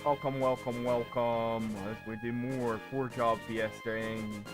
Welcome, welcome, welcome. As we do more 4-job fiesting.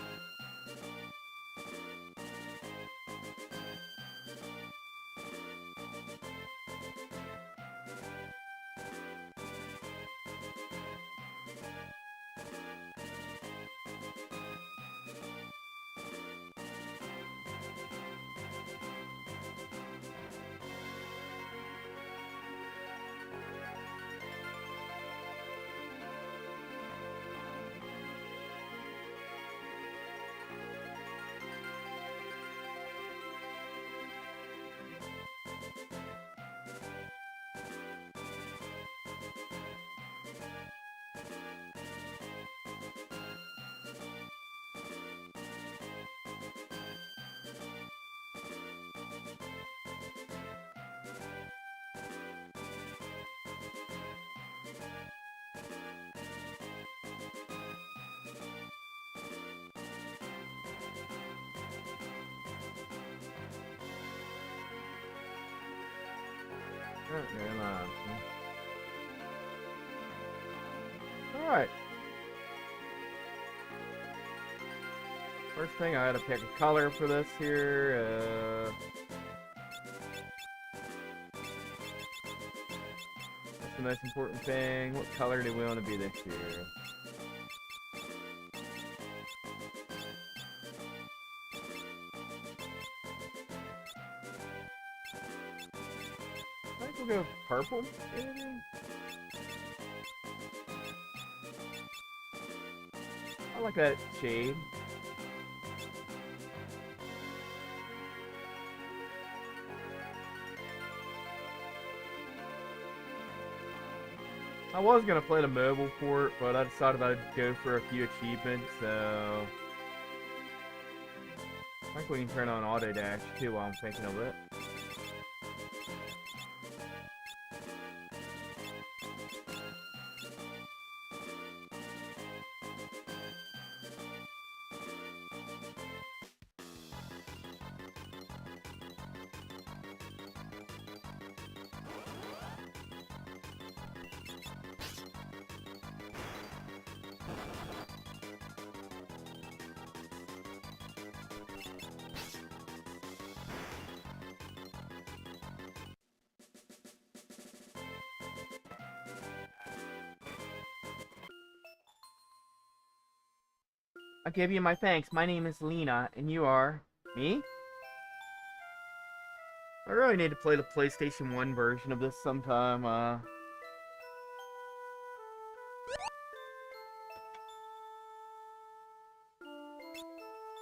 Alright. First thing, I gotta pick a color for this here. That's the most important thing. What color do we want to be this year? I think we'll go purple, maybe? I like that shade. I was gonna play the mobile port, but I decided I'd go for a few achievements, so... I think we can turn on auto dash too while I'm thinking of it. I'll give you my thanks. My name is Lena, and you are... Me? I really need to play the PlayStation 1 version of this sometime,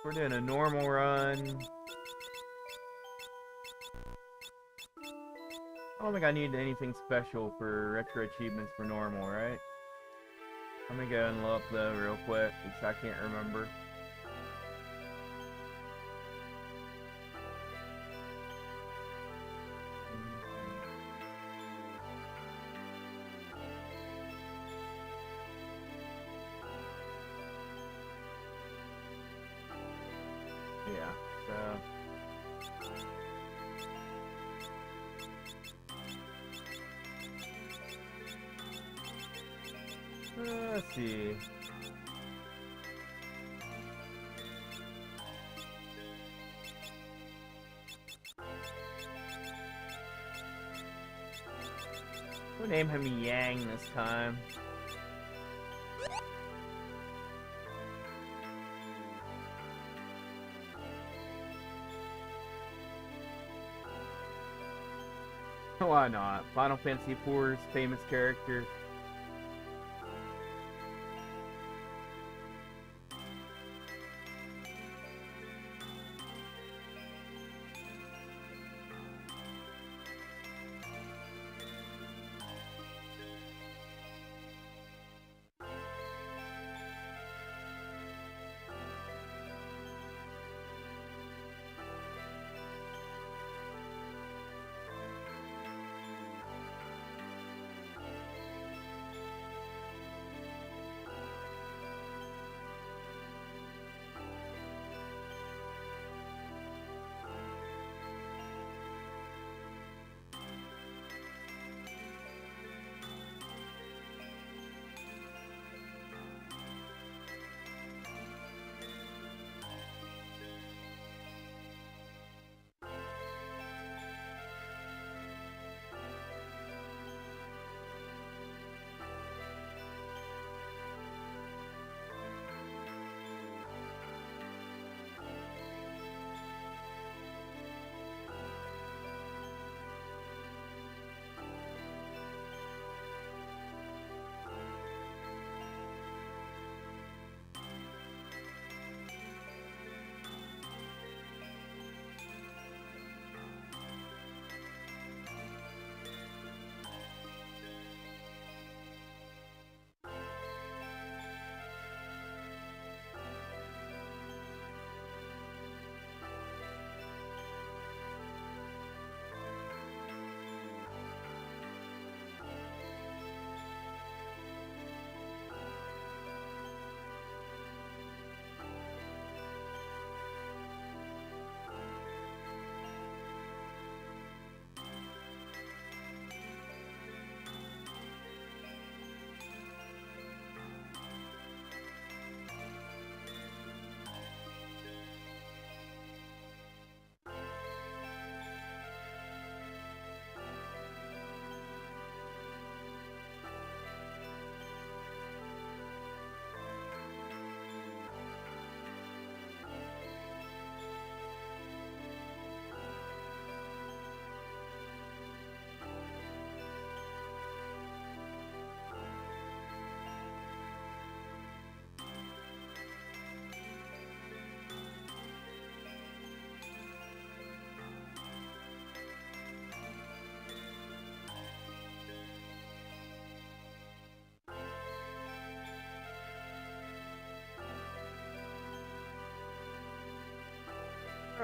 We're doing a normal run. I don't think I need anything special for retro achievements for normal, right? Let me go and look though real quick, because I can't remember. Yeah, so... let's see. We'll name him Yang this time. Why not? Final Fantasy IV's famous character.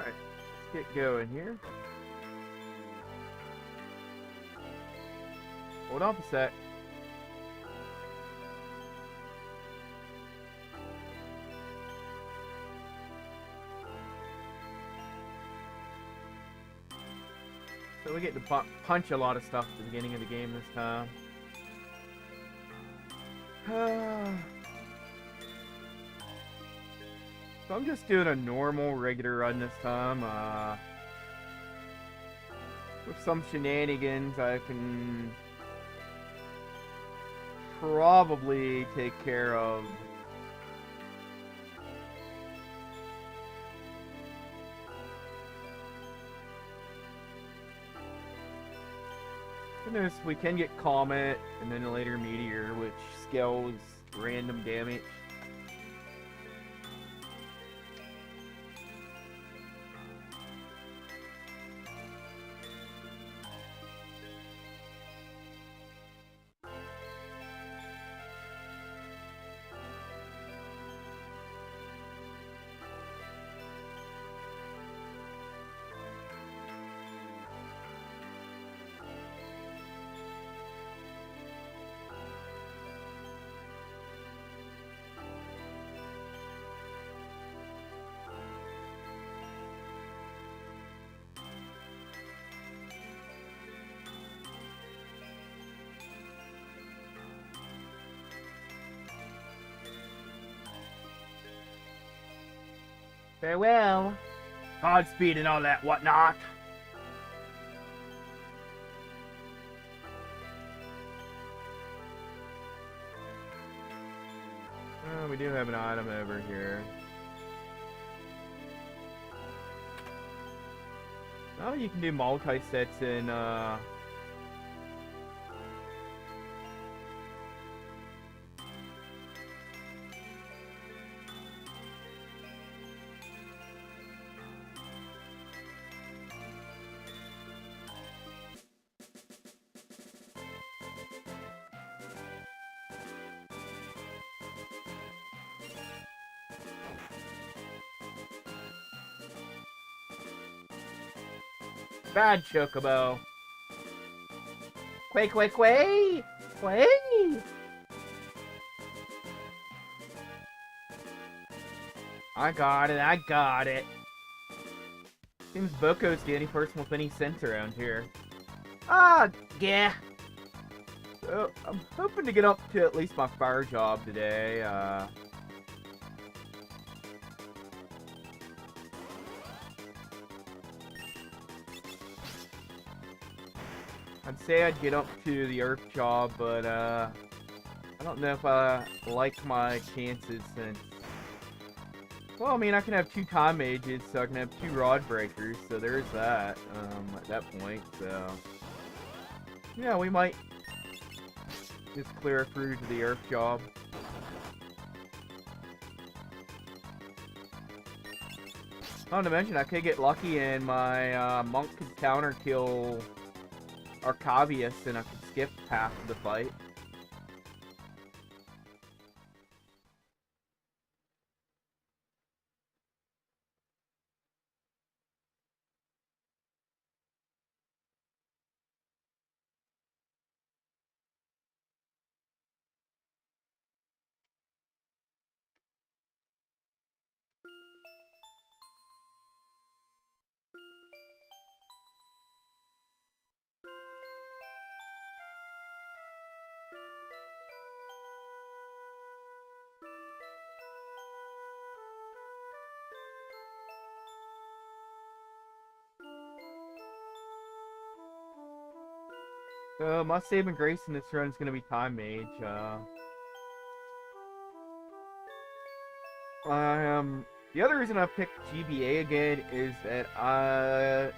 Alright, let's get going here. Hold on a sec. So we get to punch a lot of stuff at the beginning of the game this time. So I'm just doing a normal, regular run this time. With some shenanigans, I can probably take care of goodness, we can get Comet and then later Meteor, which scales random damage. Farewell. Godspeed and all that whatnot. Oh, we do have an item over here. Oh, you can do multi-sets in, Bad Chocobo. Quay, quay, quay! Quay! I got it, I got it. Seems Boko's the only person with any sense around here. Ah, yeah. So, I'm hoping to get up to at least my fire job today. I'd say I'd get up to the Earth job, but I don't know if I like my chances since... Well, I mean, I can have 2 time mages, so I can have 2 rod breakers, so there's that, at that point, so... Yeah, we might just clear through to the Earth job. Not to mention, I could get lucky and my monk could counter kill Arcavius and I could skip half of the fight. So my saving grace in this run is going to be Time Mage. The other reason I picked GBA again is that I'll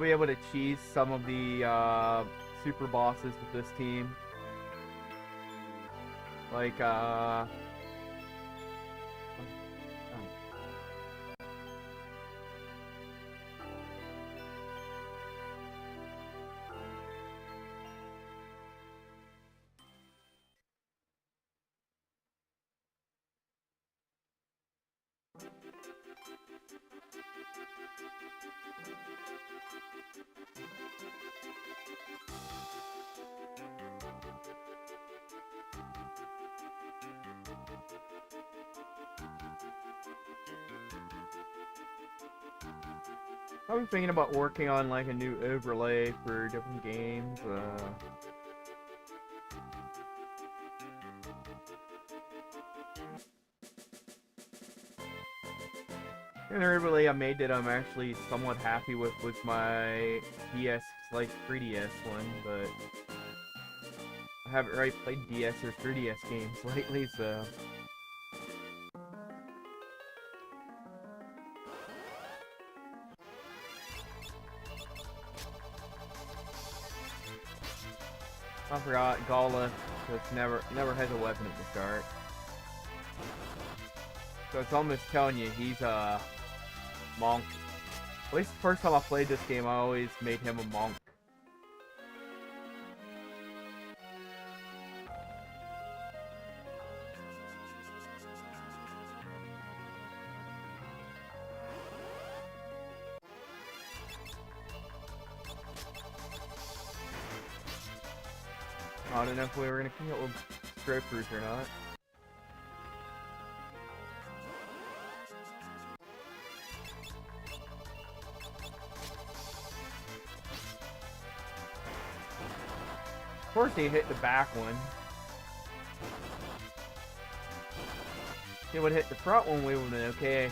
be able to cheese some of the super bosses with this team. Like I'm thinking about working on like a new overlay for different games. And the overlay I made that I'm actually somewhat happy with was my DS/3DS one, but I haven't really played DS or 3DS games lately, so. I forgot, Gala just never has a weapon at the start. So it's almost telling you he's a monk. At least the first time I played this game, I always made him a monk. I don't know if we were gonna kill Stropers or not. Of course he hit the back one. If he would hit the front one, we would have been okay.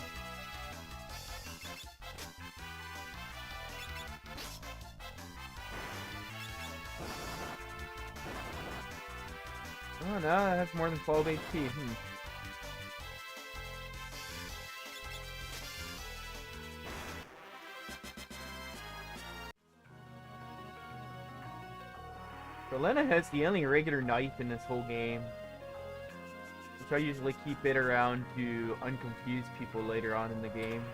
Oh no, that has more than 12 HP. Lena has the only regular knife in this whole game, which I usually keep it around to unconfuse people later on in the game.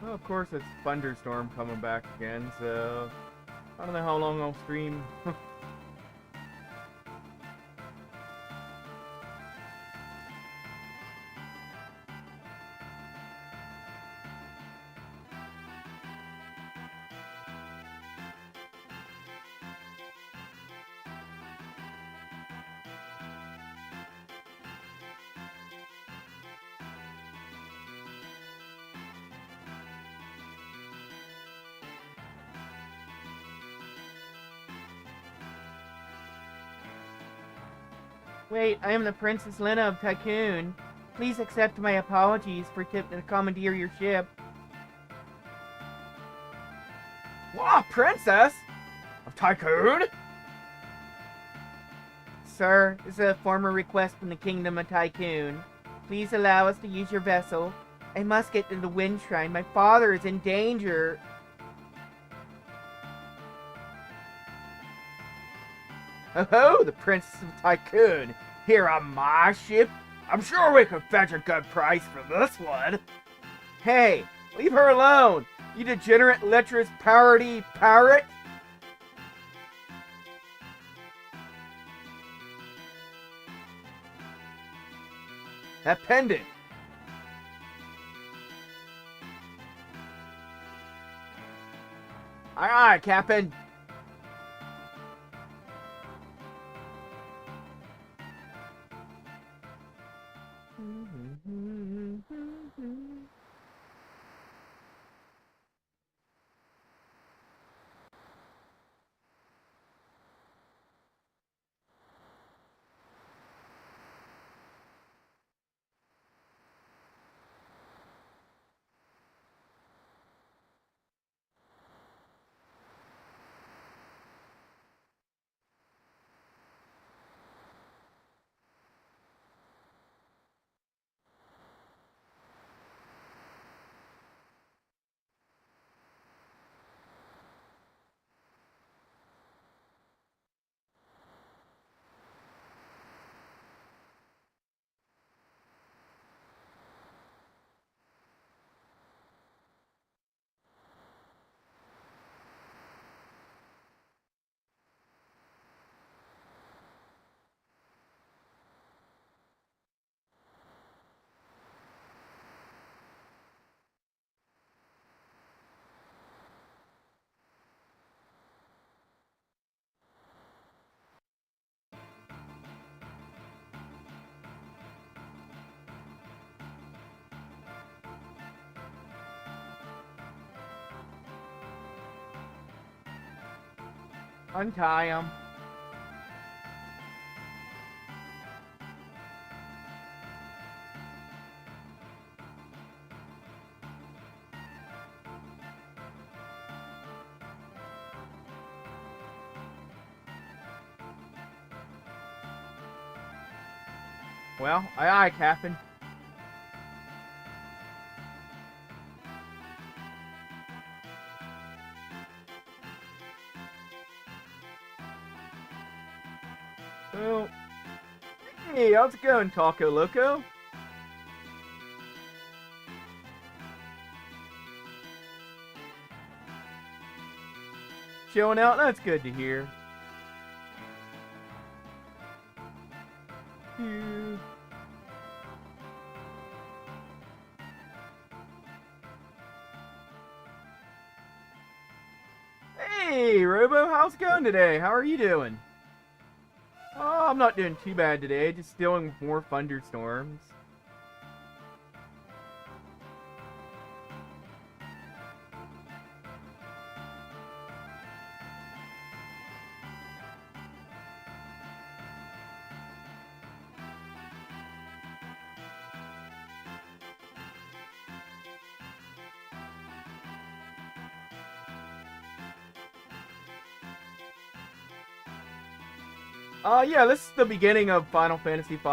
Well, of course, it's Thunderstorm coming back again, so I don't know how long I'll stream. Wait, I am the Princess Lena of Tycoon. Please accept my apologies for attempting to commandeer your ship. What, Princess? Of Tycoon? Sir, this is a formal request from the Kingdom of Tycoon. Please allow us to use your vessel. I must get to the Wind Shrine. My father is in danger. Oh, the Princess of Tycoon, here on my ship. I'm sure we could fetch a good price for this one. Hey, leave her alone. You degenerate, lecherous, parody parrot! That pendant! Aye, aye, Captain! Untie him. Well, aye, aye, Captain. Well, hey, how's it going, Taco Loco? Chilling out? That's good to hear. Hey, Robo, how's it going today? How are you doing? Oh, I'm not doing too bad today, just dealing with more thunderstorms. Yeah, this is the beginning of Final Fantasy V.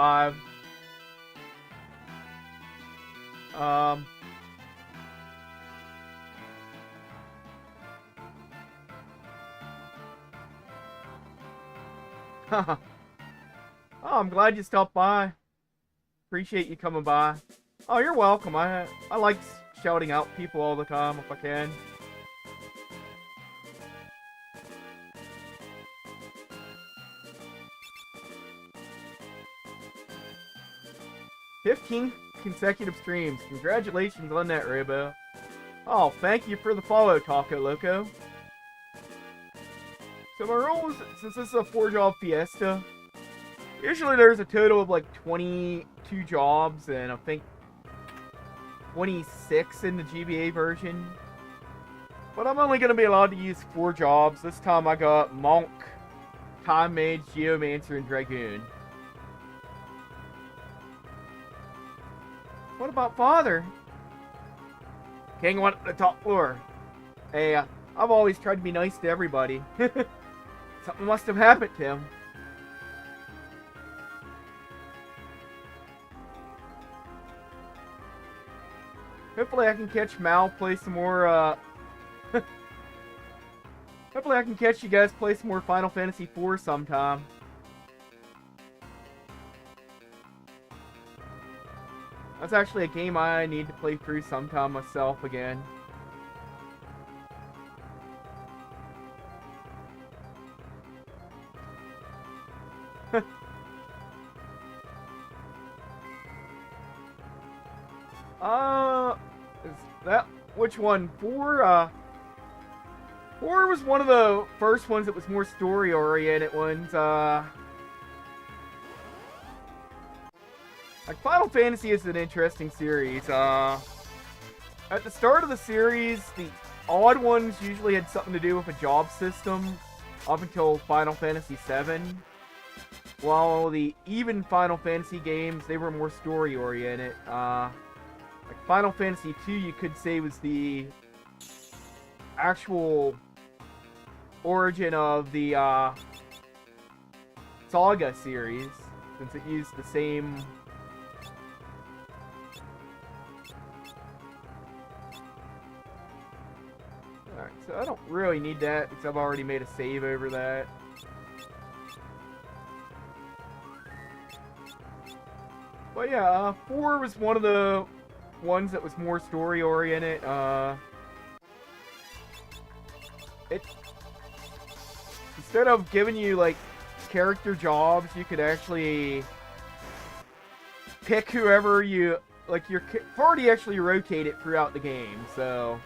Um... oh, I'm glad you stopped by. Appreciate you coming by. Oh, you're welcome. I like shouting out people all the time if I can. "15 consecutive streams. Congratulations on that, Robo." Oh, thank you for the follow, Taco Loco. So my rules, since this is a 4-job Fiesta, usually there's a total of like 22 jobs, and I think 26 in the GBA version. But I'm only going to be allowed to use 4 jobs. This time I got Monk, Mage, Geomancer, and Dragoon. What about Father? King went to the top floor. Hey, I've always tried to be nice to everybody. Something must have happened to him. Hopefully I can catch Mal play some more, Hopefully I can catch you guys play some more Final Fantasy IV sometime. That's actually a game I need to play through sometime myself again. Is that which one? 4. 4 was one of the first ones that was more story-oriented ones. Like Final Fantasy is an interesting series. At the start of the series, the odd ones usually had something to do with a job system, up until Final Fantasy VII. While the even Final Fantasy games, they were more story-oriented. Like Final Fantasy II, you could say, was the actual origin of the Saga series, since it used the same... Alright, so I don't really need that, because I've already made a save over that. But yeah, 4 was one of the ones that was more story-oriented. Instead of giving you, like, character jobs, you could actually pick whoever you... Like, your party actually rotated throughout the game, so...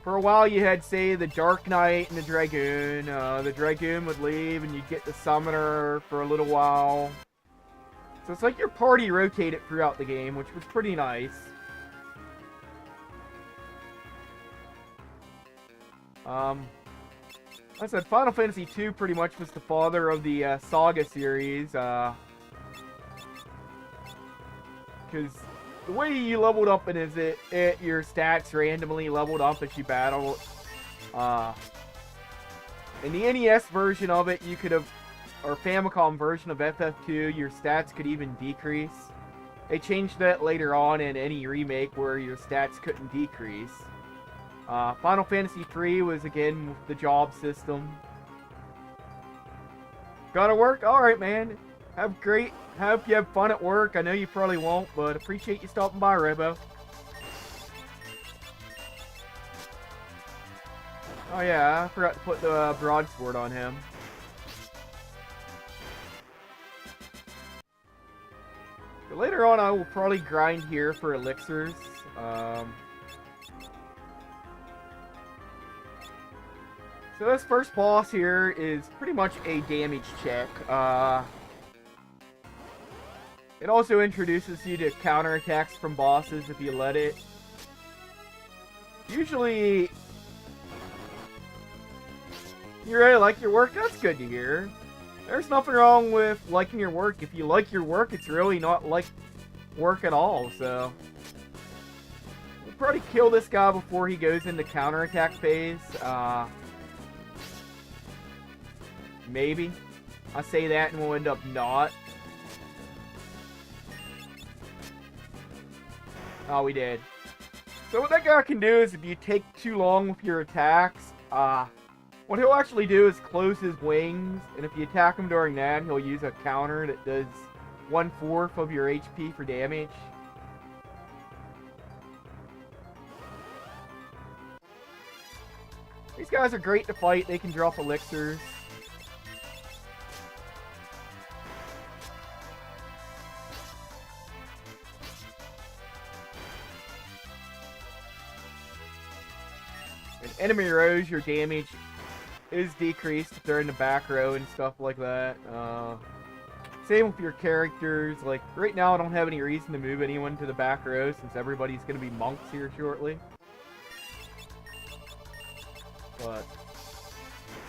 For a while, you had, say, the Dark Knight and the Dragoon. The Dragoon would leave, and you'd get the Summoner for a little while. So it's like your party rotated throughout the game, which was pretty nice. Like I said, Final Fantasy II pretty much was the father of the Saga series. Because the way you leveled up in is your stats randomly leveled up as you battle. In the NES version of it, you could have, or Famicom version of FF2, your stats could even decrease. They changed that later on in any remake where your stats couldn't decrease. Final Fantasy III was again with the job system. Gotta work? Alright, man. Hope you have fun at work. I know you probably won't, but appreciate you stopping by, Robo. Oh yeah, I forgot to put the broadsword on him. But later on, I will probably grind here for elixirs. So this first boss here is pretty much a damage check. It also introduces you to counterattacks from bosses if you let it. Usually, you really like your work? That's good to hear. There's nothing wrong with liking your work. If you like your work, it's really not like work at all, so... We'll probably kill this guy before he goes into counterattack phase. Maybe. I say that and we'll end up not. Oh, we did. So what that guy can do is if you take too long with your attacks, what he'll actually do is close his wings, and if you attack him during that, he'll use a counter that does 1/4 of your HP for damage. These guys are great to fight. They can drop elixirs. In enemy rows, your damage is decreased if they're in the back row and stuff like that. Same with your characters. Like, right now I don't have any reason to move anyone to the back row since everybody's going to be monks here shortly. But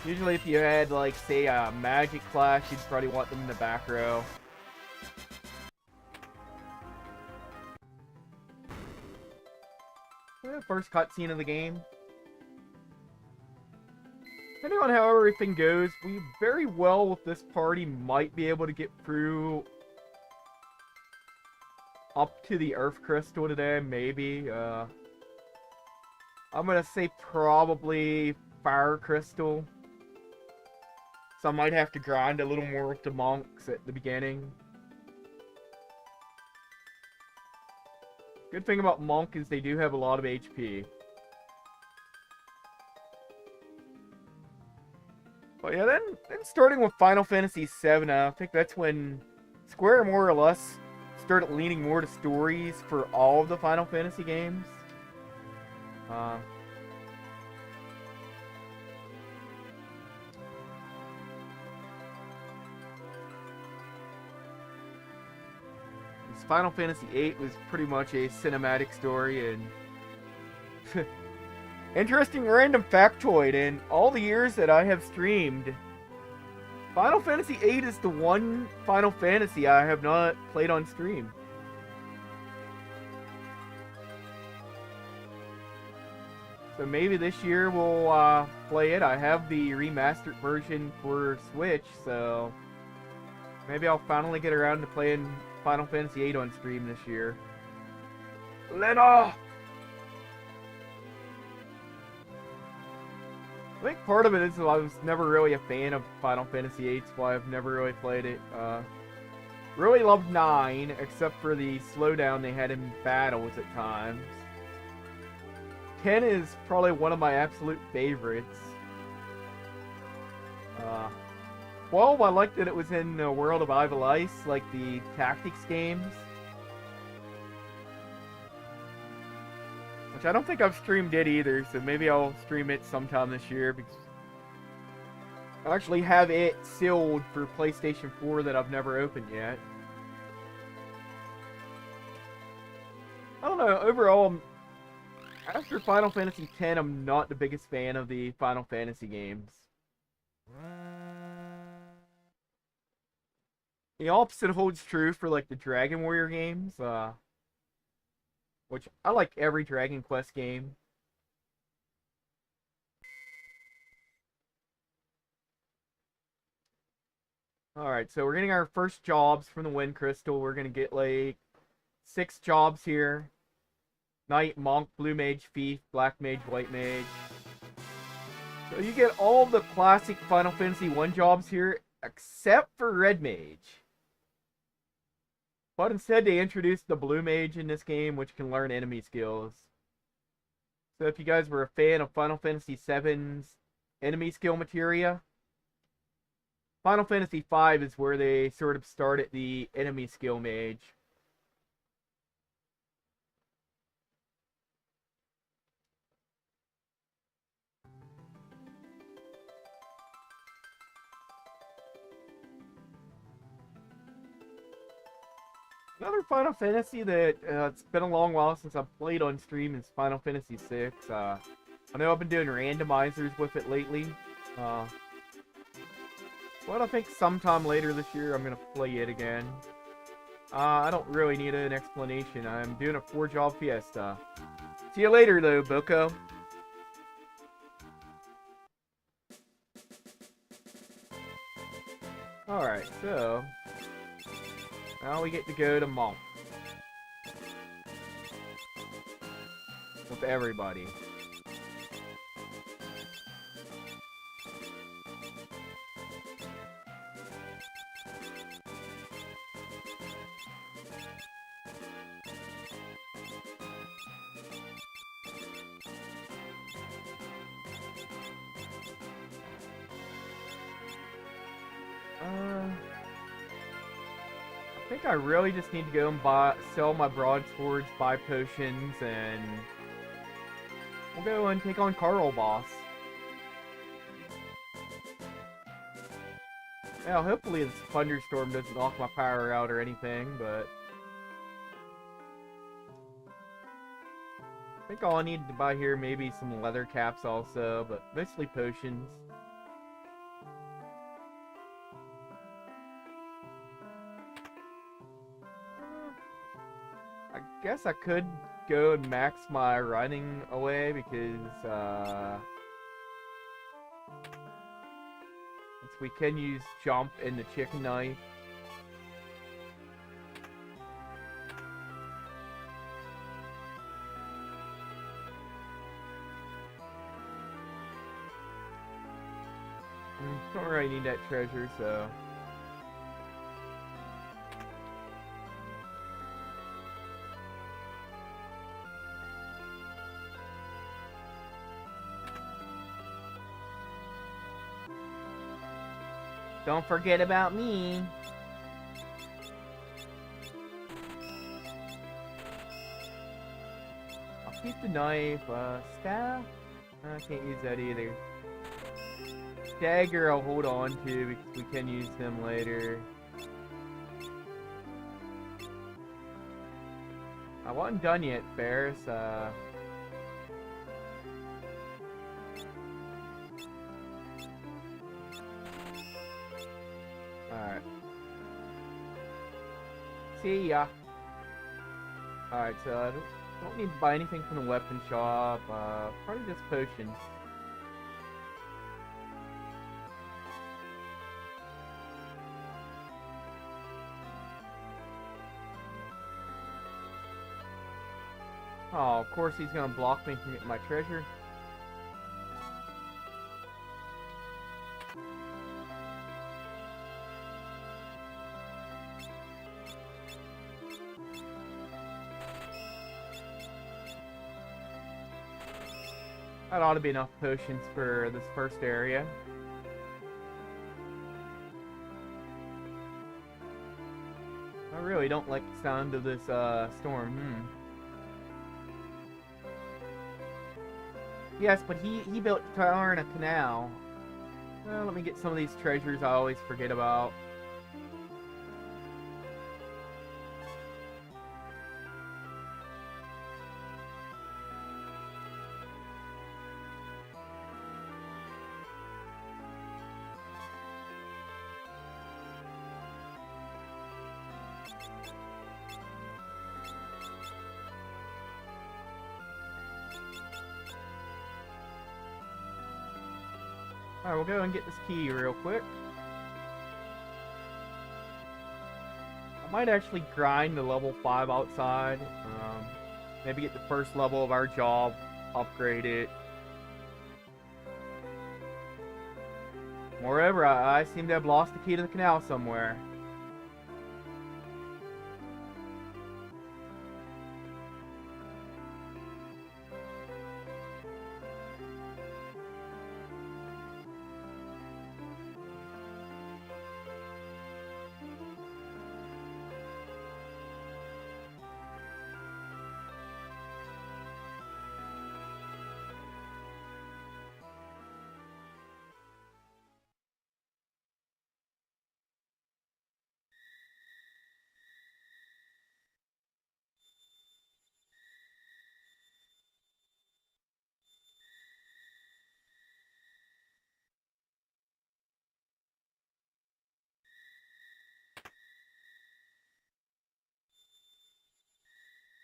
usually if you had, like, say, a magic class, you'd probably want them in the back row. First cutscene of the game. Depending on how everything goes, we very well with this party might be able to get through up to the Earth Crystal today, maybe. I'm gonna say probably Fire Crystal. So I might have to grind a little more with the monks at the beginning. Good thing about monk is they do have a lot of HP. But But yeah, then starting with Final Fantasy VII, I think that's when Square more or less started leaning more to stories for all of the Final Fantasy games. Final Fantasy VIII was pretty much a cinematic story, and interesting random factoid, in all the years that I have streamed, Final Fantasy VIII is the one Final Fantasy I have not played on stream. So maybe this year we'll play it. I have the remastered version for Switch, so maybe I'll finally get around to playing Final Fantasy VIII on stream this year. Lena! I think part of it is I was never really a fan of Final Fantasy VIII, so I've never really played it. Really loved 9, except for the slowdown they had in battles at times. 10 is probably one of my absolute favorites. 12, I liked that it was in the world of Evil Ice, like the tactics games. Which I don't think I've streamed it either, so maybe I'll stream it sometime this year, because I actually have it sealed for PlayStation 4 that I've never opened yet. I don't know, overall, after Final Fantasy X, I'm not the biggest fan of the Final Fantasy games. The opposite holds true for, like, the Dragon Warrior games, which I like every Dragon Quest game. Alright, so we're getting our first jobs from the Wind Crystal. We're gonna get, like, 6 jobs here. Knight, Monk, Blue Mage, Thief, Black Mage, White Mage. So you get all the classic Final Fantasy 1 jobs here, except for Red Mage. But instead they introduced the Blue Mage in this game, which can learn enemy skills. So if you guys were a fan of Final Fantasy VII's enemy skill materia, Final Fantasy V is where they sort of started the enemy skill mage. Another Final Fantasy that it's been a long while since I've played on stream is Final Fantasy VI. I know I've been doing randomizers with it lately. But I think sometime later this year I'm going to play it again. I don't really need an explanation. I'm doing a 4-job Fiesta. See you later though, Boko. Alright, so now we get to go to Monk. With everybody. I think I really just need to go and sell my broadswords, buy potions, and we'll go and take on Carl Boss. Yeah, hopefully this thunderstorm doesn't knock my power out or anything, but I think all I need to buy here maybe some leather caps also, but mostly potions. I guess I could go and max my running away because since we can use jump in the chicken knife. Don't really need that treasure, so Don't forget about me. I'll keep the knife. Staff? I can't use that either. Dagger I'll hold on to because we can use them later. I wasn't done yet, Ferris. Alright. See ya. Alright, so I don't need to buy anything from the weapon shop. Probably just potions. Oh, of course he's gonna block me from getting my treasure. That ought to be enough potions for this first area. I really don't like the sound of this storm. Yes, but he built the tower in a canal. Well, let me get some of these treasures I always forget about. Alright, we'll go and get this key real quick. I might actually grind to level 5 outside. Maybe get the first level of our job, upgrade it. Moreover, I seem to have lost the key to the canal somewhere.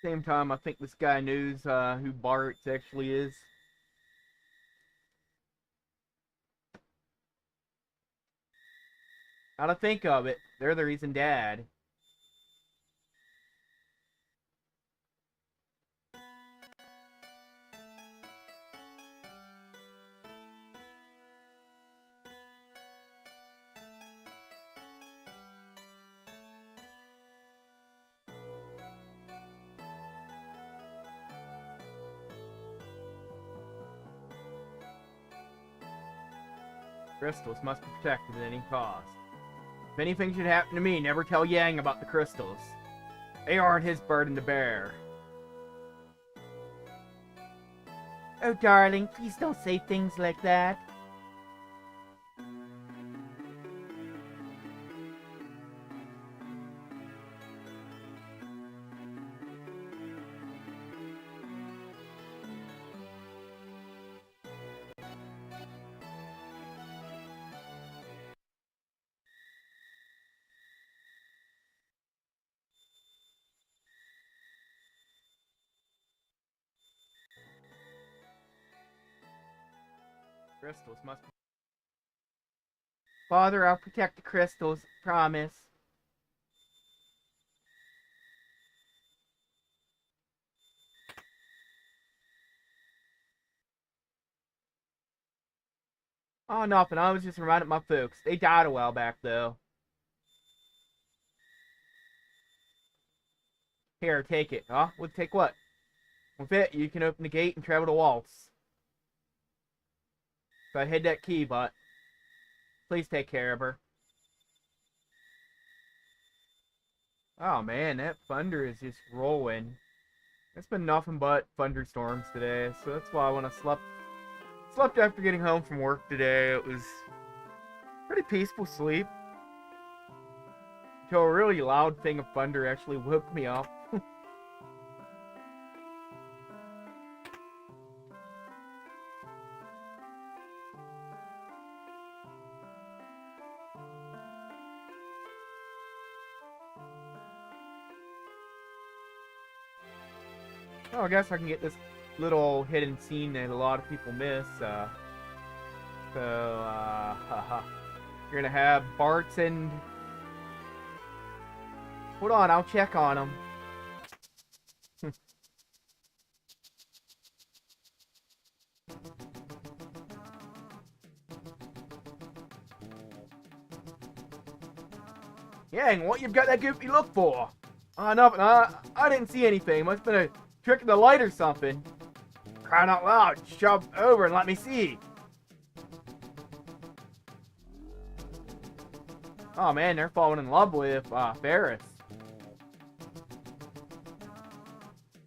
Same time, I think this guy knows who Bart's actually is. Now to think of it, they're the reason Dad. Crystals must be protected at any cost. If anything should happen to me, never tell Yang about the crystals. They aren't his burden to bear. Oh, darling, please don't say things like that. Crystals must be... Father, I'll protect the crystals, promise. Oh, nothing. I was just reminding my folks. They died a while back, though. Here, take it. Huh? Well, take what? With it, you can open the gate and travel to Waltz. So I hid that key, but please take care of her. Oh man, that thunder is just rolling. It's been nothing but thunderstorms today, so that's why when I slept after getting home from work today, it was pretty peaceful sleep. Until a really loud thing of thunder actually woke me up. Oh, I guess I can get this little hidden scene that a lot of people miss. You're gonna have Bart's and... Hold on, I'll check on him. Yang, what you've got that goofy look for? Nothing. I didn't see anything. Must've been a trick of the light or something. Crying out loud, shove over and let me see. Oh man, they're falling in love with Ferris.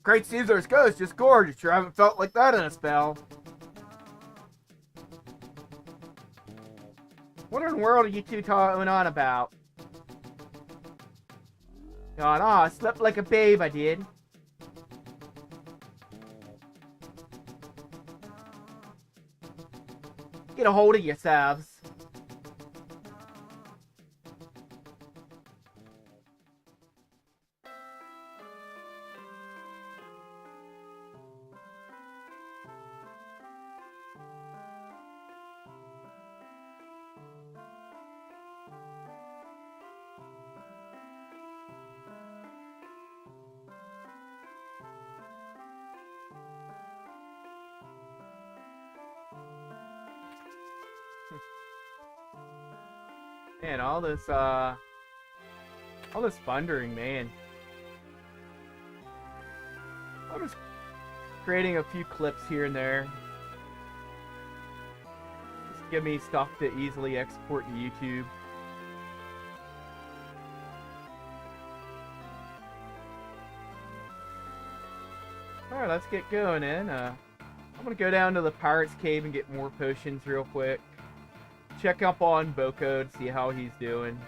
Great Caesar's ghost, just gorgeous. Sure haven't felt like that in a spell. What in the world are you two going on about? Oh no, I slept like a babe, I did. Get a hold of yourselves. Man, all this thundering, man. I'm just creating a few clips here and there. Just give me stuff to easily export to YouTube. Alright, let's get going in. I'm gonna go down to the Pirate's Cave and get more potions real quick. Check up on Boko to see how he's doing.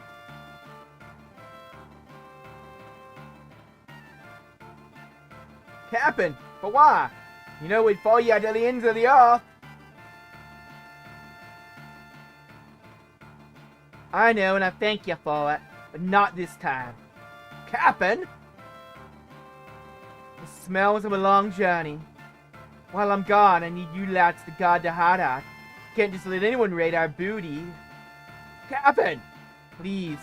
Captain, but why? You know we'd follow you to the ends of the earth. I know, and I thank you for it, but not this time. Captain? The smells of a long journey. While I'm gone, I need you lads to guard the hideout. Can't just let anyone raid our booty. Captain! Please.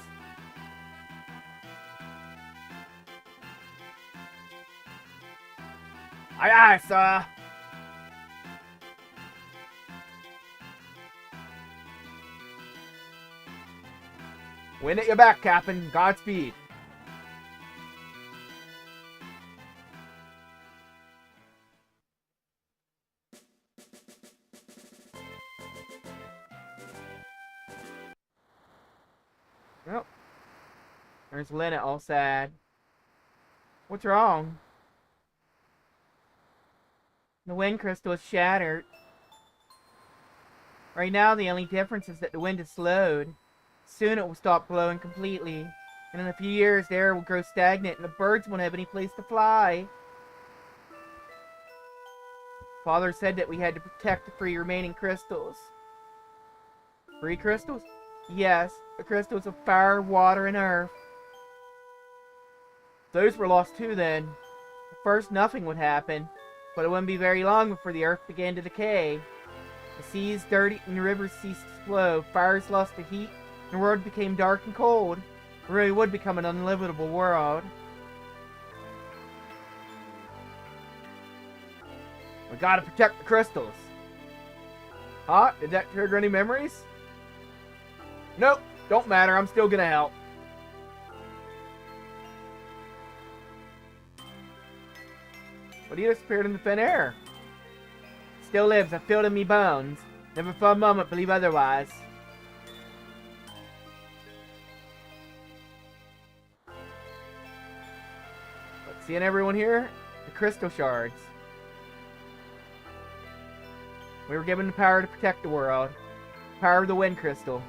Aye, aye, sir. Wind at your back, Captain. Godspeed. Well, there's Lynette all sad. What's wrong? The wind crystal is shattered. Right now, the only difference is that the wind has slowed. Soon it will stop blowing completely. And in a few years, the air will grow stagnant and the birds won't have any place to fly. Father said that we had to protect the 3 remaining crystals. 3 crystals? Yes, the crystals of fire, water, and earth. If those were lost too then. At first nothing would happen, but it wouldn't be very long before the earth began to decay. The seas dirtied and the rivers ceased to flow, fires lost the heat, and the world became dark and cold. It really would become an unlivable world. We gotta protect the crystals. Huh? Did that trigger any memories? Nope, don't matter, I'm still gonna help. But he disappeared into thin air. Still lives, I feel it in me bones. Never for a moment believe otherwise. seeing everyone here? The crystal shards. We were given the power to protect the world. Power of the wind crystal.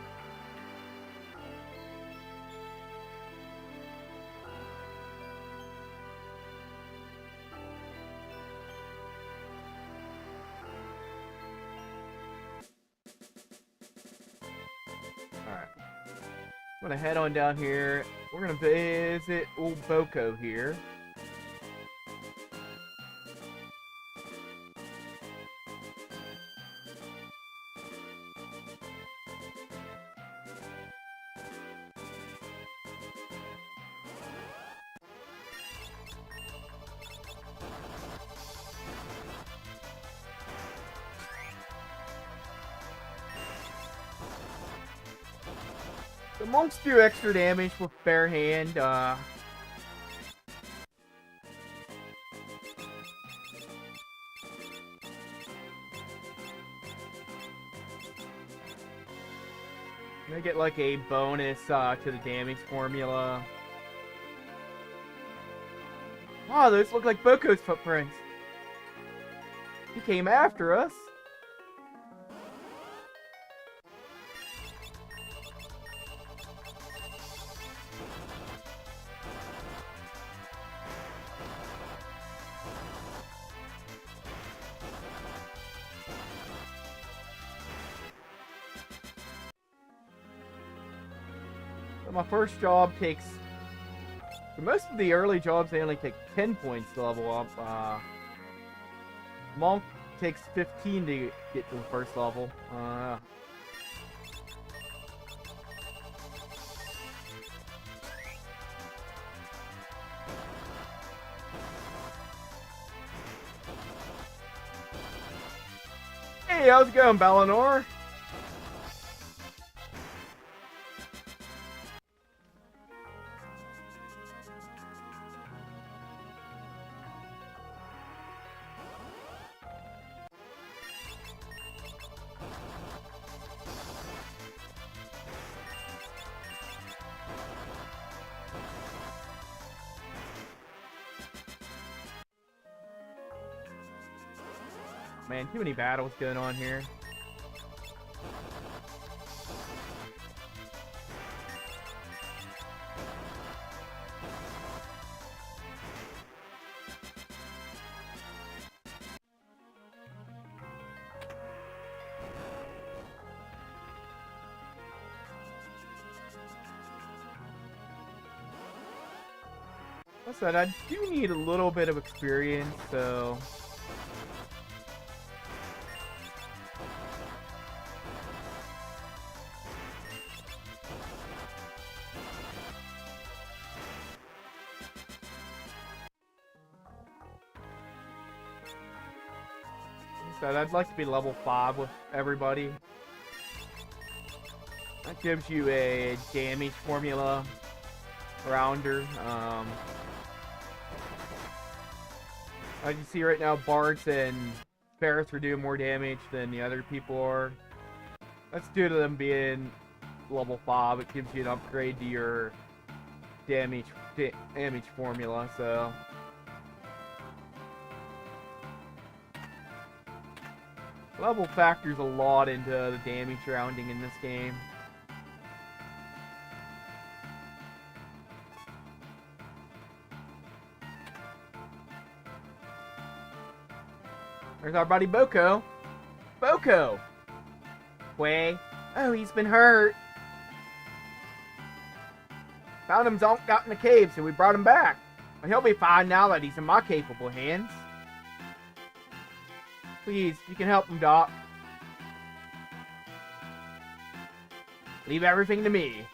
Alright. I'm gonna head on down here. We're gonna visit old Boko here. The monks do extra damage with bare hand. They get like a bonus to the damage formula. Wow, those look like Boko's footprints. He came after us. So my first job takes... For most of the early jobs, they only take 10 points to level up. Monk takes 15 to get to the first level. Hey, how's it going, Balinor? Man, too many battles going on here. Like I said, I do need a little bit of experience, so... I'd like to be level 5 with everybody. That gives you a damage formula rounder. As you see right now, Bards and Ferris are doing more damage than the other people are. That's due to them being level 5. It gives you an upgrade to your damage formula, so... Level factors a lot into the damage rounding in this game. There's our buddy Boko. Boko! Way. Oh, he's been hurt. Found him zonked out in the cave, so we brought him back. But he'll be fine now that he's in my capable hands. Please, you can help him, Doc. Leave everything to me.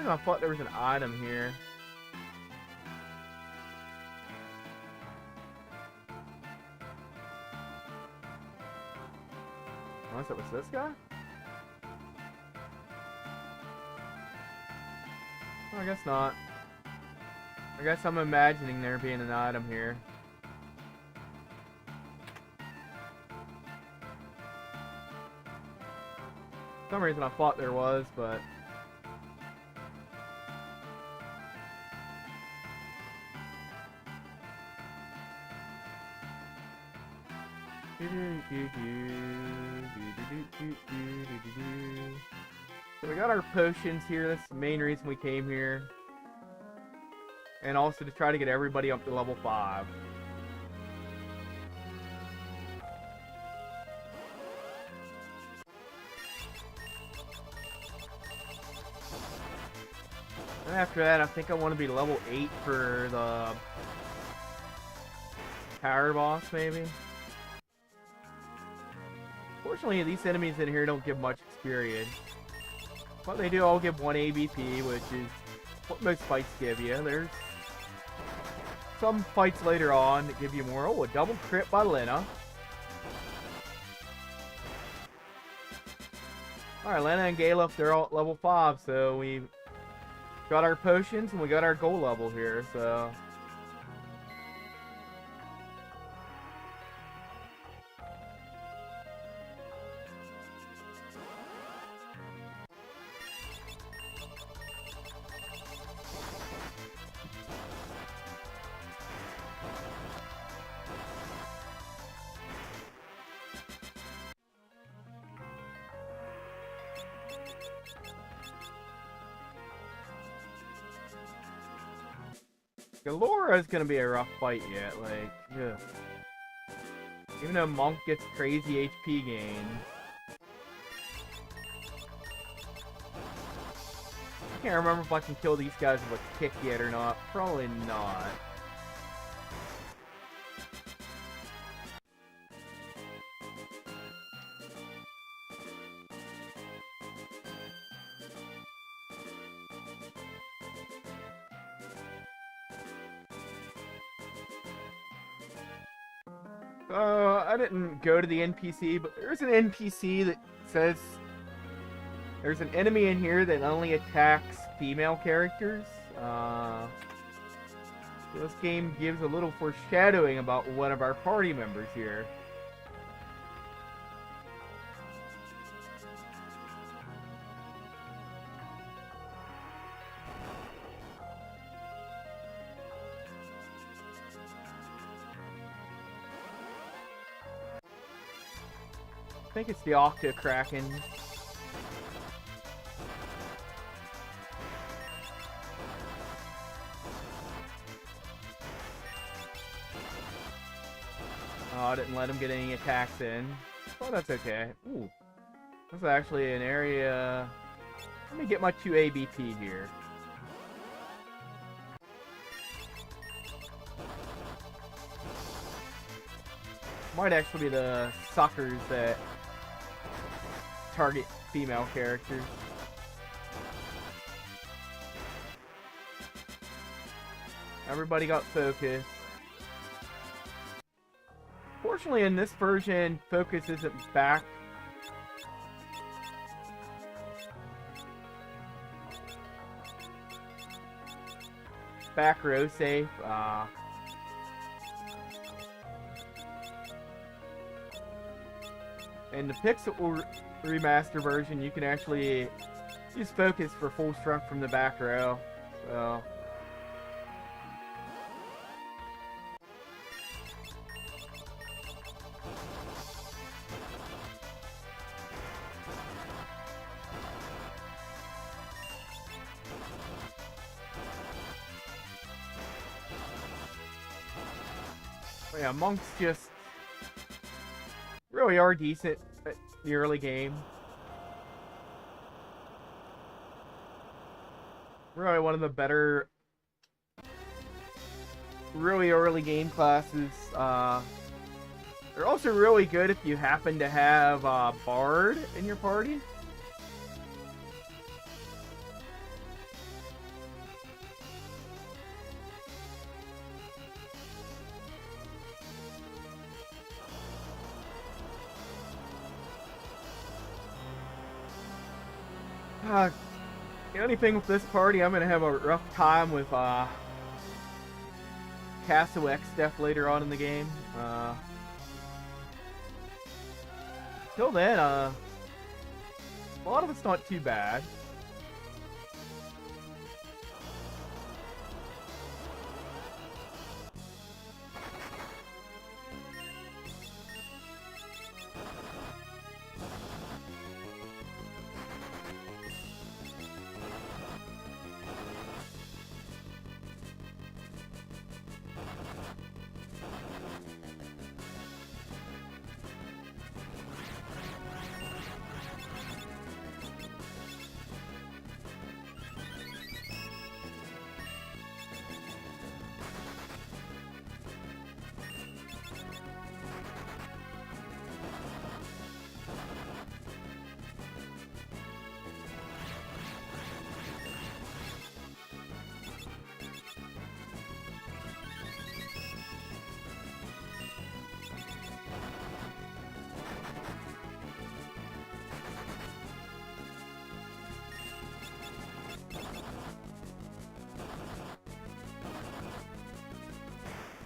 I thought there was an item here. Unless it was this guy? Oh, I guess not. I guess I'm imagining there being an item here. For some reason I thought there was, but... So we got our potions here. That's the main reason we came here. And also to try to get everybody up to level 5. And after that, I think I want to be level 8 for the power boss, maybe. Fortunately, these enemies in here don't give much experience. But they do all give 1 ABP, which is what most fights give you. There's some fights later on that give you more. Oh, a double crit by Lena. Alright, Lena and Galuf, they're all at level 5, so we got our potions and we got our goal level here, so... Galora is gonna be a rough fight yet, like, ugh. Even though Monk gets crazy HP gain. I can't remember if I can kill these guys with a kick yet or not. Probably not. I didn't go to the NPC, but there's an NPC that says there's an enemy in here that only attacks female characters. This game gives a little foreshadowing about one of our party members here. I think it's the Octa Kraken. Oh, I didn't let him get any attacks in. Oh, that's okay. Ooh. This is actually an area... Let me get my 2 ABP here. Might actually be the suckers that target female characters. Everybody got focus. Fortunately, in this version, focus isn't back row safe. In the Pixel Remaster version, you can actually use focus for full strength from the back row. So. But yeah, monks just really are decent at the early game. Really one of the better, really early game classes. They're also really good if you happen to have Bard in your party. The only thing with this party, I'm gonna have a rough time with Castle X stuff later on in the game. Till then, A lot of it's not too bad.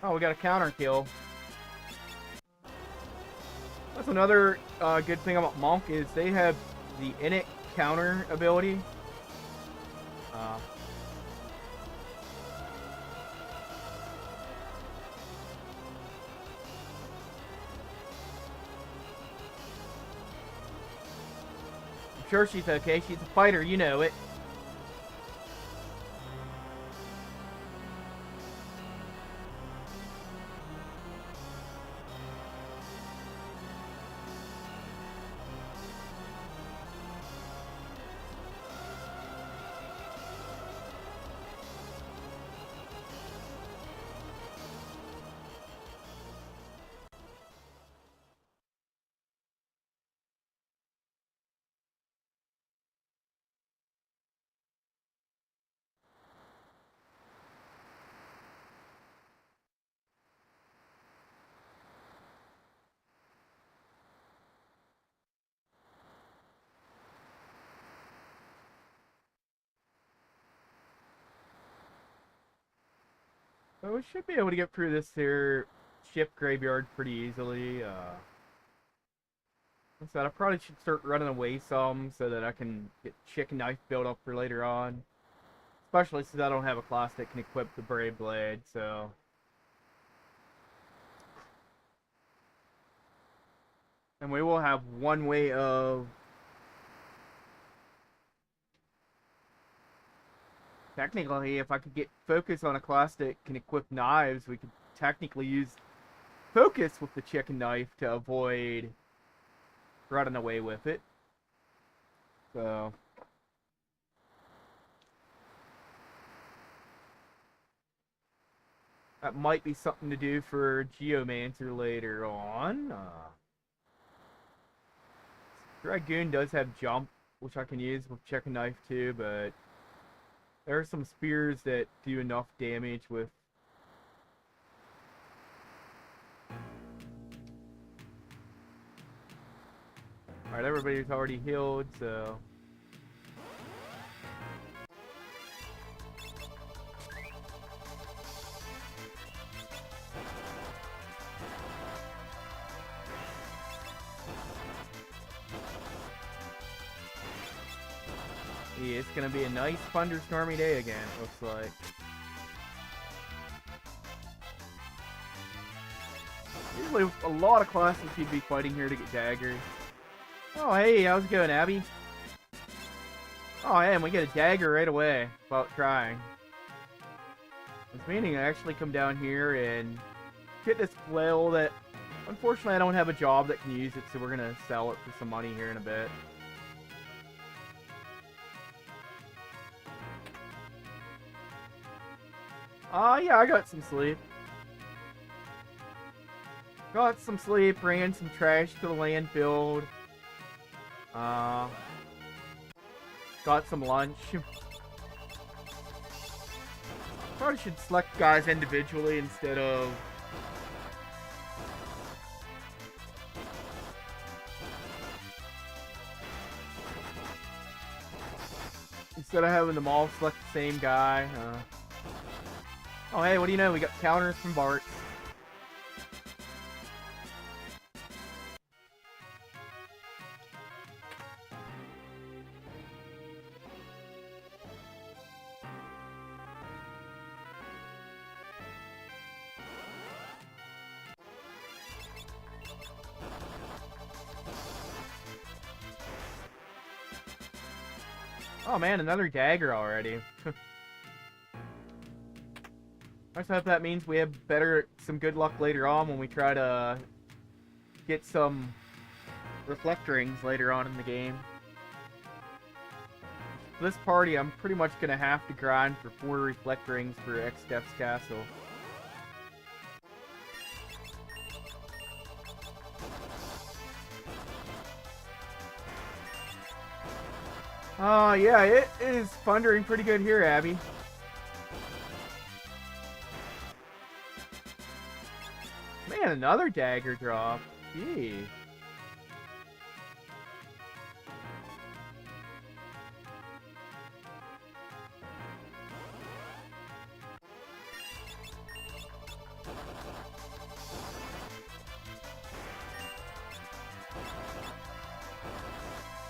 Oh, we got a counter kill. That's another good thing about Monk is they have the init counter ability. I'm sure she's okay. She's a fighter, you know it. So we should be able to get through this here ship graveyard pretty easily. Like I said, I probably should start running away some so that I can get chicken knife built up for later on. Especially since I don't have a class that can equip the Brave Blade, so... And we will have one way of... Technically, if I could get focus on a class that can equip knives, we could technically use focus with the chicken knife to avoid running away with it. So... that might be something to do for Geomancer later on. Dragoon does have jump, which I can use with chicken knife too, but there are some spears that do enough damage with... Alright, everybody's already healed, so... yeah, it's gonna be a nice thunderstormy day again, it looks like. Usually a lot of classes you'd be fighting here to get daggers. Oh hey, how's it going, Abby? Oh yeah, and we get a dagger right away without trying. I was meaning to actually come down here and get this flail that unfortunately I don't have a job that can use it, so we're gonna sell it for some money here in a bit. Yeah, I got some sleep. Got some sleep, ran some trash to the landfill. Got some lunch. Probably should select guys individually instead of... having them all select the same guy. Oh hey, what do you know? We got counters from Bart. Oh man, another dagger already. Let's hope that means we have some good luck later on when we try to get some reflect rings later on in the game. This party, I'm pretty much gonna have to grind for 4 reflect rings for X-Steps Castle. Yeah, it is thundering pretty good here, Abby. Man, another dagger drop. Gee.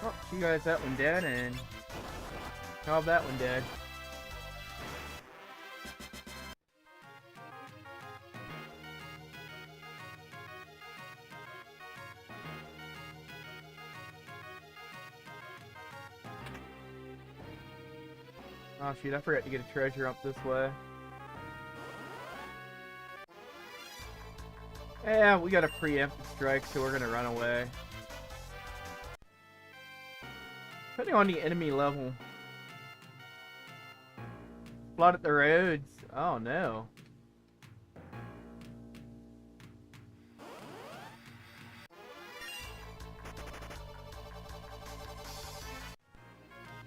Oh, she got that one dead, and how that one dead? Oh shoot, I forgot to get a treasure up this way. Yeah, we got a preemptive strike, so we're gonna run away. Depending on the enemy level. Flood at the roads. Oh no.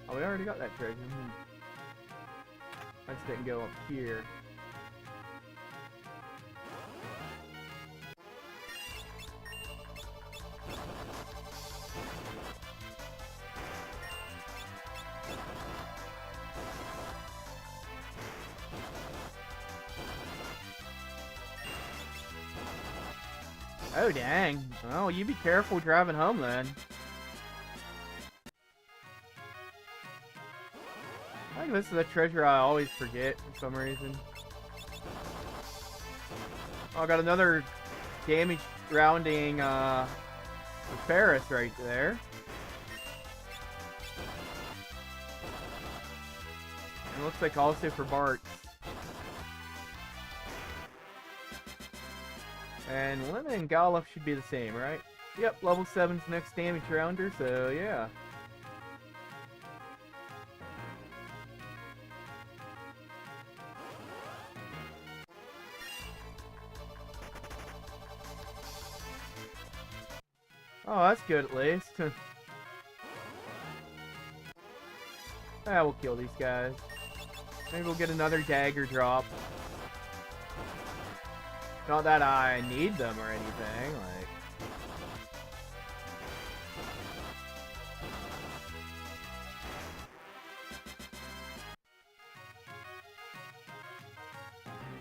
Oh, we already got that treasure. I just didn't go up here. Oh, dang. Oh, you be careful driving home, then. I think this is a treasure I always forget for some reason. Oh, I got another damage rounding, Ferris right there. And it looks like also for Bart. And Lena and Goluf should be the same, right? Yep, level 7's next damage rounder, so yeah. Oh, that's good at least. Ah, we'll kill these guys. Maybe we'll get another dagger drop. Not that I need them or anything, like...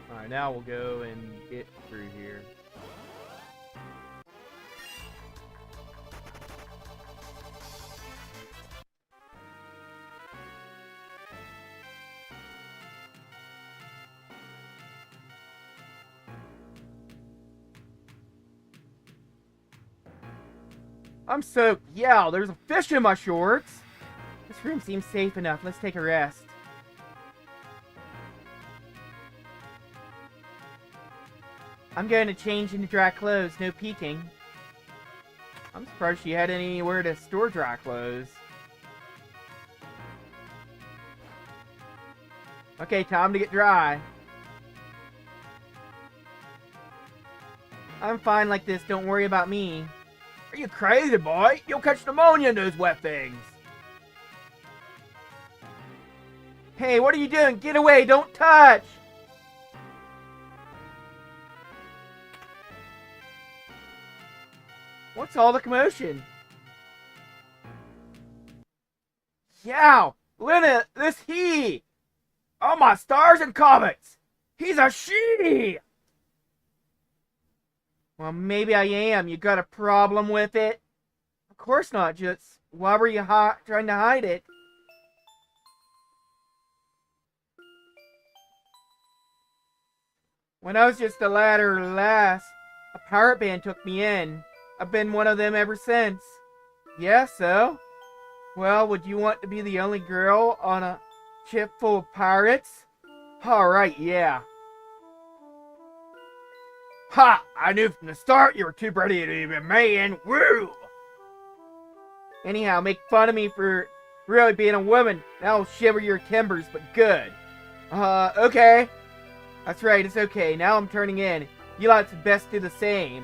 Alright, now we'll go and get through here. I'm soaked. Yeah, there's a fish in my shorts. This room seems safe enough. Let's take a rest. I'm going to change into dry clothes. No peeking. I'm surprised she had anywhere to store dry clothes. Okay, time to get dry. I'm fine like this. Don't worry about me. Are you crazy, boy? You'll catch pneumonia in those wet things. Hey, what are you doing? Get away! Don't touch! What's all the commotion? Yow! Lena, this he! Oh my stars and comets! He's a she! Well, maybe I am. You got a problem with it? Of course not, just why were you trying to hide it? When I was just a lad or lass, a pirate band took me in. I've been one of them ever since. Yeah, so? Well, would you want to be the only girl on a ship full of pirates? Alright, yeah. Ha! I knew from the start you were too pretty to be a man. Woo! Anyhow, make fun of me for really being a woman. That'll shiver your timbers, but good. Okay. That's right, it's okay. Now I'm turning in. You lots best do the same.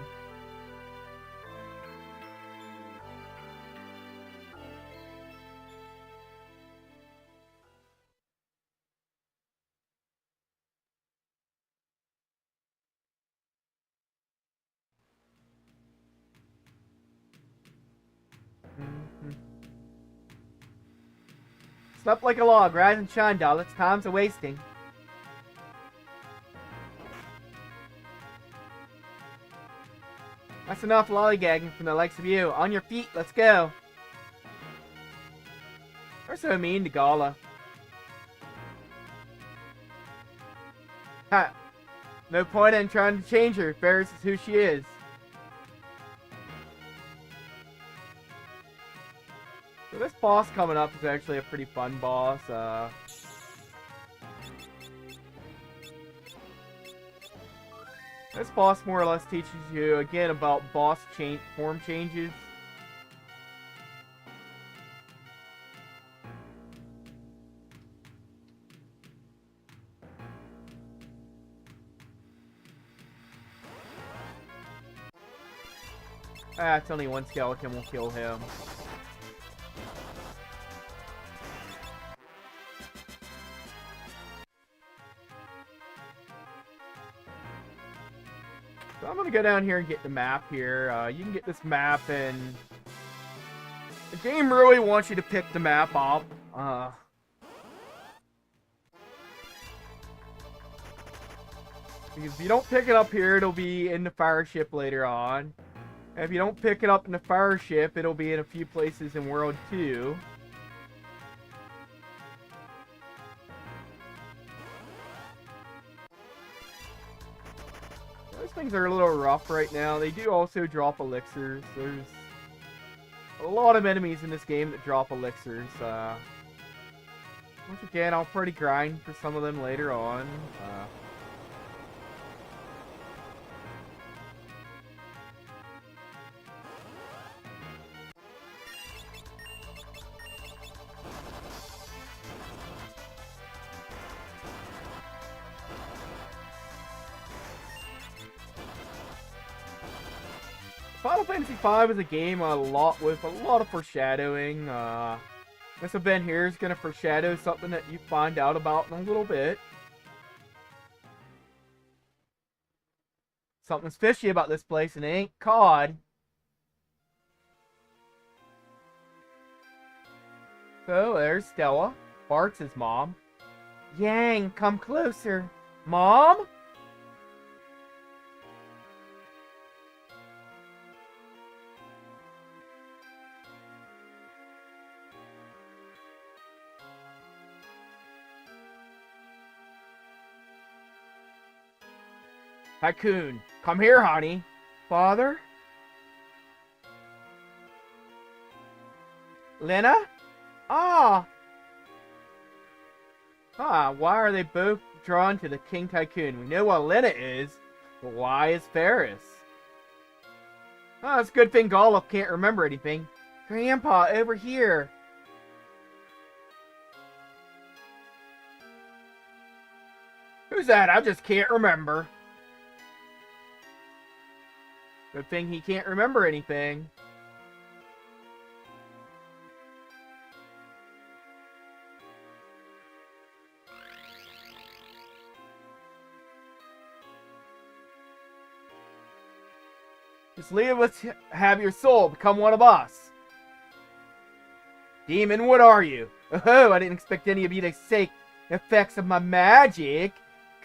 Slept like a log, rise and shine, doll. It's time's a wasting. That's enough lollygagging from the likes of you. On your feet, let's go. You're so mean to Gala. Ha! No point in trying to change her. Ferris is who she is. So this boss coming up is actually a pretty fun boss. This boss more or less teaches you, again, about boss form changes. Ah, it's only one skeleton, we'll kill him. So I'm gonna go down here and get the map here. You can get this map, and the game really wants you to pick the map up. Because if you don't pick it up here, it'll be in the fire ship later on. And if you don't pick it up in the fire ship, it'll be in a few places in World 2. Those things are a little rough right now. They do also drop elixirs. There's a lot of enemies in this game that drop elixirs. Once again, I'll probably grind for some of them later on. Final Fantasy V is a game with a lot of foreshadowing. This event here is going to foreshadow something that you find out about in a little bit. Something's fishy about this place, and it ain't cod. So, there's Stella. Bart's his mom. Yang, come closer. Mom? Tycoon, come here, honey. Father? Lena? Ah! Why are they both drawn to the King Tycoon? We know what Lena is, but why is Ferris? It's a good thing Golub can't remember anything. Grandpa, over here. Who's that? I just can't remember. Good thing he can't remember anything. Just leave us have your soul. Become one of us. Demon, what are you? Oh, I didn't expect any of you to take effects of my magic.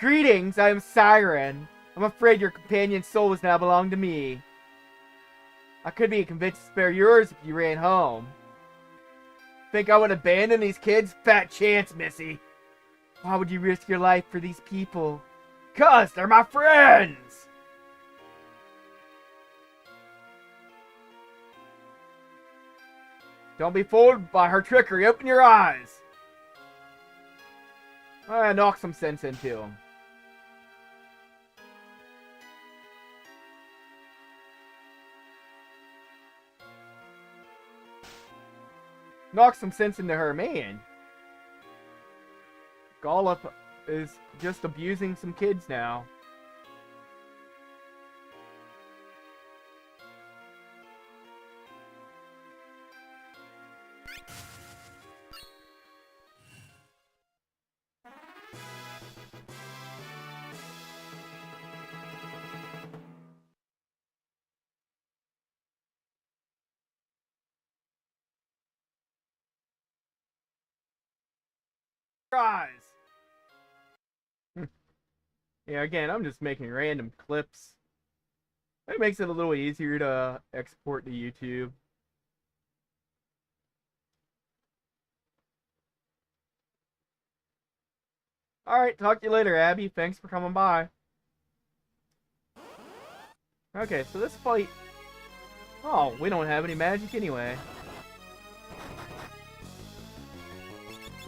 Greetings, I am Siren. I'm afraid your companion's soul does now belong to me. I could be convinced to spare yours if you ran home. Think I would abandon these kids? Fat chance, Missy. Why would you risk your life for these people? 'Cause they're my friends! Don't be fooled by her trickery. Open your eyes. Knock some sense into him. Knock some sense into her, man. Gollop is just abusing some kids now. Eyes. Yeah, again, I'm just making random clips. It makes it a little easier to export to YouTube. Alright, talk to you later, Abby. Thanks for coming by. Okay, so this fight... Oh, we don't have any magic anyway.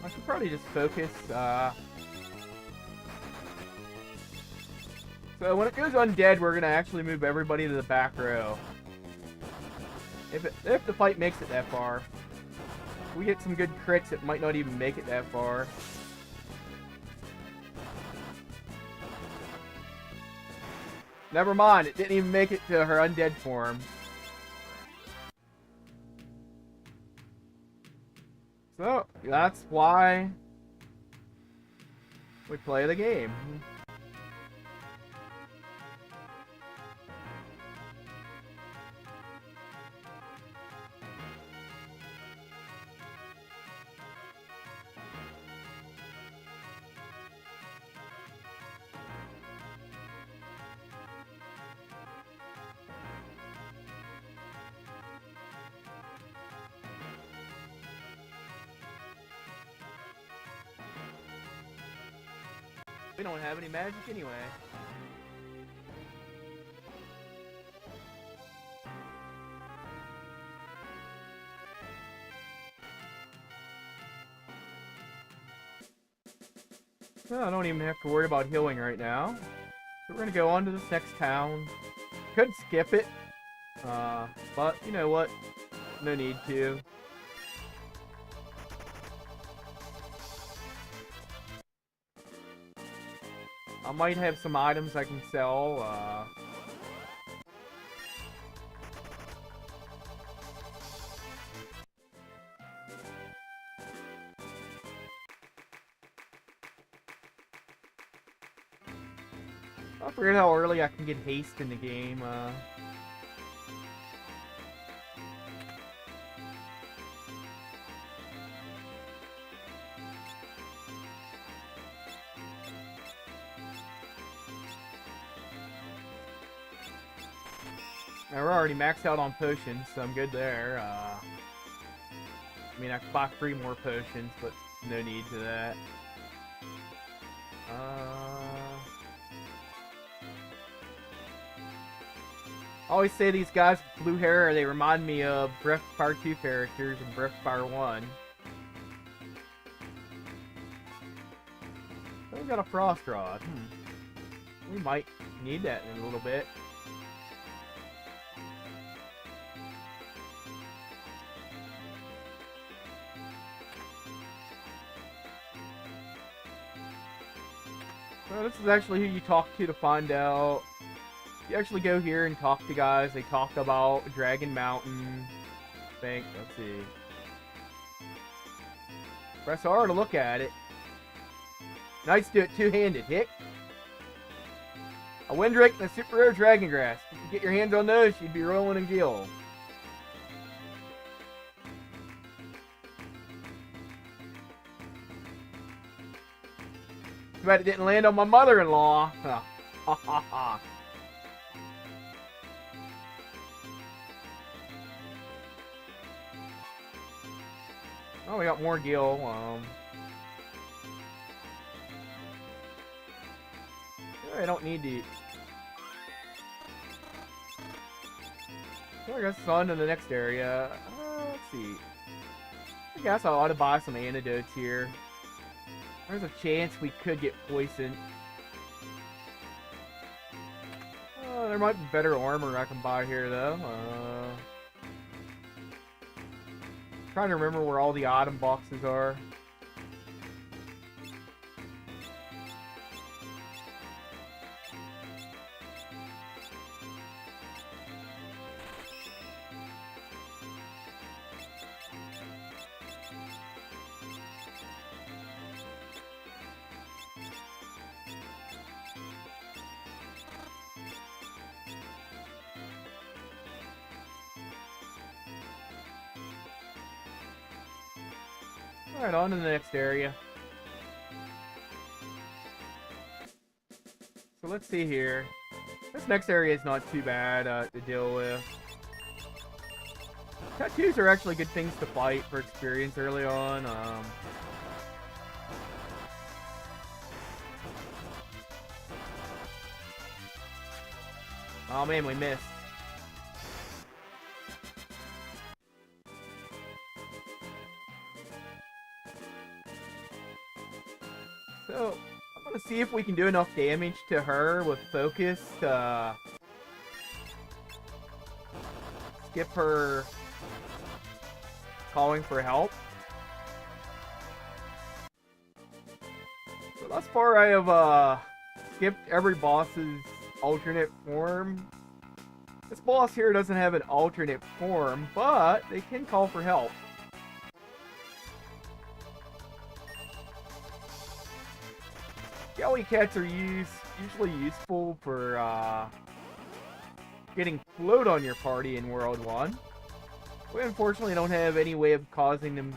I should probably just focus, So when it goes undead, we're gonna actually move everybody to the back row. If the fight makes it that far. If we get some good crits, it might not even make it that far. Never mind, it didn't even make it to her undead form. So, that's why we play the game. We don't have any magic anyway. Well, I don't even have to worry about healing right now. So we're gonna go on to this next town. Could skip it. But you know what? No need to. I might have some items I can sell, I forget how early I can get haste in the game, Now we're already maxed out on potions, so I'm good there. I mean, I could buy 3 more potions, but no need to that. I always say these guys with blue hair, they remind me of Breath of Fire 2 characters and Breath of Fire 1. So we got a Frost Rod. We might need that in a little bit. So this is actually who you talk to find out. You actually go here and talk to guys. They talk about Dragon Mountain. I think. Let's see. Press R to look at it. Knights do it two-handed. Hick. A Windrake and a super rare Dragon Grass. If you get your hands on those, you'd be rolling in gil. Too bad it didn't land on my mother-in-law. Ha ha ha. Oh, we got more gil. I don't need to. So I guess it's on to the next area. Let's see. I guess I ought to buy some antidotes here. There's a chance we could get poisoned. There might be better armor I can buy here, though. Trying to remember where all the item boxes are. Alright, on to the next area. So let's see here. This next area is not too bad to deal with. Tattoos are actually good things to fight for experience early on. Oh man, we missed. So, I'm gonna see if we can do enough damage to her with focus to skip her calling for help. So thus far I have skipped every boss's alternate form. This boss here doesn't have an alternate form, but they can call for help. Skelly cats are usually useful for getting float on your party in World 1. We unfortunately don't have any way of causing them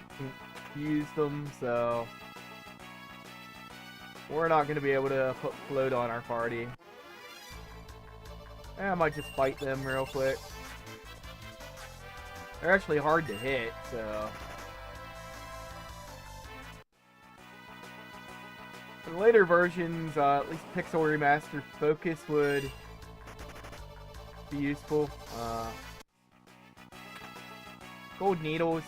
to use them, so we're not going to be able to put float on our party. I might just fight them real quick. They're actually hard to hit, so... For the later versions, at least Pixel Remastered Focus would be useful. Gold Needles.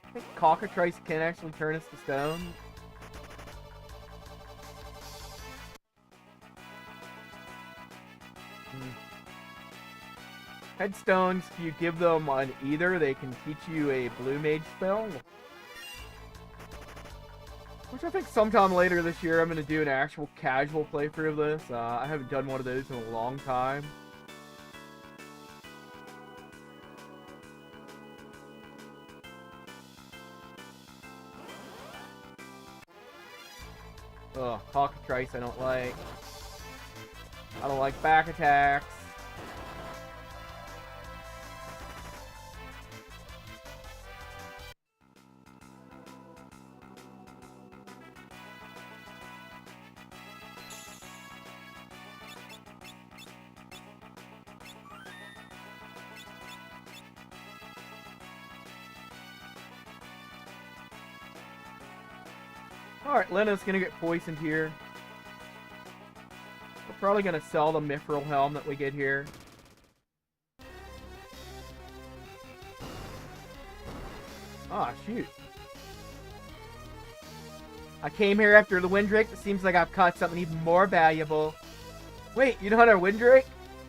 I think Cockatrice can actually turn us to stone. Headstones, if you give them on either, they can teach you a Blue Mage spell. Which I think sometime later this year I'm going to do an actual casual playthrough of this. I haven't done one of those in a long time. Ugh, Cockatrice I don't like. I don't like back attacks. Alright, Lena's gonna get poisoned here. We're probably gonna sell the Mithril Helm that we get here. Ah, shoot. I came here after the Windrake. It seems like I've caught something even more valuable. Wait, you know how to Windrake?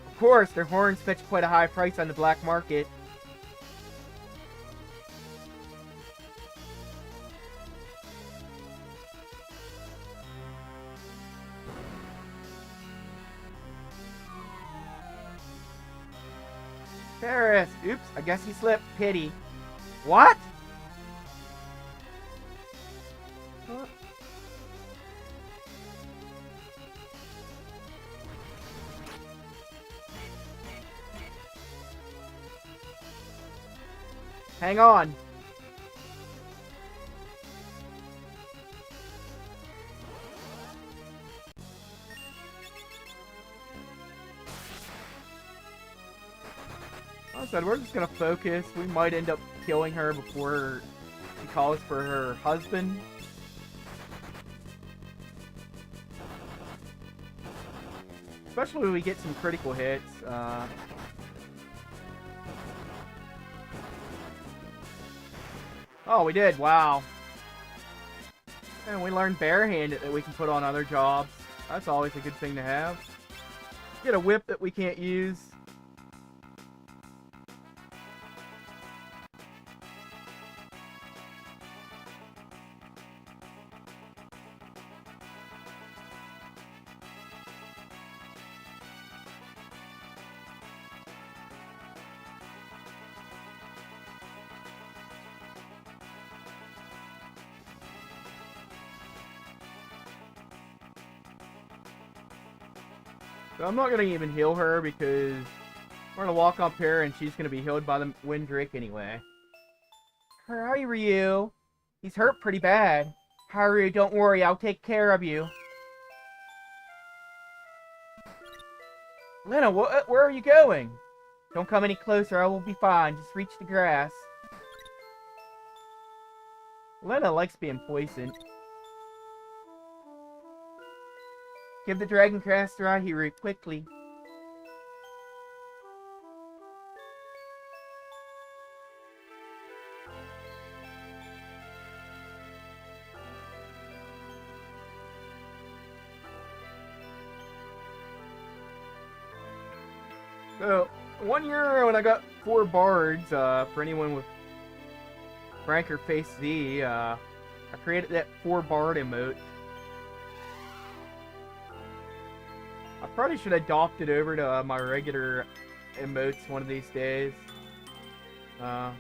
Of course, their horns fetch quite a high price on the black market. Paris! Oops, I guess he slipped. Pity. What? Huh? Hang on. Like I said, we're just gonna focus. We might end up killing her before she calls for her husband. Especially when we get some critical hits. Oh, we did. Wow. And we learned barehanded that we can put on other jobs. That's always a good thing to have. Get a whip that we can't use. So I'm not going to even heal her because we're going to walk up here and she's going to be healed by the Wind Drake anyway. Hi, Ryu. He's hurt pretty bad. Haru, don't worry, I'll take care of you. Lena, where are you going? Don't come any closer, I will be fine. Just reach the grass. Lena likes being poisoned. Give the dragon grass to Ahiru quickly. So, 1 year when I got 4 bards, for anyone with rank or face Z, I created that 4 bard emote. I probably should adopt it over to my regular emotes one of these days. I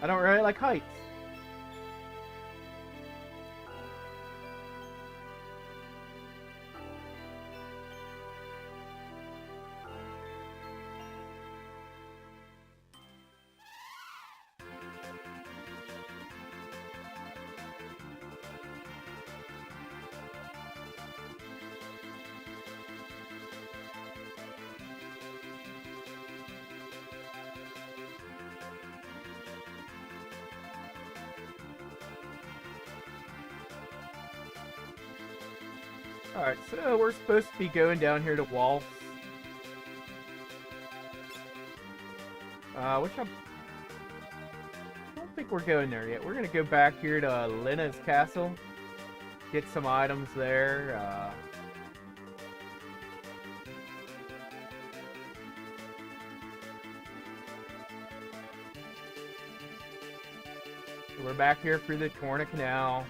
don't really like heights. Alright, so we're supposed to be going down here to Waltz. Which I don't think we're going there yet. We're gonna go back here to Lena's castle. Get some items there. We're back here through the Torna Canal.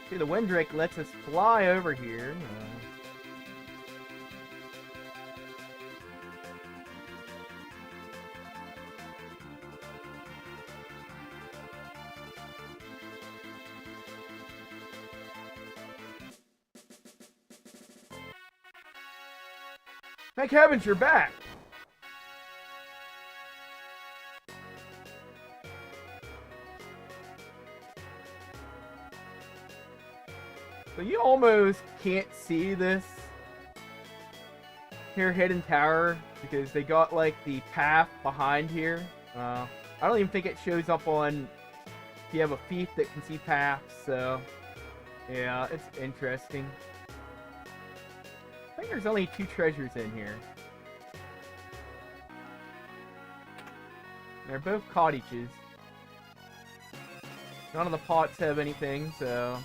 See, the Wind Drake lets us fly over here. Thank heavens you're back! So you almost can't see this here hidden tower because they got like the path behind here. I don't even think it shows up on if you have a fief that can see paths, so yeah, it's interesting. I think there's only 2 treasures in here. They're both cottages. None of the pots have anything, so...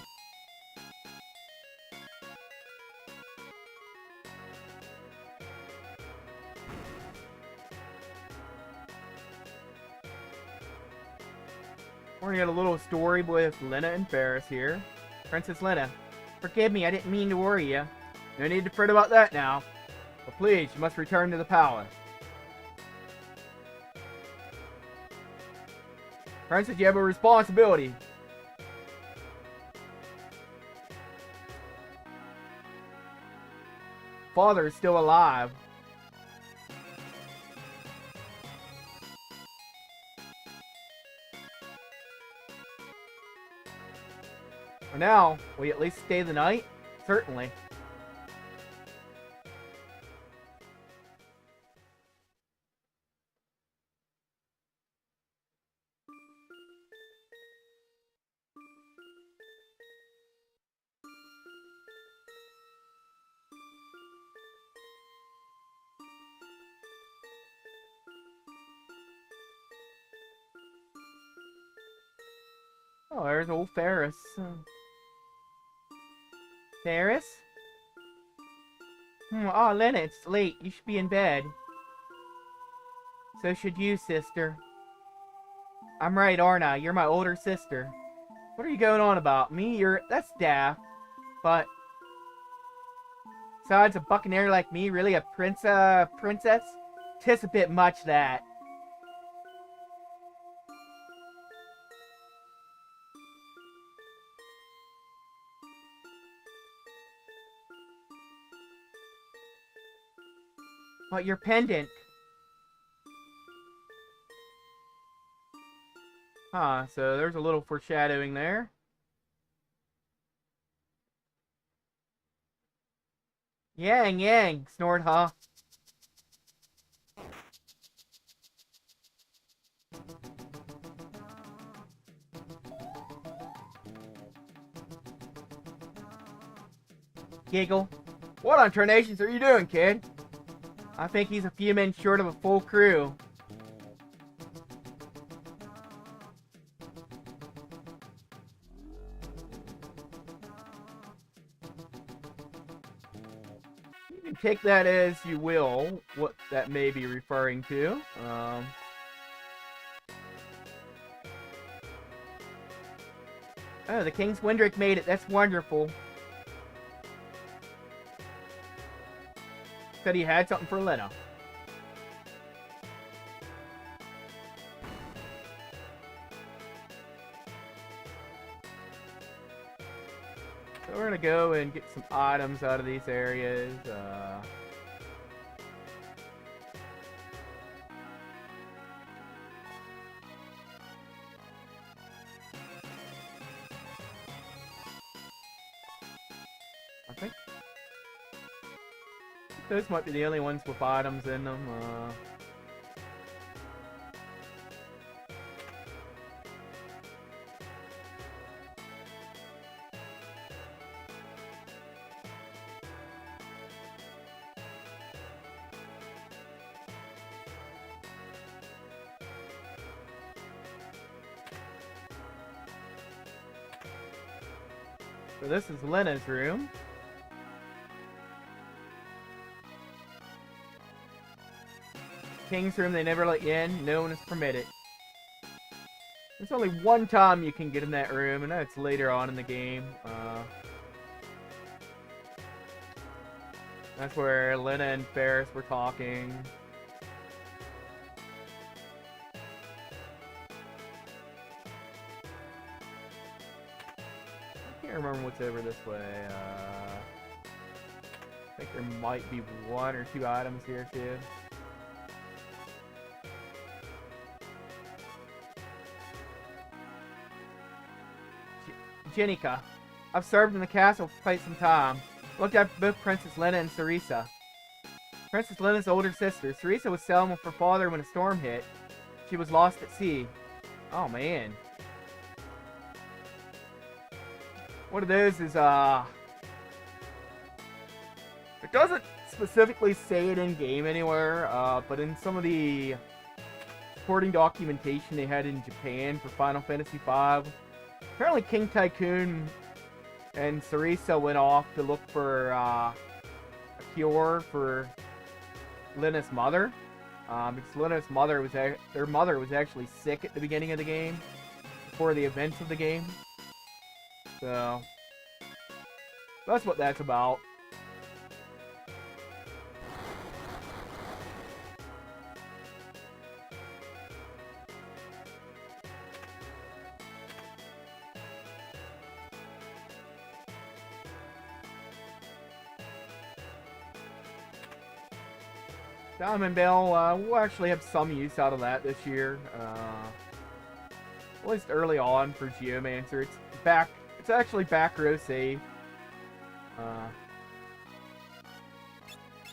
We're gonna get a little story with Lena and Ferris here. Princess Lena, forgive me, I didn't mean to worry you. No need to fret about that now. But please, you must return to the palace. Princess, you have a responsibility. Father is still alive. For now, will you at least stay the night? Certainly. Oh, there's old Ferris. Ferris? Oh, Lena, it's late. You should be in bed. So should you, sister. I'm right, aren't I? You're my older sister. What are you going on about? Me? That's daft. But... Besides, a buccaneer like me, really a princess? Tis a bit much, that. But your pendant. Huh, so there's a little foreshadowing there. Yang, yang, snored Huh. Giggle. What on tarnations are you doing, kid? I think he's a few men short of a full crew. You can take that as you will, what that may be referring to. Oh, the King's Windrake made it. That's wonderful. Said he had something for Lena. So we're gonna go and get some items out of these areas. I think those might be the only ones with items in them. So this is Lena's room. King's room, they never let you in. No one is permitted. There's only one time you can get in that room, and that's later on in the game. That's where Lena and Ferris were talking. I can't remember what's over this way. I think there might be one or two items here, too. Jenica. I've served in the castle for quite some time. Looked after both Princess Lena and Cerisa. Princess Lena's older sister. Cerisa was sailing with her father when a storm hit. She was lost at sea. Oh, man. One of those is, it doesn't specifically say it in-game anywhere, but in some of the supporting documentation they had in Japan for Final Fantasy V, apparently King Tycoon and Cerisa went off to look for a cure for Lena's mother. Because Lena's mother was their mother was actually sick at the beginning of the game, before the events of the game. So that's what that's about. Diamond Bell, we'll actually have some use out of that this year. At least early on for Geomancer. It's actually back row save.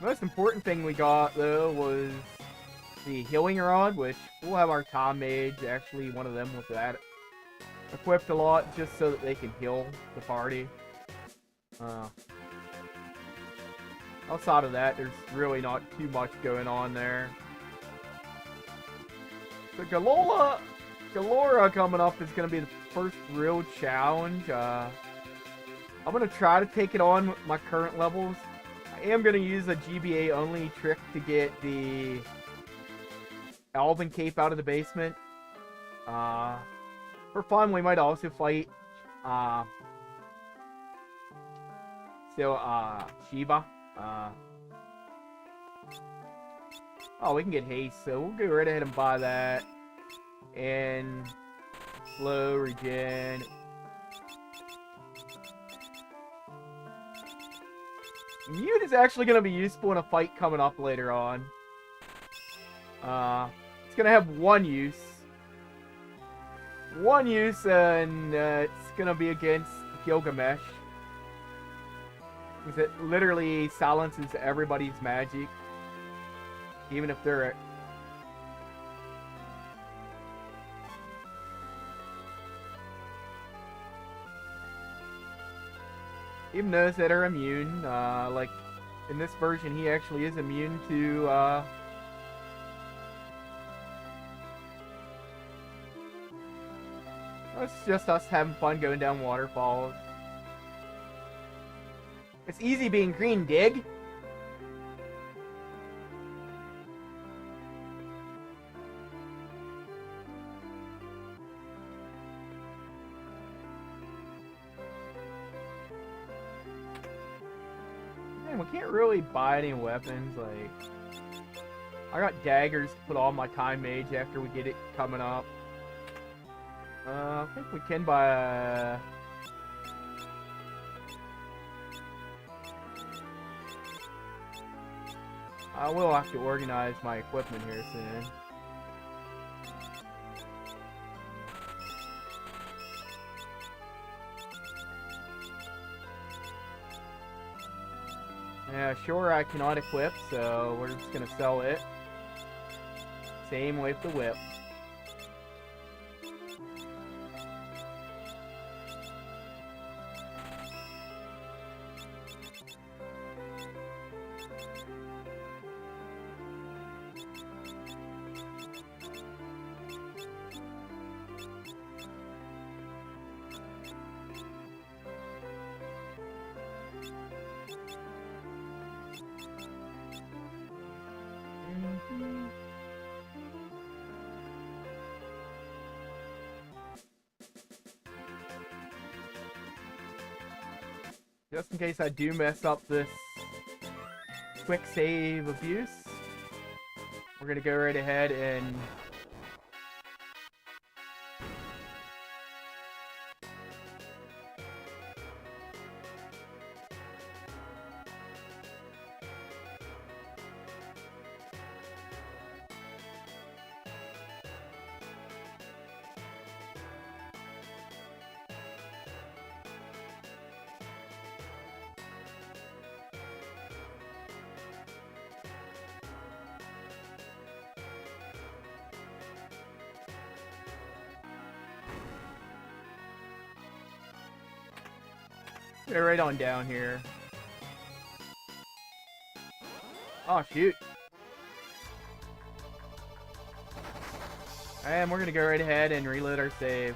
Most important thing we got, though, was the healing rod, which we'll have our Mage, actually one of them with that equipped a lot, just so that they can heal the party. Outside of that, there's really not too much going on there. So Galora coming up is going to be the first real challenge. I'm going to try to take it on with my current levels. I am going to use a GBA only trick to get the Elven Cape out of the basement. For fun, we might also fight Shiva. Oh, we can get haste, so we'll go right ahead and buy that. And slow regen. Mute is actually going to be useful in a fight coming up later on. It's going to have one use. And it's going to be against Gilgamesh. Because it literally silences everybody's magic. Even if they're... Even those that are immune, like in this version, he actually is immune to, it's just us having fun going down waterfalls. It's easy being green, dig? Man, we can't really buy any weapons, like... I got daggers to put on my Mage after we get it coming up. I think we can buy a... I will have to organize my equipment here soon. Yeah, sure, I cannot equip, so we're just gonna sell it. Same with the whip. Just in case I do mess up this quick save abuse, we're gonna go right ahead and go right on down here. Oh, shoot. And we're gonna go right ahead and reload our save.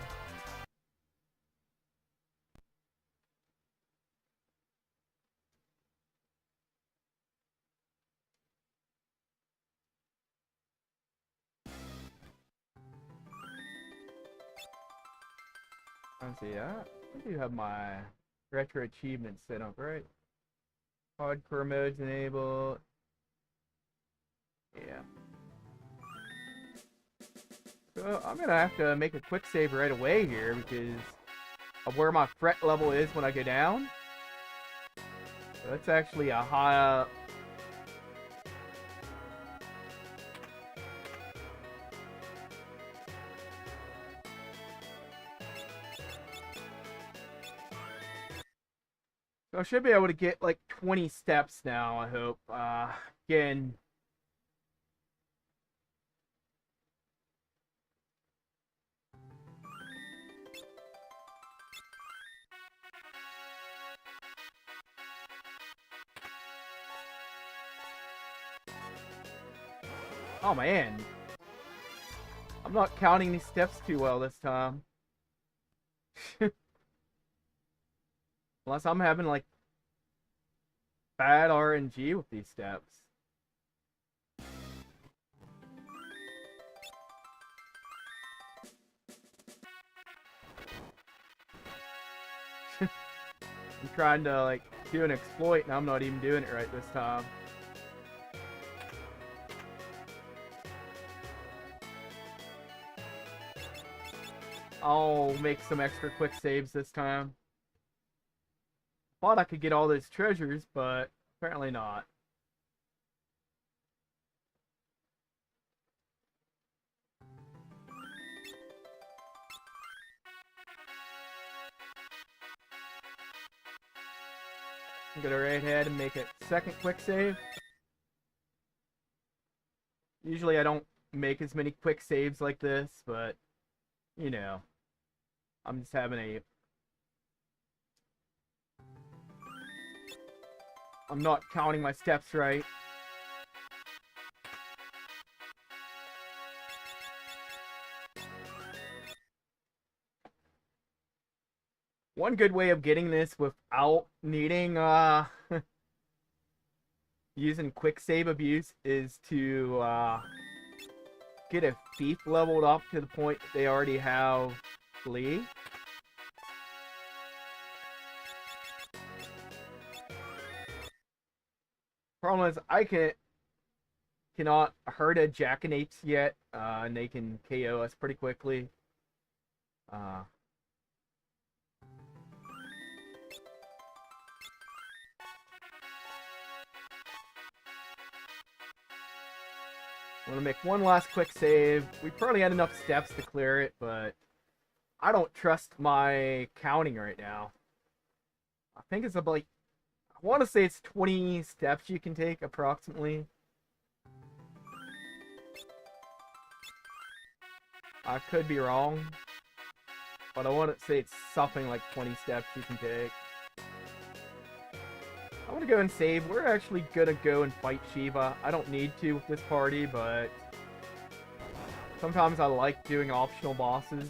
Let's see, I do have my retro achievements set up, right? Hardcore modes enabled. Yeah. So I'm gonna have to make a quick save right away here because of where my fret level is when I go down. So that's actually a high... So I should be able to get like 20 steps now, I hope. Again, oh man. I'm not counting these steps too well this time. Unless I'm having like bad RNG with these steps. I'm trying to like do an exploit and I'm not even doing it right this time. I'll make some extra quick saves this time. Thought I could get all those treasures, but apparently not. I'm gonna right ahead and make a second quick save. Usually I don't make as many quick saves like this, but you know, I'm just having a... I'm not counting my steps right. One good way of getting this without needing using quick save abuse is to get a thief leveled up to the point that they already have flee. Problem is, I cannot hurt a jackanapes yet, and they can KO us pretty quickly. I'm gonna make one last quick save. We probably had enough steps to clear it, but I don't trust my counting right now. I think it's about like, I want to say it's 20 steps you can take approximately. I could be wrong, but I want to say it's something like 20 steps you can take. I want to go and save. We're actually gonna go and fight Shiva. I don't need to with this party, but sometimes I like doing optional bosses.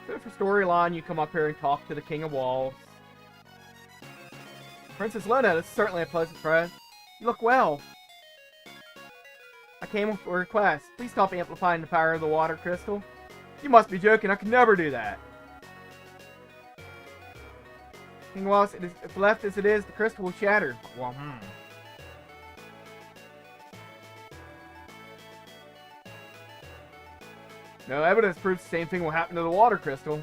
So for storyline, you come up here and talk to the King of Walls. Princess Lena, this is certainly a pleasant surprise. You look well. I came with a request. Please stop amplifying the power of the water crystal. You must be joking. I could never do that. King of Walls, if left as it is, the crystal will shatter. Well, No evidence proves the same thing will happen to the water crystal.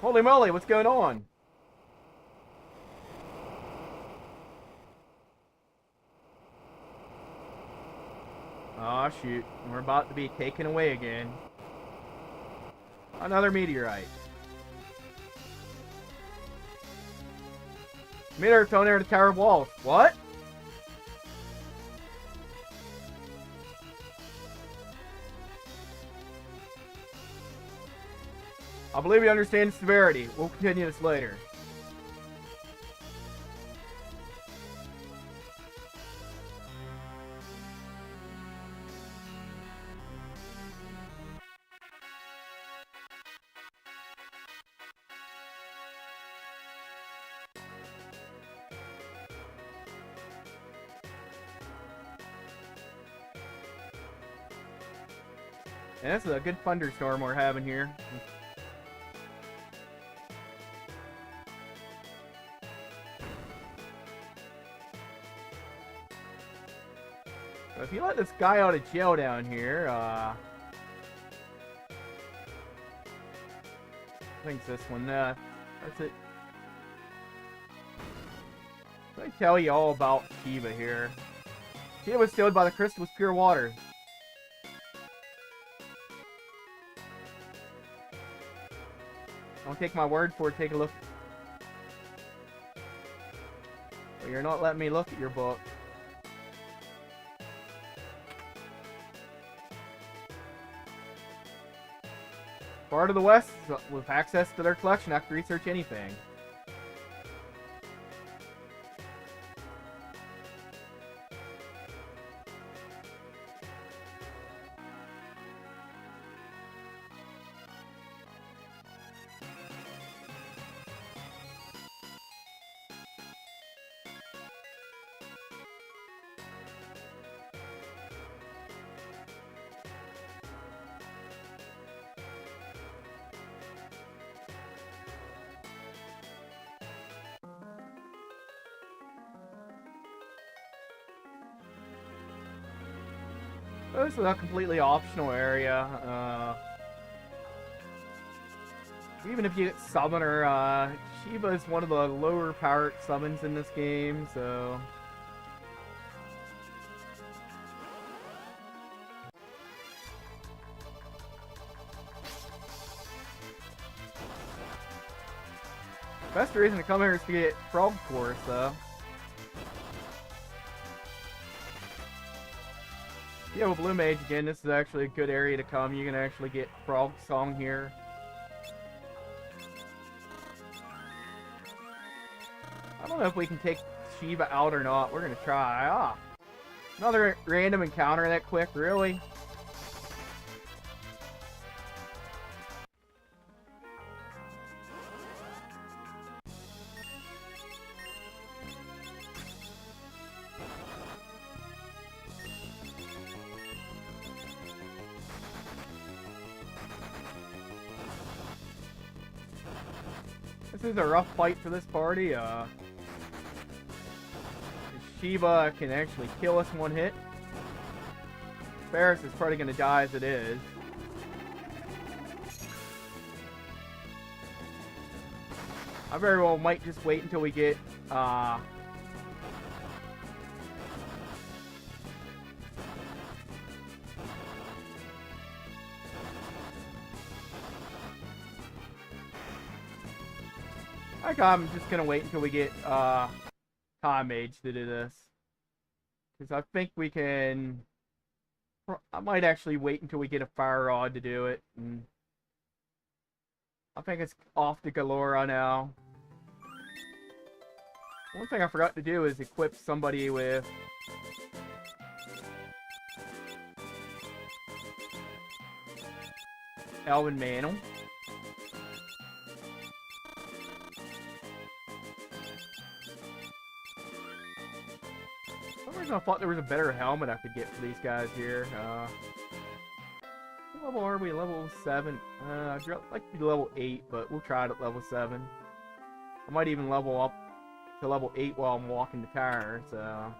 Holy moly, what's going on? Aw, shoot. We're about to be taken away again. Another meteorite. Meteor fell near the Tower of Walls. What? I believe we understand the severity. We'll continue this later. And this is a good thunderstorm we're having here. So if you let this guy out of jail down here, I think it's this one. That's it. Let me tell you all about Shiva here. Shiva was filled by the crystal with pure water. Don't take my word for it, take a look. Well, you're not letting me look at your book. Part of the West with access to their collection, I can research anything. This is a completely optional area. Even if you get Summoner, Shiva is one of the lower powered summons in this game, so... Best reason to come here is to get Frog Course, though. If you have a Blue Mage again, this is actually a good area to come. You can actually get Frog Song here. I don't know if we can take Shiva out or not. We're gonna try. Ah! Another random encounter that quick, really? This is a rough fight for this party. Shiva can actually kill us in one hit. Ferris is probably going to die as it is. I very well might just wait until we get I'm just gonna wait until we get Mage to do this, because I think we can. I might actually wait until we get a Fire Rod to do it. And I think it's off to Galora now. One thing I forgot to do is equip somebody with Elven Mantle. I thought there was a better helmet I could get for these guys here. What level are we? Level 7. I'd like to be level 8, but we'll try it at level 7. I might even level up to level 8 while I'm walking the tower, so...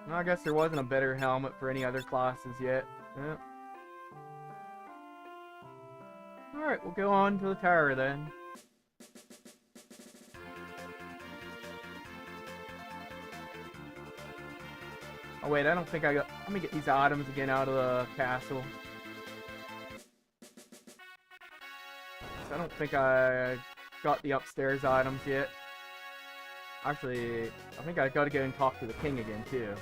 No, I guess there wasn't a better helmet for any other classes yet. Yeah. Alright, we'll go on to the tower then. Oh wait, I don't think I got... Let me get these items again out of the castle. I don't think I got the upstairs items yet. Actually, I think I gotta go and talk to the king again too.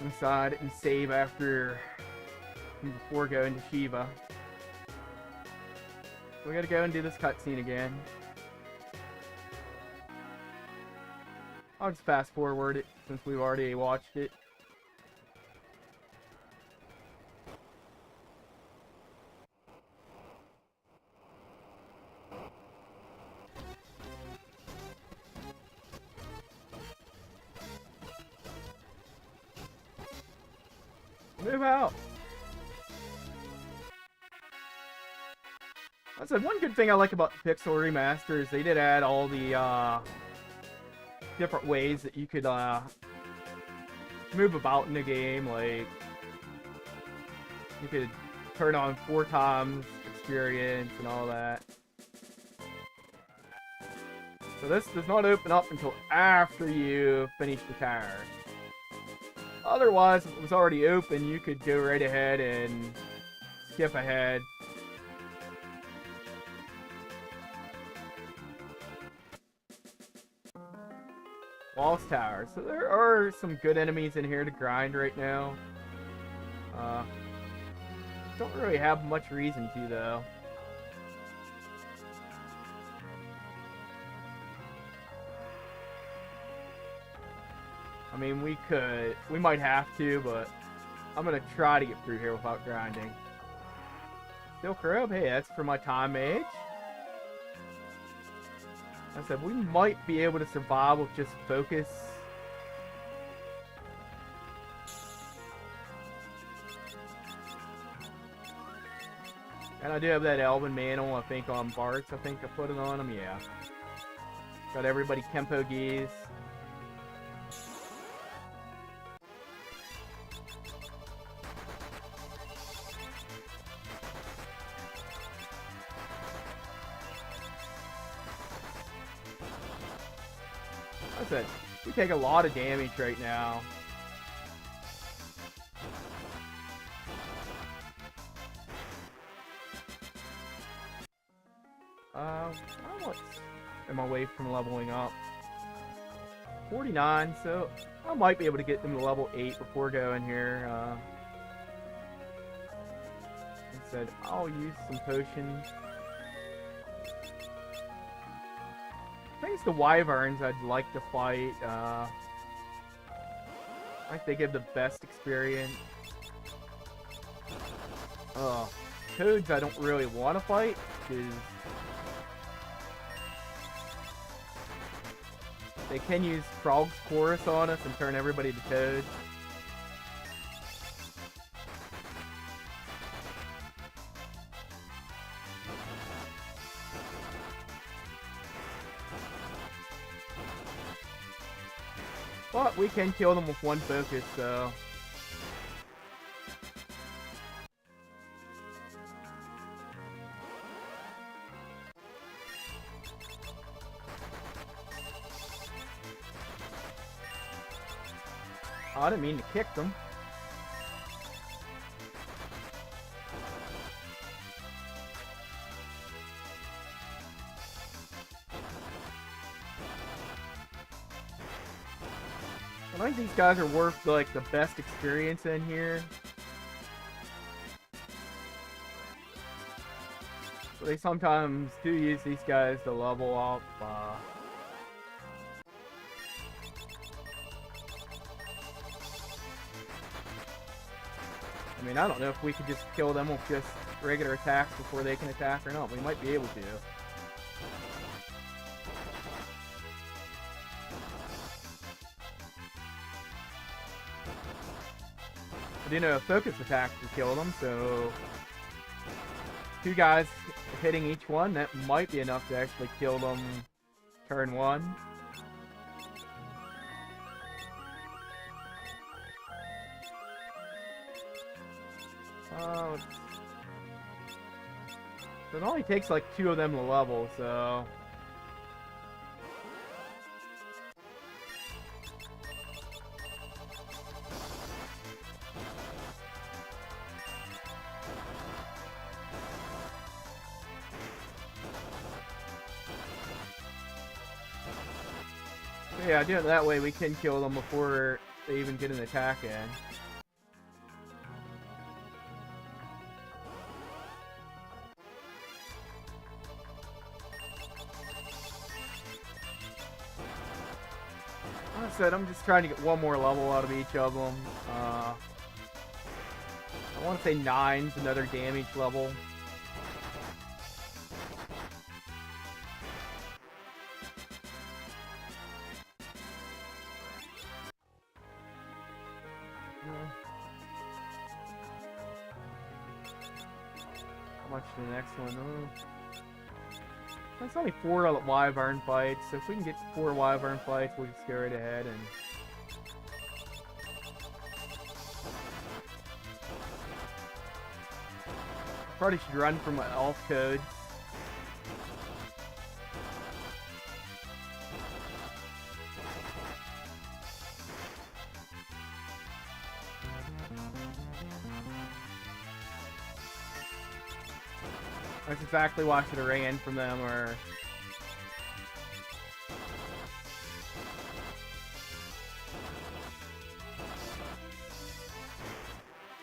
Inside and save before going to Shiva. We gotta go and do this cutscene again. I'll just fast forward it since we've already watched it. Move out. I said, one good thing I like about the Pixel Remaster is they did add all the different ways that you could move about in the game. Like, you could turn on 4 times experience and all that. So this does not open up until after you finish the tower. Otherwise, if it was already open, you could go right ahead and skip ahead. Walls Tower. So there are some good enemies in here to grind right now. Don't really have much reason to, though. I mean, we might have to, but I'm gonna try to get through here without grinding. Silk Robe? Hey, that's for my time mage. I said, we might be able to survive with just focus. And I do have that Elven Mantle, I think, on Barks. I think I put it on him, yeah. Got everybody Kempo Geese. I said, we take a lot of damage right now. How much am I away from leveling up? 49, so I might be able to get them to level 8 before going here. I said, I'll use some potions. I think it's the Wyverns I'd like to fight. I think they give the best experience. Toads I don't really want to fight, because they can use Frog's Chorus on us and turn everybody to toads. But we can kill them with one focus, so... Oh, I didn't mean to kick them. I think these guys are worth, like, the best experience in here. So they sometimes do use these guys to level up. I mean, I don't know if we could just kill them with just regular attacks before they can attack or not. We might be able to. I do know a focus attack to kill them, so 2 guys hitting each one, that might be enough to actually kill them turn 1. So it only takes like 2 of them to level, so... Yeah, doing it that way, we can kill them before they even get an attack in. Like I said, I'm just trying to get one more level out of each of them. I want to say 9's another damage level. How much for the next one? Oh. That's only 4 wyvern fights, so if we can get 4 wyvern fights, we'll just go right ahead and... Probably should run from my elf codes. That's exactly why I should have ran from them, or...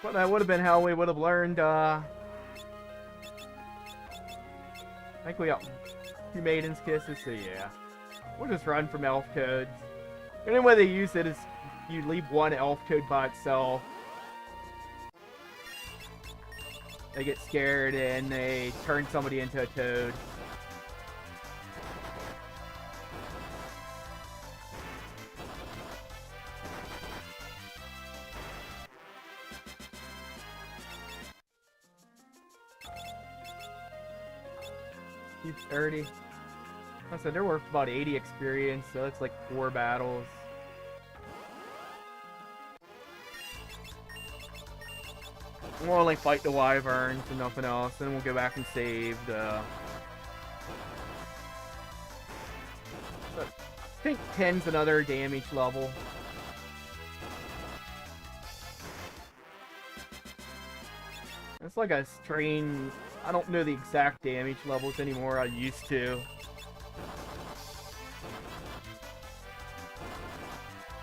But that would have been how we would have learned, I think we got 2 Maiden's Kisses, so yeah. We'll just run from elf codes. The only way they use it is you leave one elf code by itself. They get scared and they turn somebody into a toad. Keep 30. I said they're worth about 80 experience, so it's like 4 battles. We'll only fight the wyverns and nothing else, then we'll go back and save the... I think 10's another damage level. It's like a strange... I don't know the exact damage levels anymore. I used to.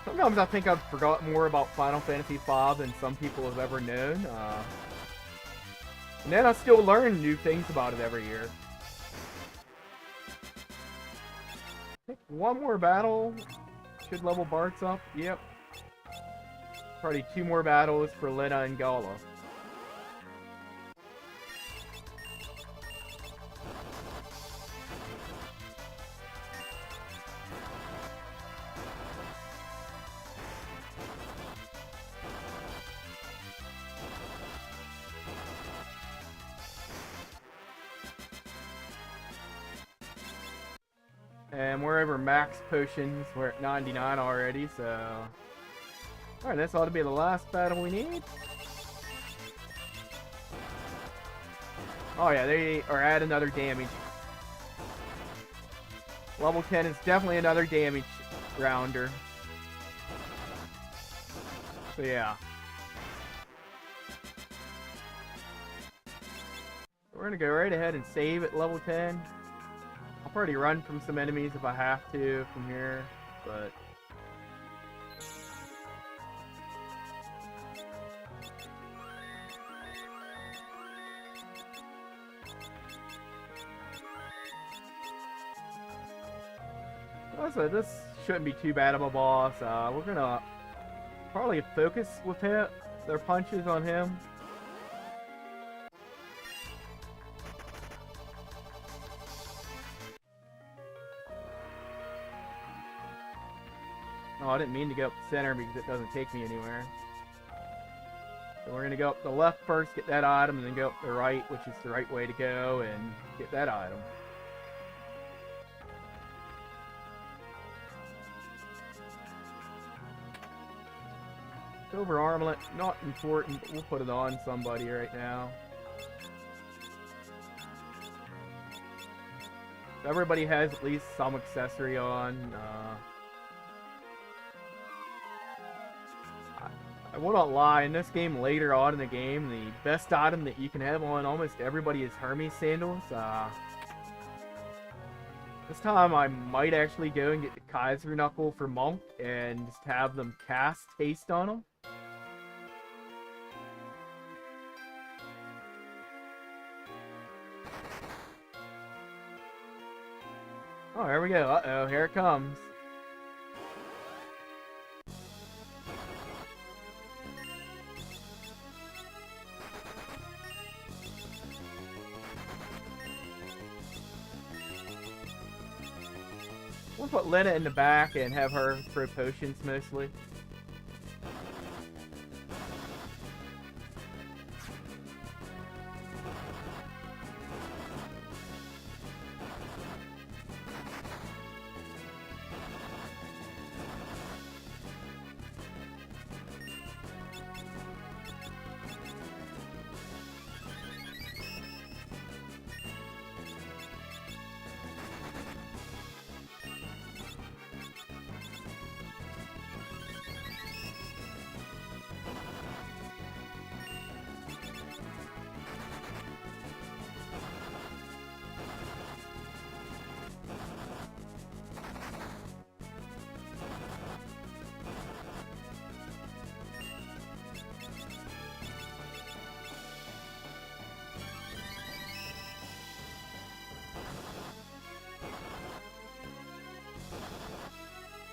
Sometimes I think I've forgotten more about Final Fantasy V than some people have ever known. And then I still learn new things about it every year. I think 1 more battle should level Bart's up. Yep. Probably 2 more battles for Lena and Gala. And we're over max potions. We're at 99 already, so... Alright, this ought to be the last battle we need. Oh yeah, they are at another damage. Level 10 is definitely another damage rounder. So yeah. We're gonna go right ahead and save at level 10. I'll probably run from some enemies if I have to from here, but... Also, this shouldn't be too bad of a boss. We're gonna probably focus with their punches on him. Oh, I didn't mean to go up the center because it doesn't take me anywhere. So we're going to go up the left first, get that item, and then go up the right, which is the right way to go, and get that item. Silver armlet, not important, but we'll put it on somebody right now. Everybody has at least some accessory on. I will not lie, in this game later on in the game, the best item that you can have on almost everybody is Hermes sandals. This time I might actually go and get the Kaiser Knuckle for Monk and just have them cast haste on them. Oh, here we go. Uh-oh, here it comes. We'll put Lena in the back and have her throw potions mostly.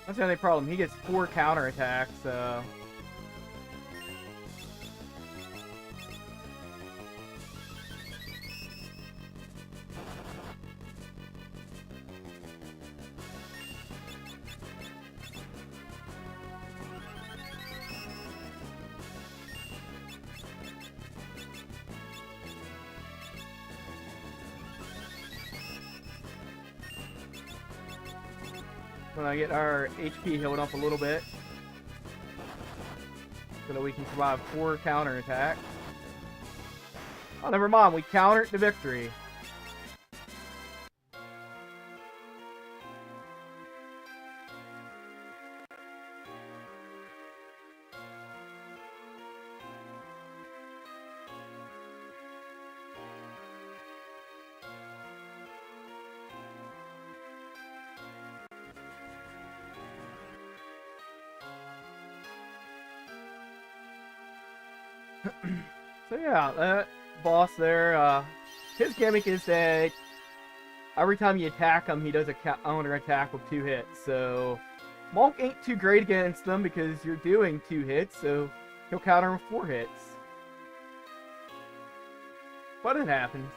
That's the only problem. He gets 4 counterattacks, so... When I get our HP healed up a little bit, so that we can survive 4 counterattacks. Oh, never mind. We countered the victory. So yeah, that boss there, his gimmick is that every time you attack him, he does a counter attack with 2 hits. So Monk ain't too great against them because you're doing 2 hits, so he'll counter with 4 hits. But it happens.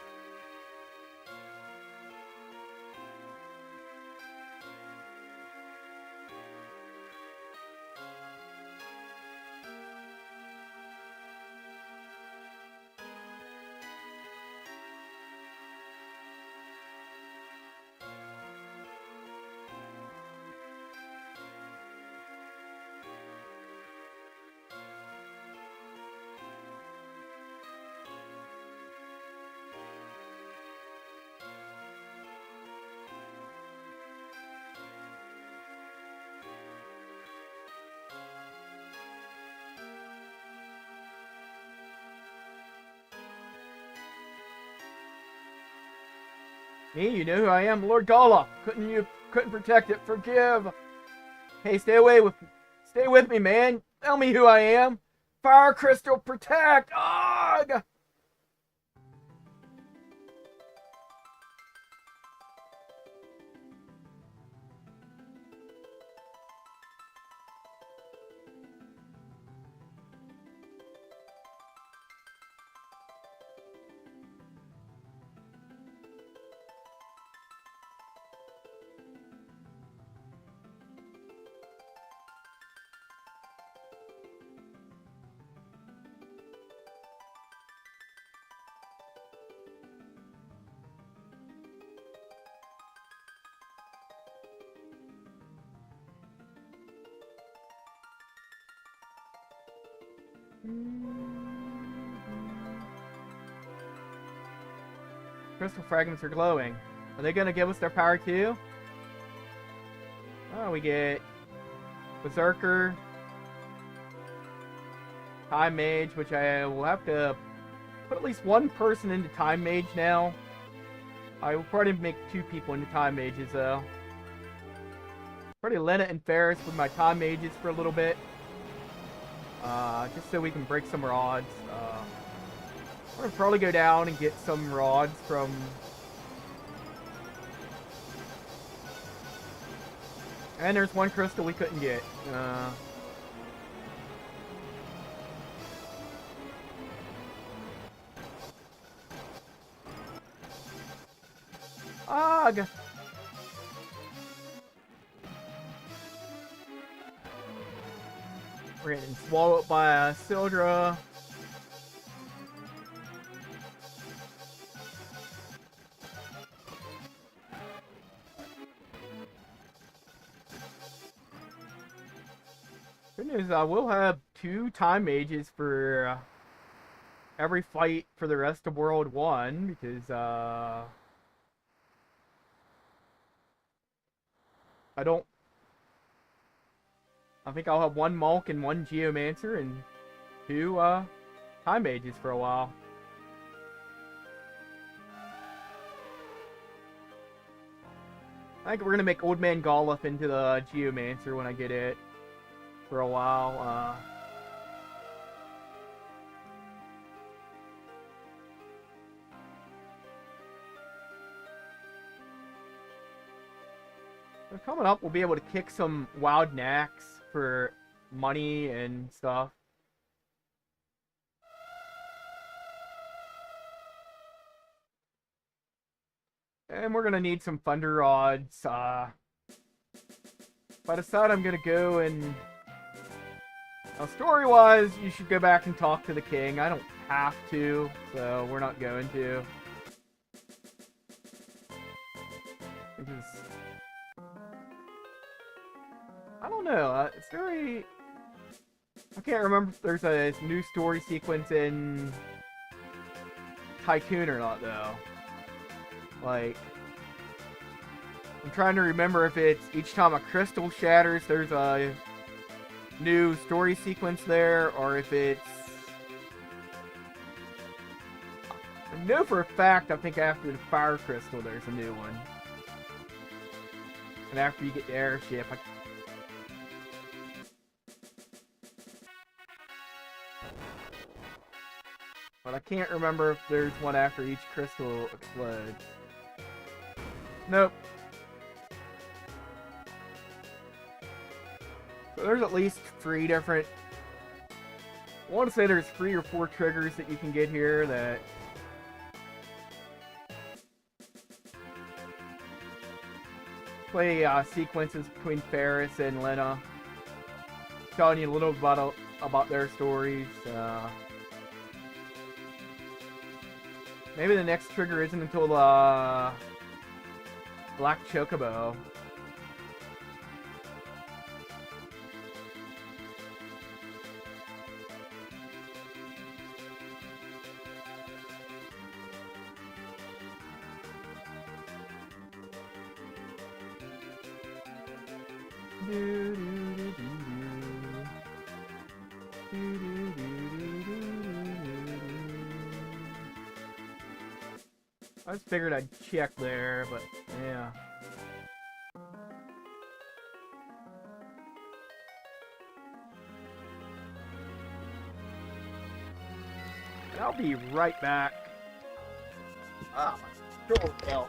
Me, you know who I am, Lord Gala. Couldn't protect it. Forgive. Hey, stay with me, man. Tell me who I am. Fire Crystal Protect. Ugh! Crystal fragments are glowing. Are they gonna give us their power too? Oh, we get Berserker, Time Mage, which I will have to put at least 1 person into Time Mage now. I will probably make 2 people into Time Mages though. Probably Lena and Ferris with my Time Mages for a little bit. Just so we can break some rods. I'm gonna probably go down and get some rods from... And there's 1 crystal we couldn't get. Ugh! We're getting swallowed by a Sildra. Good news, I will have 2 Time Mages for every fight for the rest of World 1, because I think I'll have 1 Monk and 1 Geomancer and 2 Time Mages for a while. I think we're gonna make Old Man Gollup into the Geomancer when I get it for a while. So coming up, we'll be able to kick some wild knacks for money and stuff. And we're gonna need some thunder rods. If I decide I'm gonna go and... Now, story-wise, you should go back and talk to the king. I don't have to, so we're not going to. Because... I don't know. It's very... I can't remember if there's a new story sequence in Tycoon or not, though. Like... I'm trying to remember if it's each time a crystal shatters, there's a new story sequence there, or if it's... I know for a fact, I think after the fire crystal, there's a new one. And after you get the airship, but I can't remember if there's one after each crystal explodes. Nope. So there's at least 3 different... I want to say there's 3 or 4 triggers that you can get here that... play sequences between Ferris and Lena. Telling you a little about their stories. Maybe the next trigger isn't until the Black Chocobo. I just figured I'd check there, but yeah. And I'll be right back. Ah, my control fell.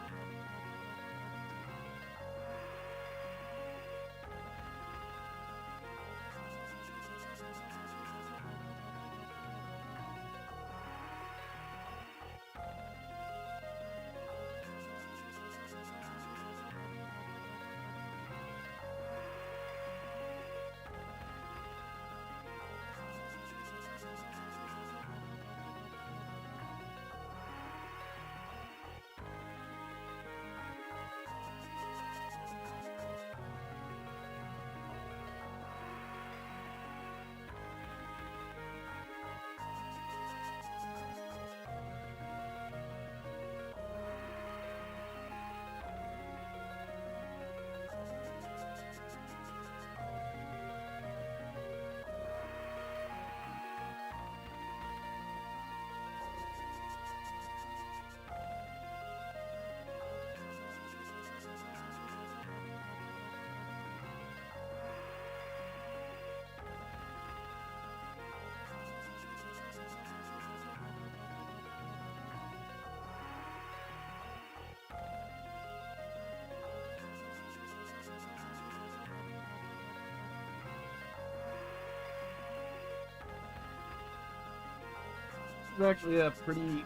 It's actually a pretty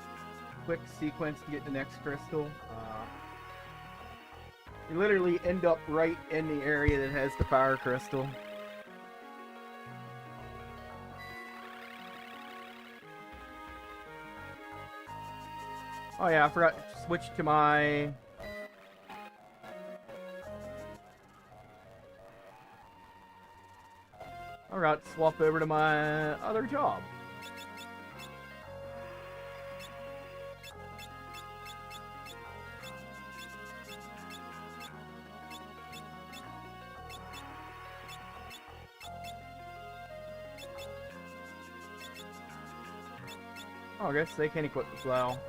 quick sequence to get the next crystal. You literally end up right in the area that has the fire crystal. Oh yeah, I forgot to switch to my... I forgot to swap over to my other job. Oh, I guess they can equip as well.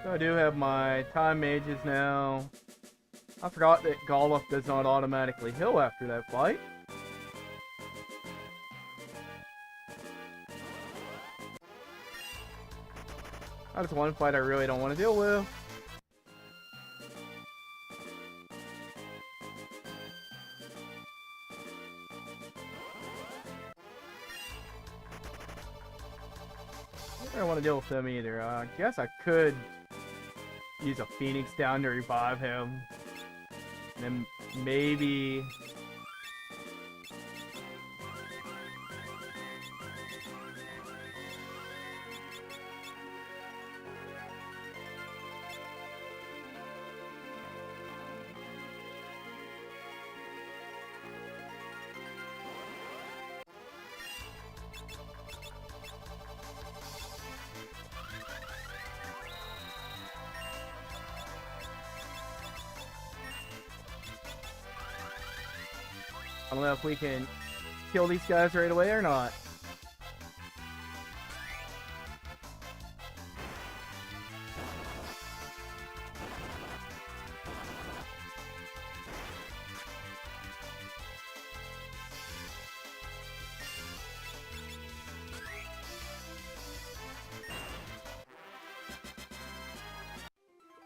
So I do have my time mages now. I forgot that Gollup does not automatically heal after that fight. That's one fight I really don't want to deal with. I don't want to deal with them either. I guess I could use a Phoenix down to revive him. And then maybe... I don't know if we can kill these guys right away or not.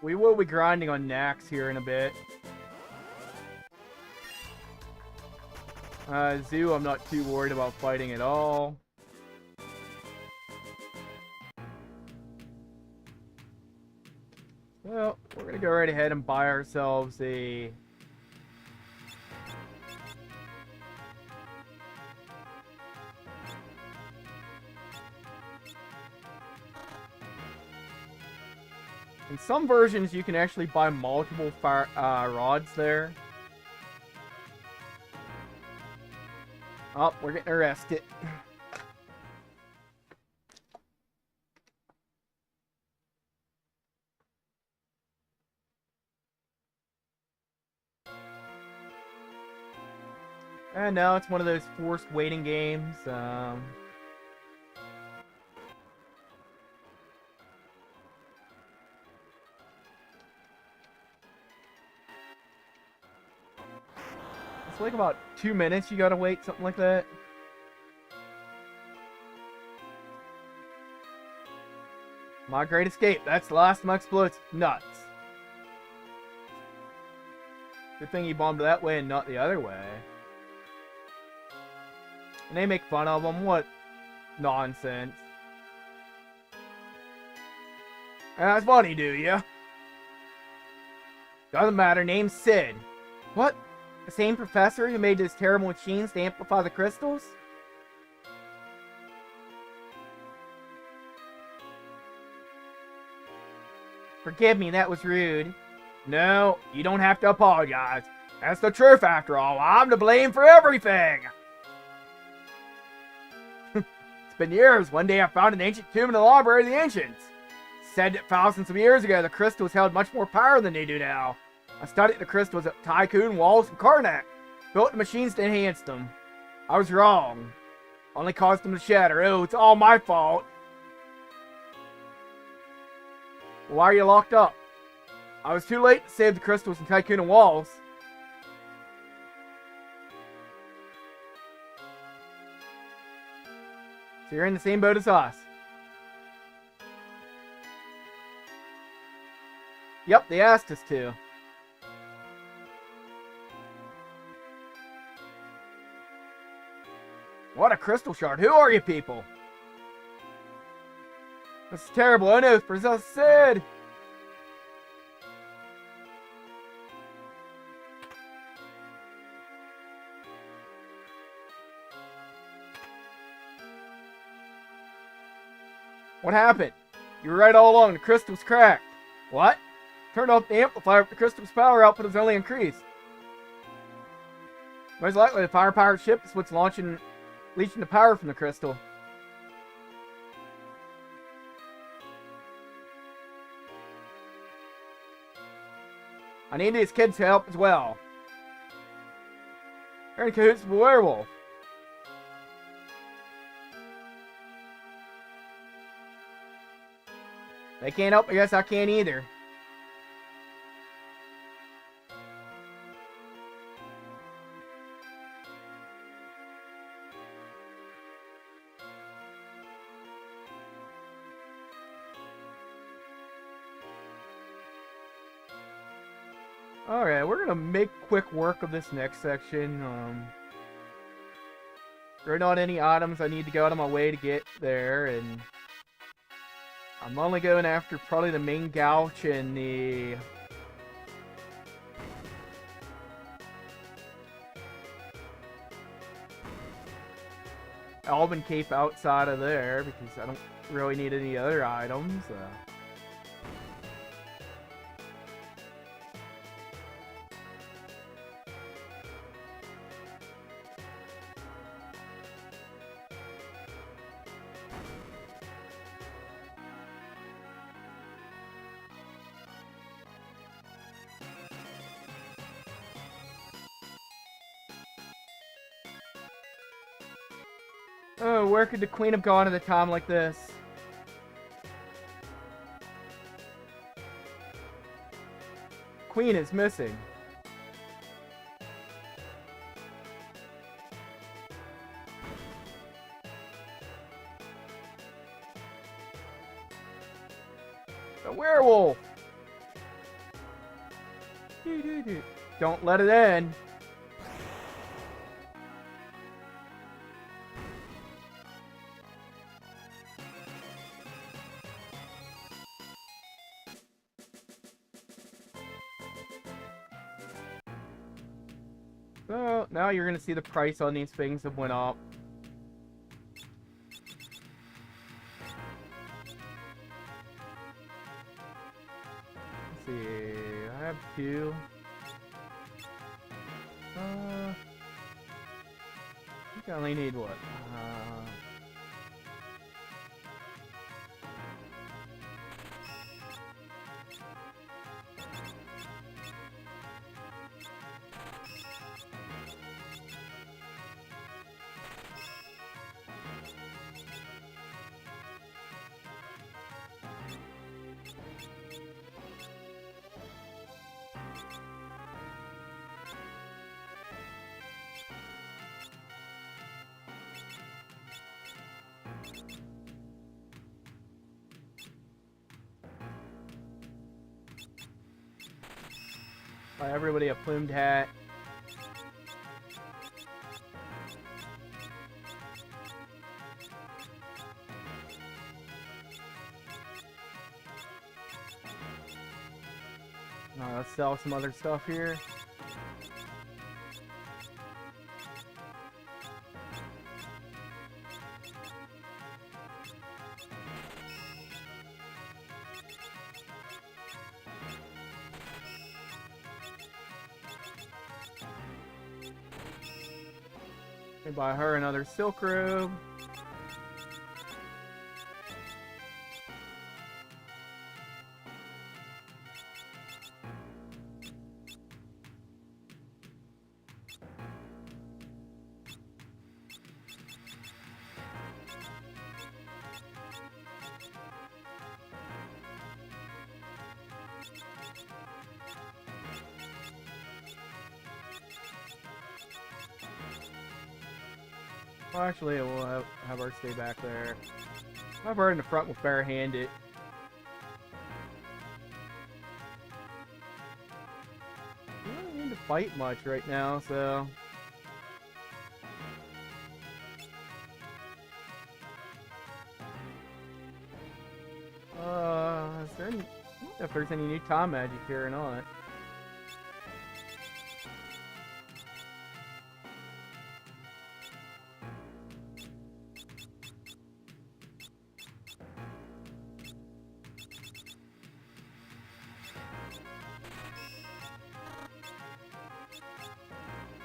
We will be grinding on Nax here in a bit. Zoo, I'm not too worried about fighting at all. Well, we're gonna go right ahead and buy ourselves a... In some versions, you can actually buy multiple rods there. Oh, we're getting arrested. And now it's one of those forced waiting games. It's like about 2 minutes you gotta wait, something like that. My Great Escape. That's the last of my exploits. Nuts. Good thing he bombed that way and not the other way. And they make fun of him. What nonsense. That's funny, do ya? Doesn't matter. Name's Sid. What? The same professor who made those terrible machines to amplify the crystals? Forgive me, that was rude. No, you don't have to apologize. That's the truth after all. I'm to blame for everything. It's been years. One day I found an ancient tomb in the library of the ancients. It said that thousands of years ago the crystals held much more power than they do now. I studied the crystals at Tycoon, Wallace, and Karnak. Built the machines to enhance them. I was wrong. Only caused them to shatter. Oh, it's all my fault. Why are you locked up? I was too late to save the crystals in Tycoon and Wallace. So you're in the same boat as us. Yep, they asked us to. What a crystal shard. Who are you people? This is terrible. I know. Brazil Sid. What happened? You were right all along. The crystal's cracked. What? Turned off the amplifier, but the crystal's power output has only increased. Most likely, the fire-powered ship is what's leaching the power from the crystal. I need these kids to help as well. They're in cahoots with a werewolf. They can't help, I guess I can't either. Alright, we're gonna make quick work of this next section. There are not any items I need to go out of my way to get there, and I'm only going after probably the main gouch and the Alban Cape outside of there, because I don't really need any other items. Oh, where could the queen have gone at a time like this? Queen is missing. A werewolf! Don't let it in. So, now you're going to see the price on these things have went up. Let's see, I have 2. I think I only need what? Buy everybody a plumed hat. Let's sell some other stuff here. Buy her another silk robe. Well, actually, we'll have her stay back there. Have her in the front with barehanded. We don't need to fight much right now, so... Is there any... I don't know if there's any new time magic here or not.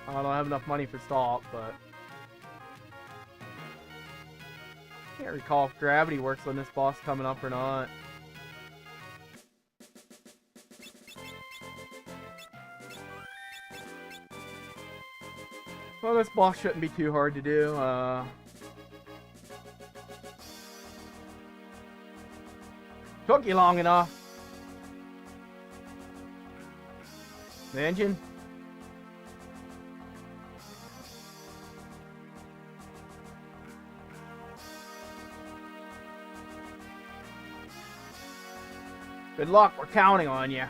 I don't have enough money for salt, but... I can't recall if gravity works on this boss coming up or not. Well, this boss shouldn't be too hard to do. Took you long enough. The engine. Good luck, we're counting on you.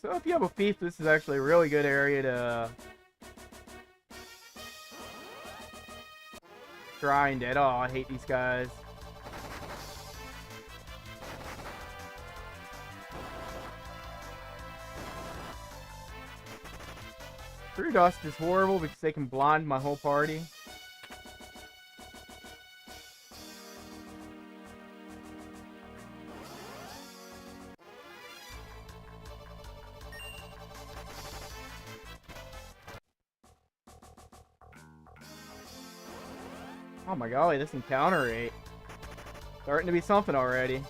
So if you have a thief, this is actually a really good area to grind it. Oh, I hate these guys. True Dust is horrible because they can blind my whole party. Oh my golly, this encounter rate. Starting to be something already.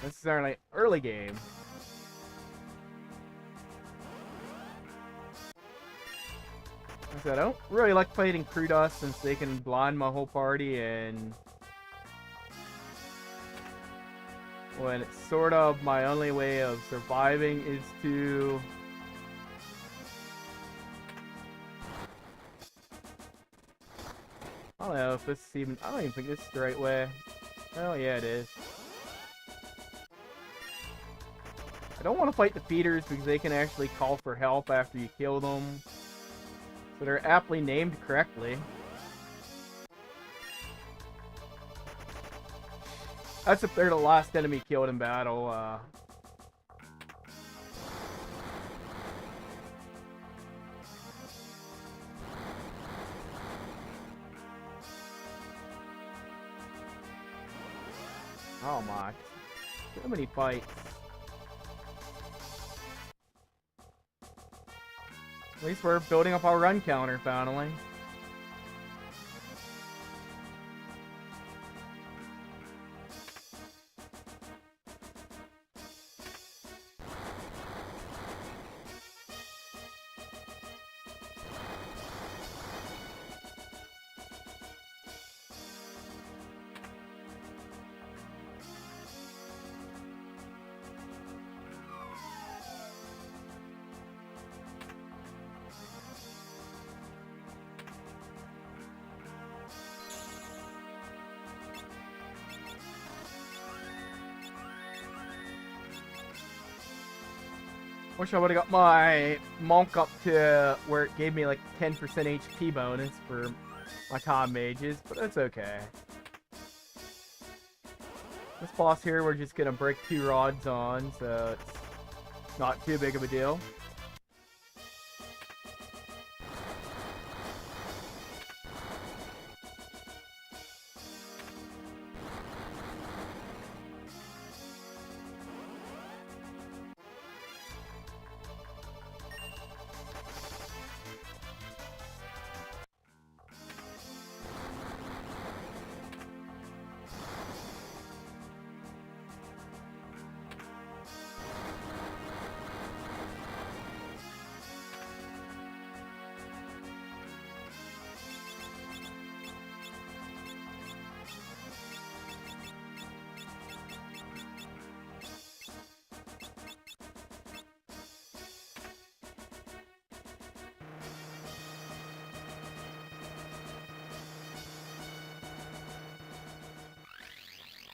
This is our early game. Like I said, I don't really like fighting Crew Dust since they can blind my whole party, and when it's sort of my only way of surviving is to I don't know if this is even I don't even think this is the right way. Oh yeah, it is. I don't want to fight the feeders because they can actually call for help after you kill them. So they're aptly named correctly. That's if they're the last enemy killed in battle. Oh my. So many fights. At least we're building up our run counter finally. Wish I would have got my monk up to where it gave me like 10% HP bonus for my con mages, but that's okay. This boss here, we're just gonna break 2 rods on, so it's not too big of a deal.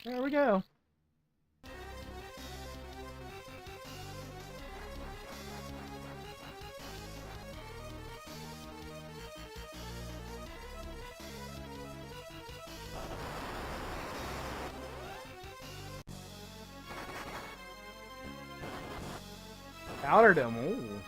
There we go. Countered him. Ooh.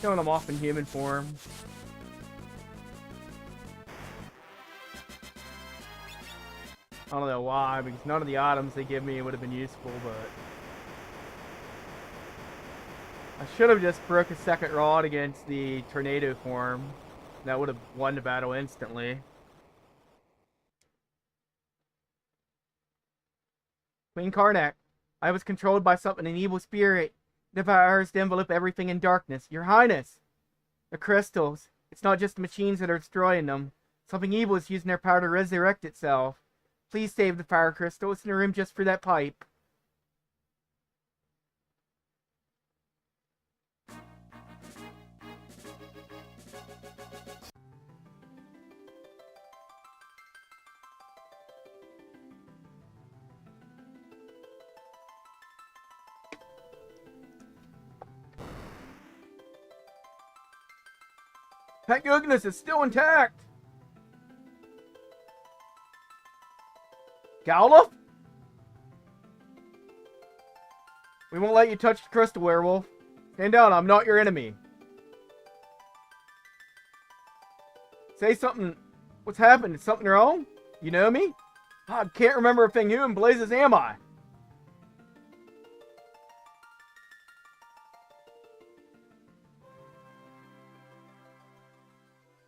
Showing them off in human form. I don't know why, because none of the items they give me would have been useful, but... I should have just broke a second rod against the tornado form. That would have won the battle instantly. Queen Karnak, I was controlled by something, an evil spirit. It devours to envelop everything in darkness. Your Highness! The crystals. It's not just the machines that are destroying them. Something evil is using their power to resurrect itself. Please save the fire crystal. It's in the room just for that pipe. Thank goodness it's still intact! Galuf? We won't let you touch the crystal, werewolf. Stand down, I'm not your enemy. Say something. What's happened? Is something wrong? You know me? I can't remember a thing. Who in blazes am I?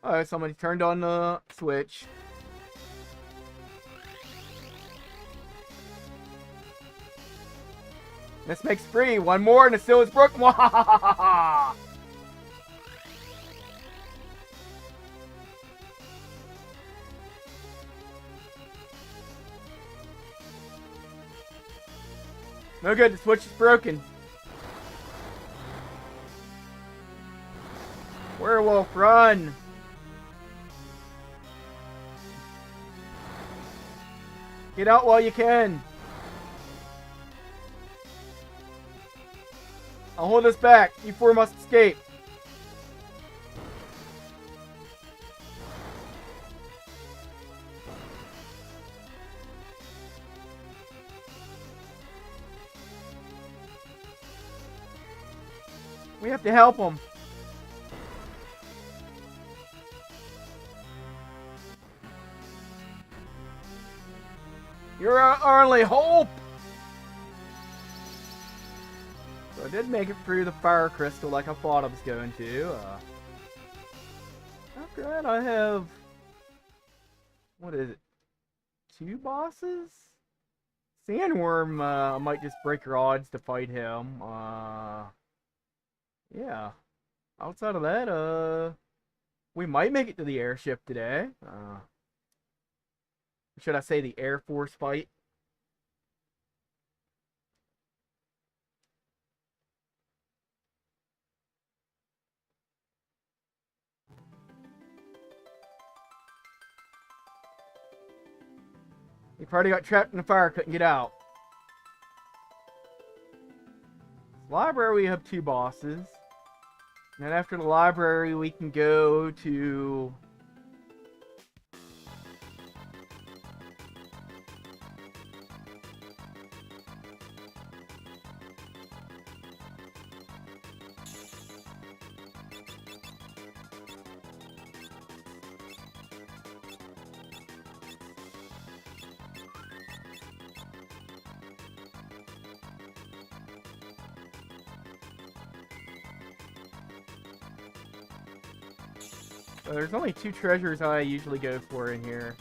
Alright, somebody turned on the switch. This makes free. One more and the seal is broken. Wahahaha! No good, the switch is broken. Werewolf, run! Get out while you can. I'll hold us back. You four must escape. We have to help them. You're our only hope. So I did make it through the fire crystal like I thought I was going to. After that, I have... what is it? 2 bosses? Sandworm, I might just break your odds to fight him. Yeah. Outside of that, we might make it to the airship today. Should I say the Air Force fight? He probably got trapped in the fire, couldn't get out. Library, we have 2 bosses. And then after the library, we can go to... So there's only 2 treasures I usually go for in here.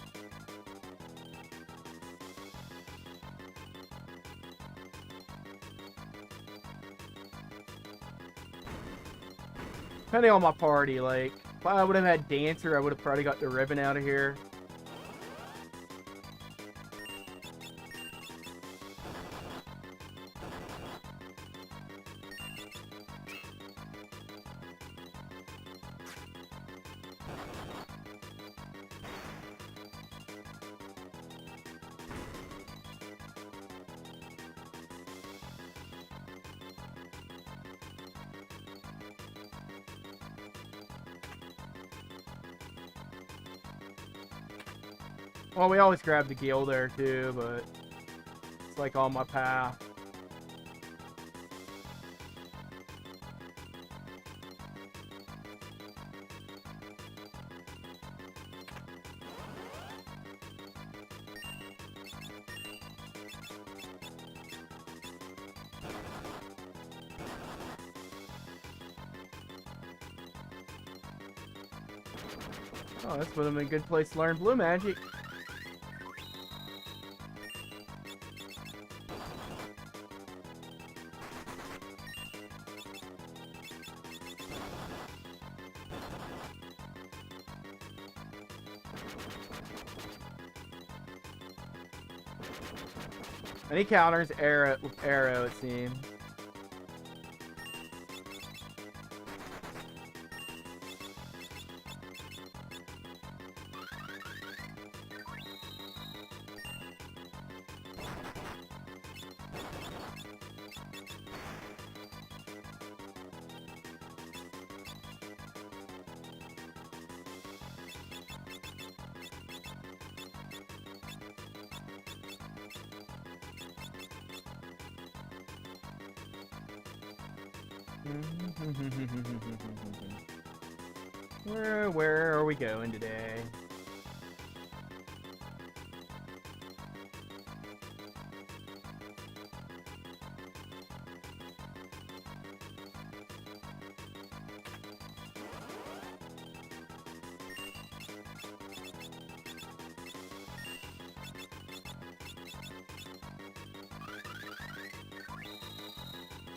Depending on my party, like, if I would have had Dancer, I would have probably got the ribbon out of here. Well, we always grab the Gale there too, but it's like on my path. Oh, this would have been a good place to learn blue magic. And he counters arrow with arrow, it seems. Where are we going today?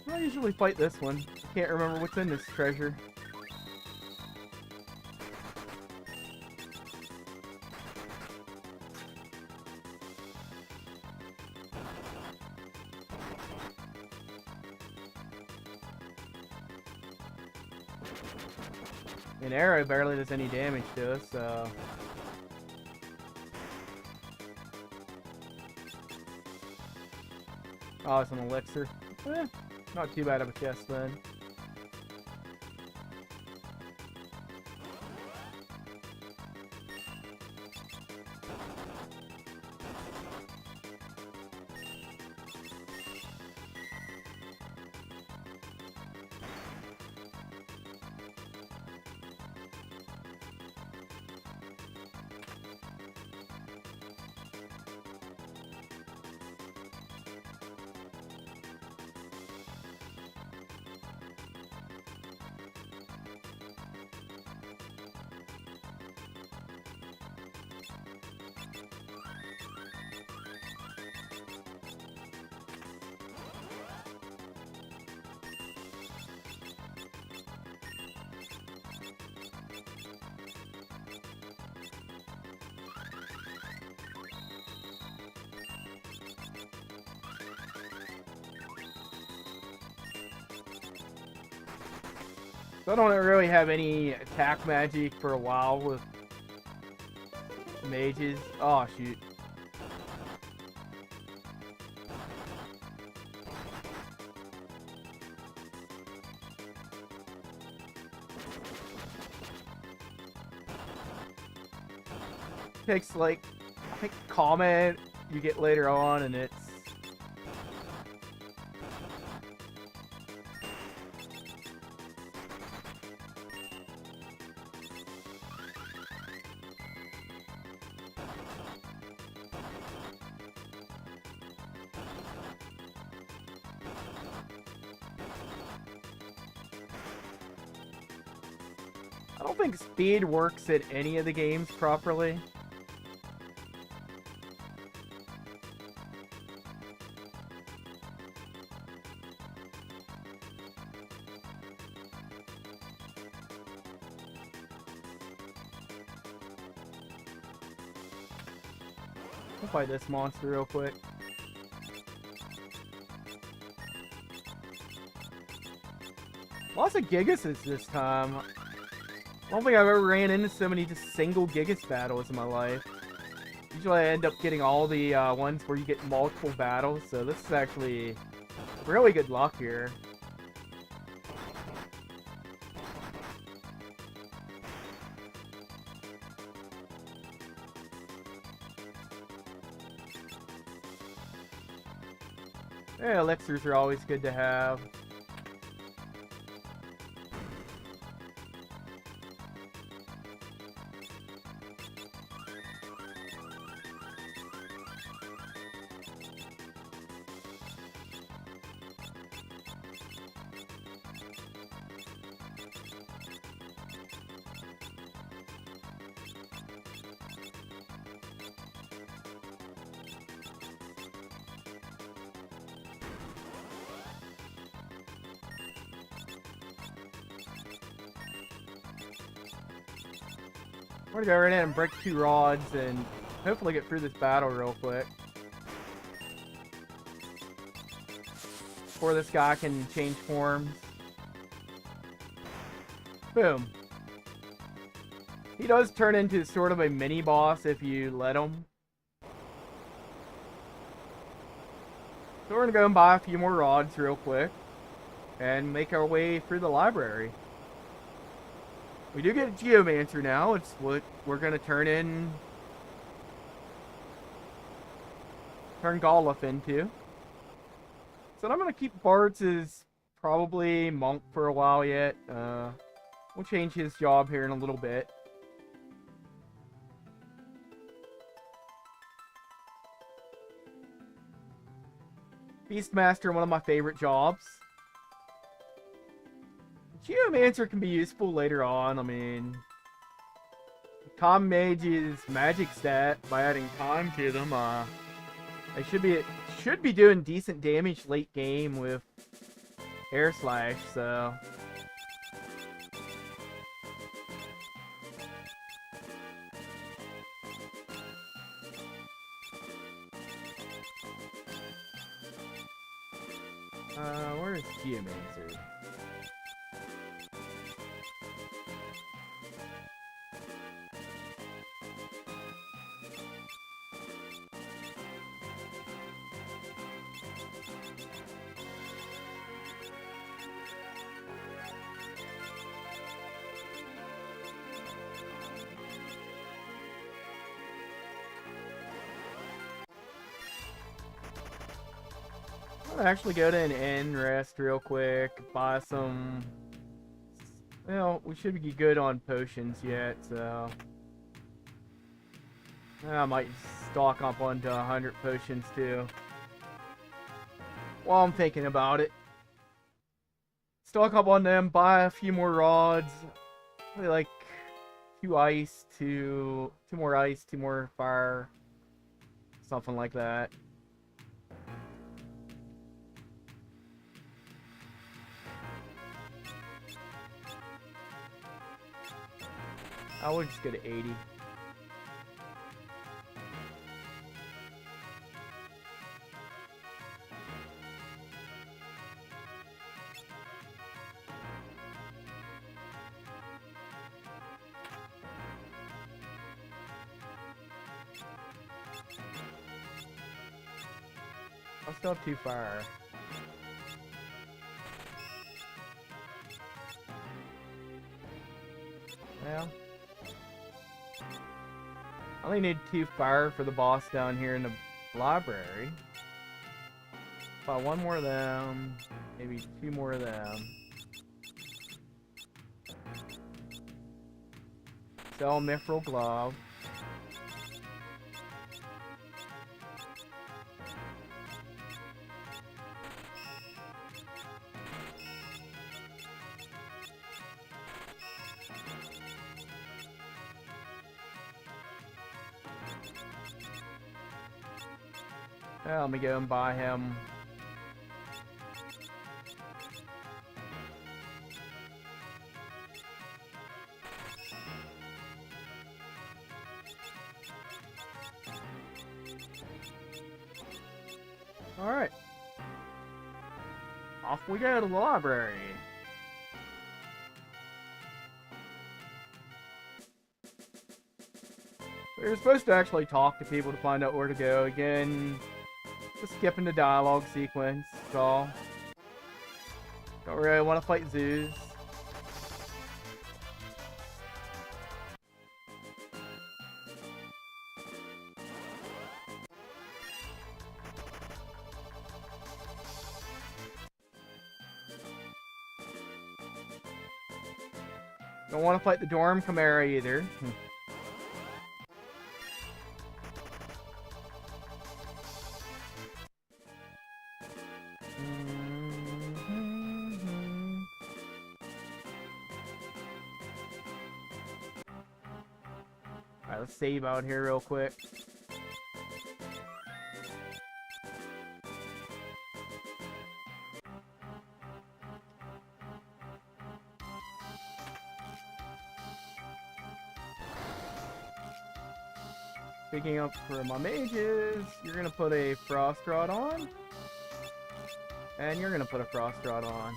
I usually fight this one. I can't remember what's in this treasure. An arrow barely does any damage to us, so... Oh, it's an elixir. Not too bad of a chest then. So I don't really have any attack magic for a while with mages. Oh, shoot. Takes like, I think comment you get later on, and it's I don't think speed works at any of the games properly. I'll fight this monster real quick. Lots of Gigases this time. I don't think I've ever ran into so many just single Gigas battles in my life. Usually I end up getting all the ones where you get multiple battles, so this is actually really good luck here. Yeah, elixirs are always good to have. We're gonna go right in and break 2 rods and hopefully get through this battle real quick. Before this guy can change forms. Boom. He does turn into sort of a mini-boss if you let him. So we're gonna go and buy a few more rods real quick and make our way through the library. We do get a Geomancer now. It's what we're gonna turn Goluf into. So I'm gonna keep Bart's as probably Monk for a while yet. We'll change his job here in a little bit. Beastmaster, one of my favorite jobs. Geomancer can be useful later on. I mean, Mage's magic stat, by adding time to them, they should be doing decent damage late game with Air Slash, so. Where's Geomancer? I'll actually go to an inn, rest real quick, buy some. Well, we should be good on potions yet, so I might stock up onto 100 potions too. While I'm thinking about it, stock up on them, buy a few more rods, probably like 2 ice, 2 more ice, 2 more fire, something like that. I would just go to 80. I'll still have 2 fire. Well, I only need 2 fire for the boss down here in the library. Buy 1 more of them, maybe 2 more of them. Sell Mithril Glove. Well, let me go and buy him. Alright. Off we go to the library. You're supposed to actually talk to people to find out where to go. Again, just skipping the dialogue sequence, that's all. Don't really want to fight zoos. Don't want to fight the Dorm Chimera either. Alright, let's save out here real quick. Picking up for my mages, you're gonna put a Frost Rod on. And you're gonna put a Frost Rod on.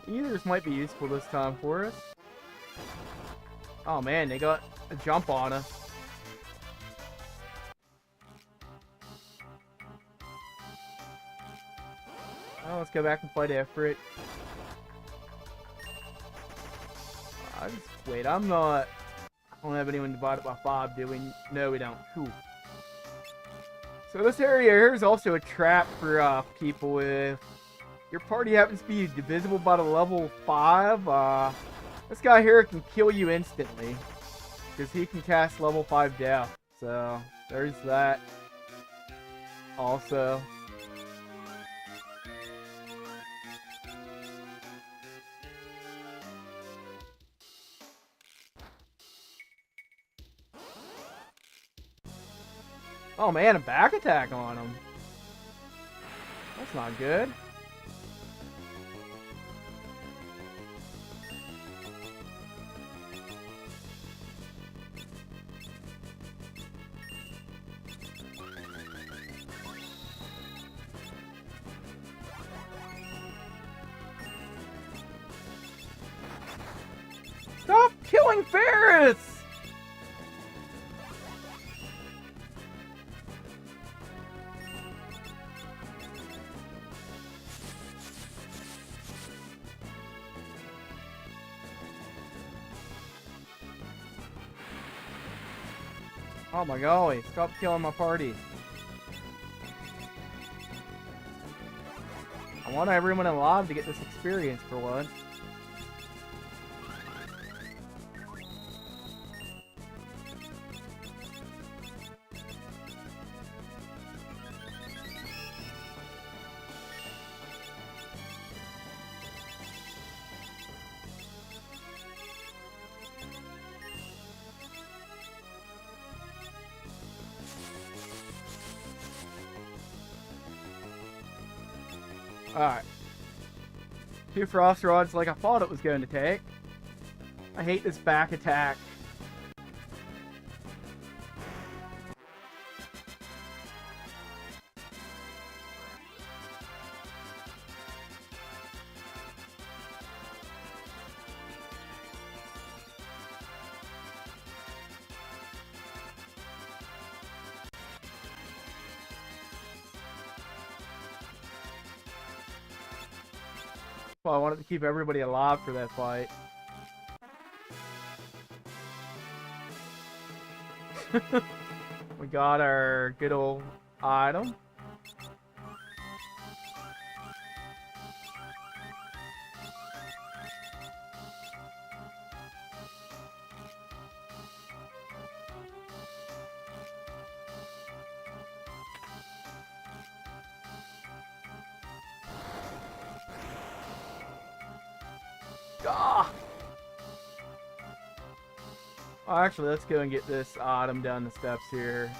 Ethers might be useful this time for us. Oh man, they got a jump on us. Oh, let's go back and fight Ifrit. Wait, I don't have anyone divided by 5, do we? No, we don't. Cool. So this area here is also a trap for people with... Your party happens to be divisible by the level 5. This guy here can kill you instantly. Because he can cast level 5 death. So, there's that. Also. Oh man, a back attack on him. That's not good. Stop killing Ferris! Oh my golly, stop killing my party. I want everyone alive to get this experience for once. Alright. 2 Frost Rods like I thought it was going to take. I hate this back attack. Well, I wanted to keep everybody alive for that fight. We got our good old item. Ah! Oh, actually, let's go and get this item down the steps here.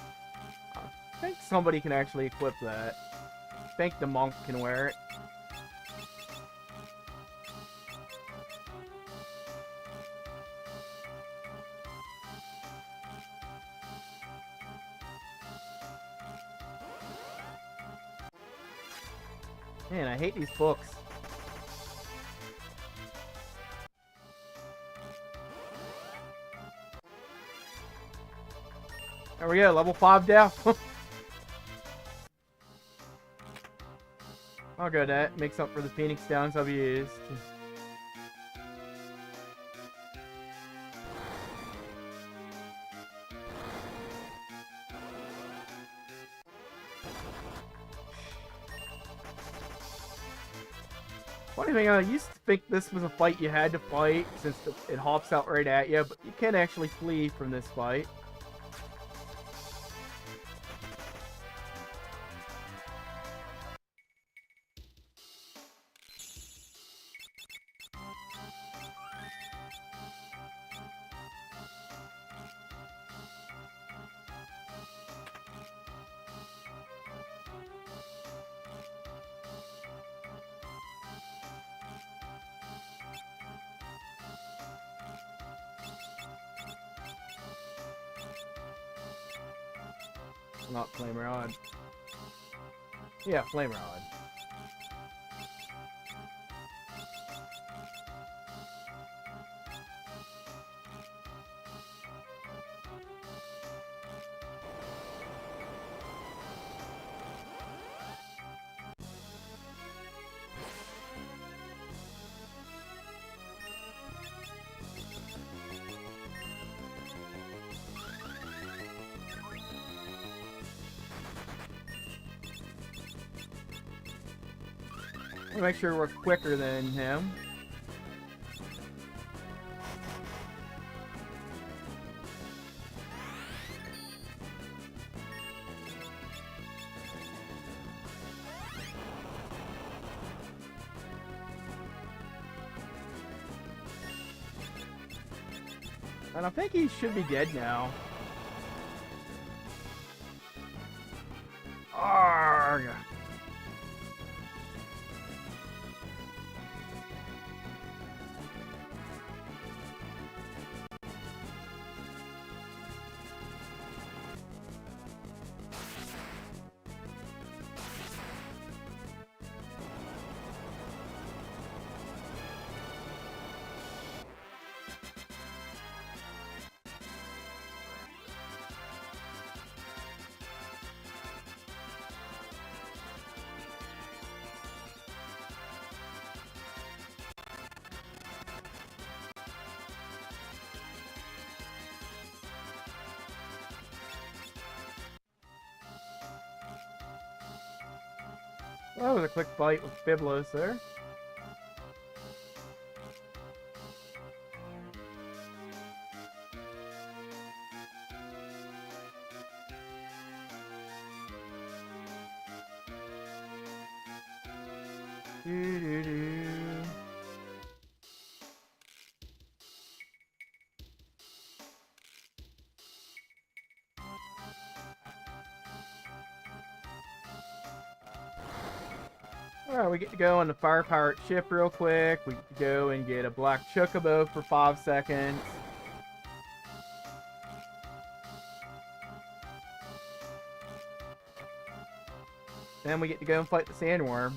I think somebody can actually equip that. I think the monk can wear it. Man, I hate these books. There we go, level 5 death. I'll go that. Makes up for the Phoenix Downs I've used. Funny thing, I used to think this was a fight you had to fight since it hops out right at you, but you can actually flee from this fight. Not flame rod. Yeah, flame rod. Make sure we're quicker than him. And I think he should be dead now. Arrgh. That was a quick fight with Biblos there. Alright, we get to go on the fire-powered ship real quick. We get to go and get a black chocobo for 5 seconds. Then we get to go and fight the sandworm.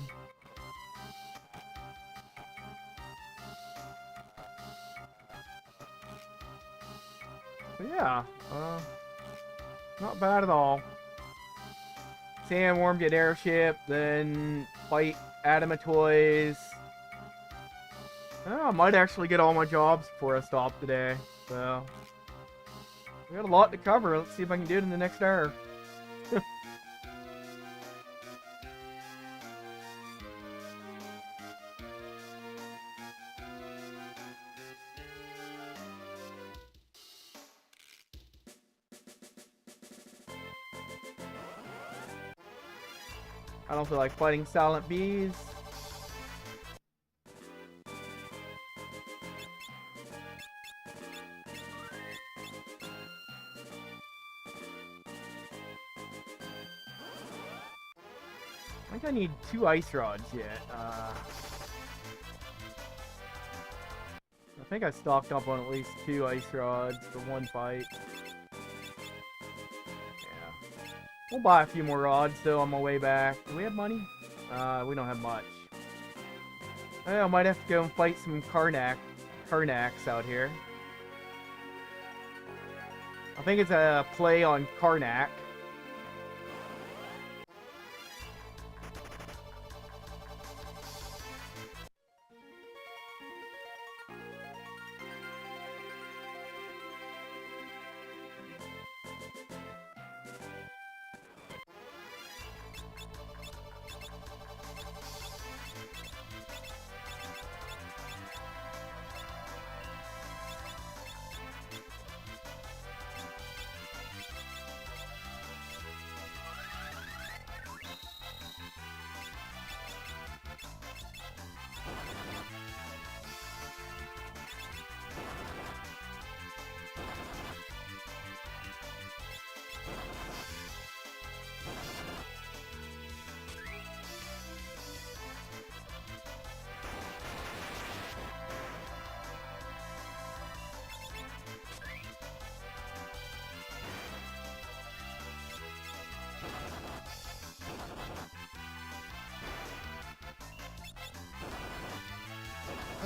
So yeah, not bad at all. Sandworm, get airship, then fight Adamatoids. Oh, I might actually get all my jobs before I stop today. So, we got a lot to cover. Let's see if I can do it in the next hour. I don't feel like fighting silent bees. I think I need 2 ice rods yet. I think I stocked up on at least 2 ice rods for one fight. We'll buy a few more rods though on my way back. Do we have money? We don't have much. I might have to go and fight some Karnaks out here. I think it's a play on Karnak.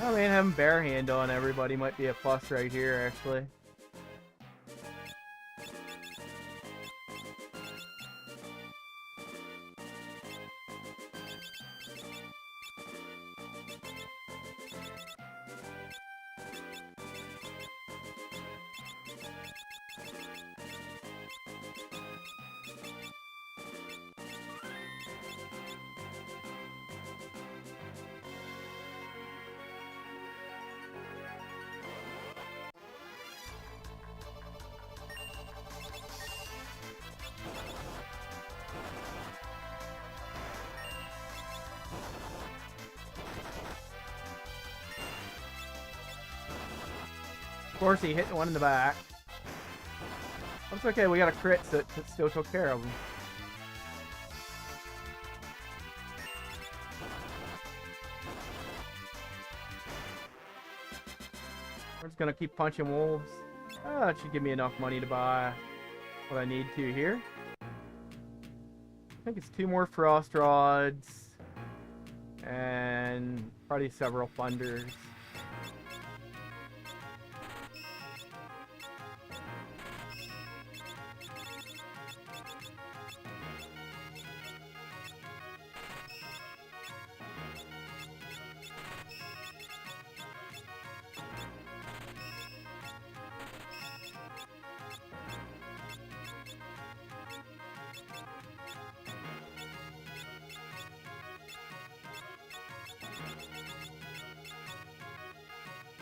I mean, having bare hand on everybody might be a plus right here, actually. Of course, he hit one in the back. That's okay, we got a crit, so it still took care of him. We're just gonna keep punching wolves. Oh, that should give me enough money to buy what I need to here. I think it's 2 more frost rods and probably several thunders.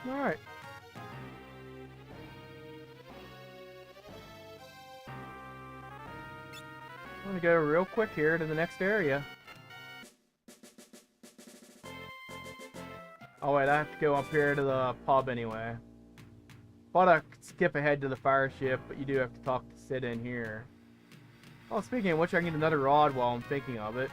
Alright. I'm gonna go real quick here to the next area. Oh wait, I have to go up here to the pub anyway. Thought I could skip ahead to the fire ship, but you do have to talk to Sid in here. Oh, speaking of which, I can get another rod while I'm thinking of it.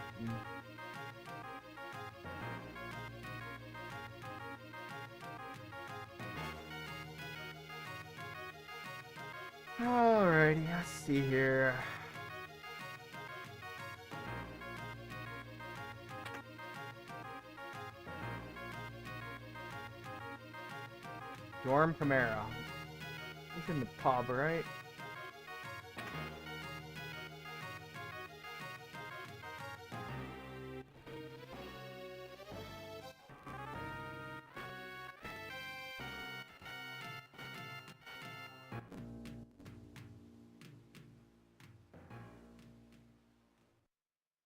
Alrighty, let's see here. Dorm Chimera. He's in the pub, right?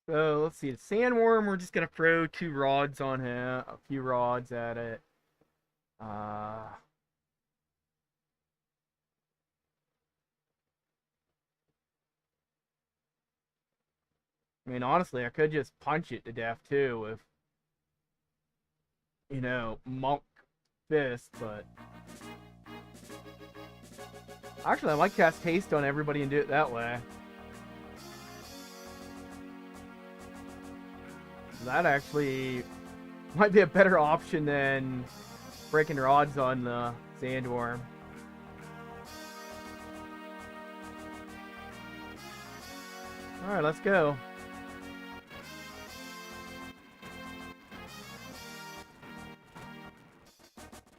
So let's see, the sandworm, we're just gonna throw 2 rods on him, a few rods at it. I mean, honestly, I could just punch it to death too with, you know, monk fist, but actually, I might cast haste on everybody and do it that way. That actually might be a better option than breaking rods on the sandworm. Alright, let's go.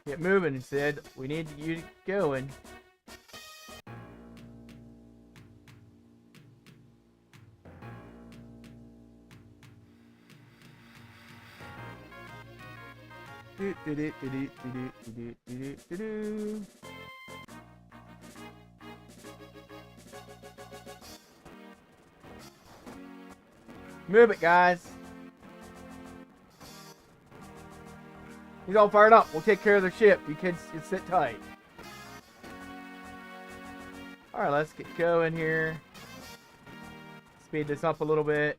Get moving, Sid. We need you going. Move it, guys. He's all fired up. We'll take care of the ship. You kids just sit tight. Alright, let's get going here. Speed this up a little bit.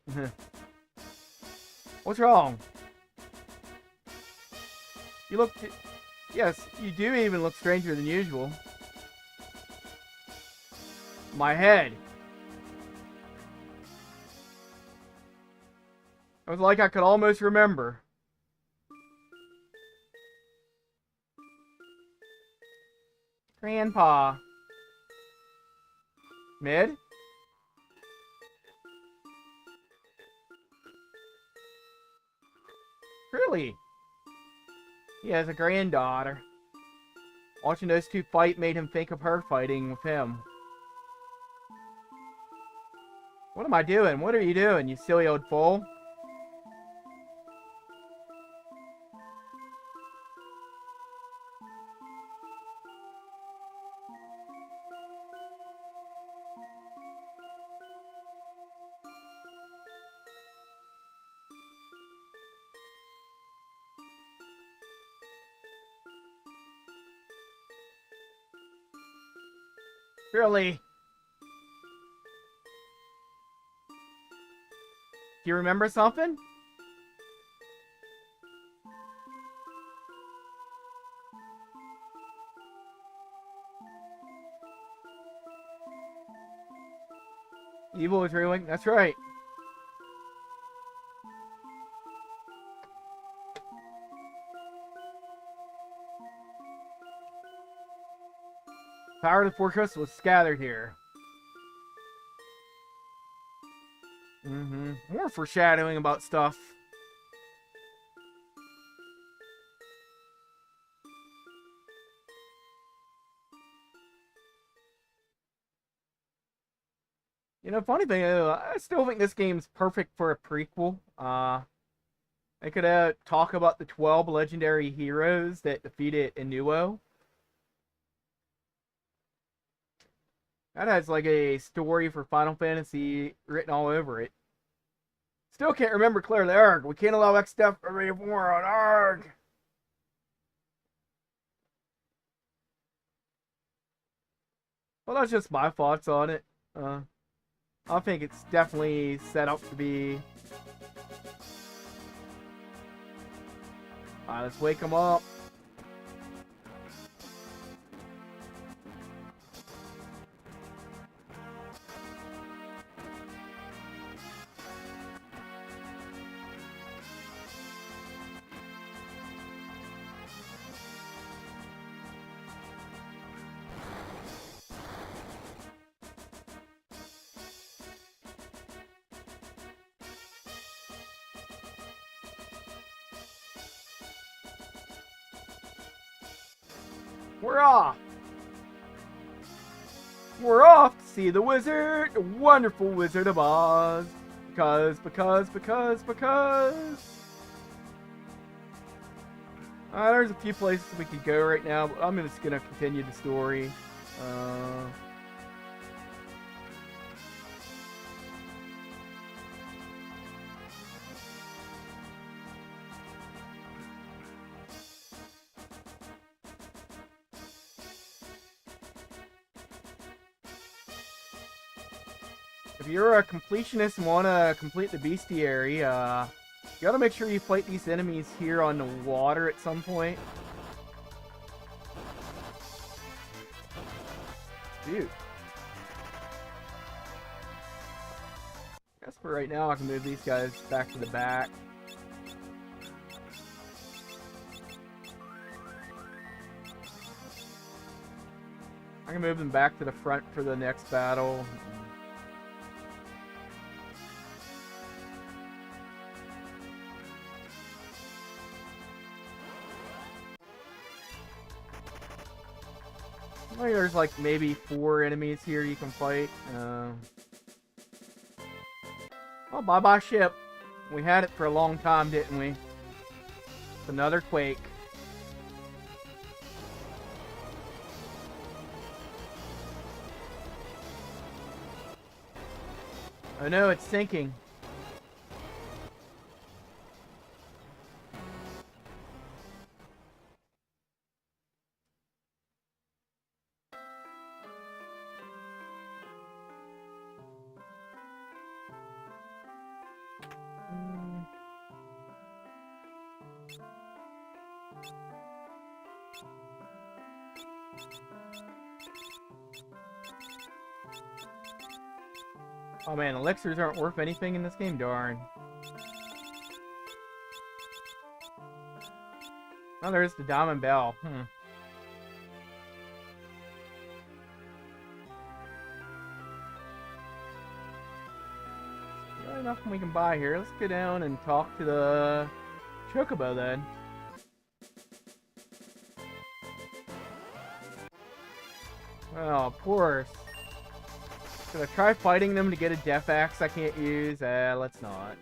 What's wrong? You look... Yes, you do even look stranger than usual. My head. It was like I could almost remember. Grandpa. Mid? Really? He has a granddaughter. Watching those two fight made him think of her fighting with him. What am I doing? What are you doing, you silly old fool? Really? Do you remember something? Evil is ruling. That's right. Power of the fortress was scattered here. More foreshadowing about stuff. You know, funny thing, I still think this game's perfect for a prequel. I could talk about the 12 legendary heroes that defeated Inuo. That has like a story for Final Fantasy written all over it. Still can't remember clearly. Arg, we can't allow X stuff to be more on Arg. Well, that's just my thoughts on it. I think it's definitely set up to be. Alright, let's wake him up. We're off! We're off to see the wizard, the wonderful Wizard of Oz. Because. There's a few places we could go right now, but I'm just gonna continue the story. If you're a completionist and want to complete the bestiary, you gotta make sure you fight these enemies here on the water at some point. Dude. I guess for right now I can move these guys back to the back. I can move them back to the front for the next battle. I think there's like maybe 4 enemies here you can fight. Oh, bye-bye ship. We had it for a long time, didn't we? It's another quake. Oh no, it's sinking. Oh man, elixirs aren't worth anything in this game, darn. Oh, there's the diamond bell. Got nothing we can buy here. Let's go down and talk to the Chocobo then. Oh, of course. Should I try fighting them to get a Def Axe I can't use? Let's not.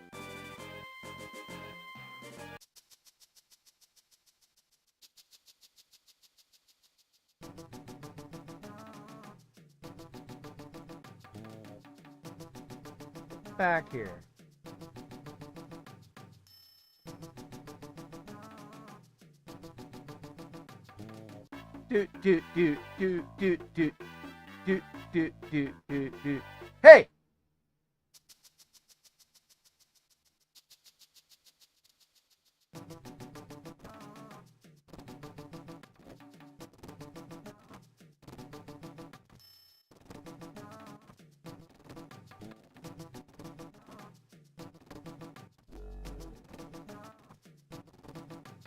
Back here. Hey!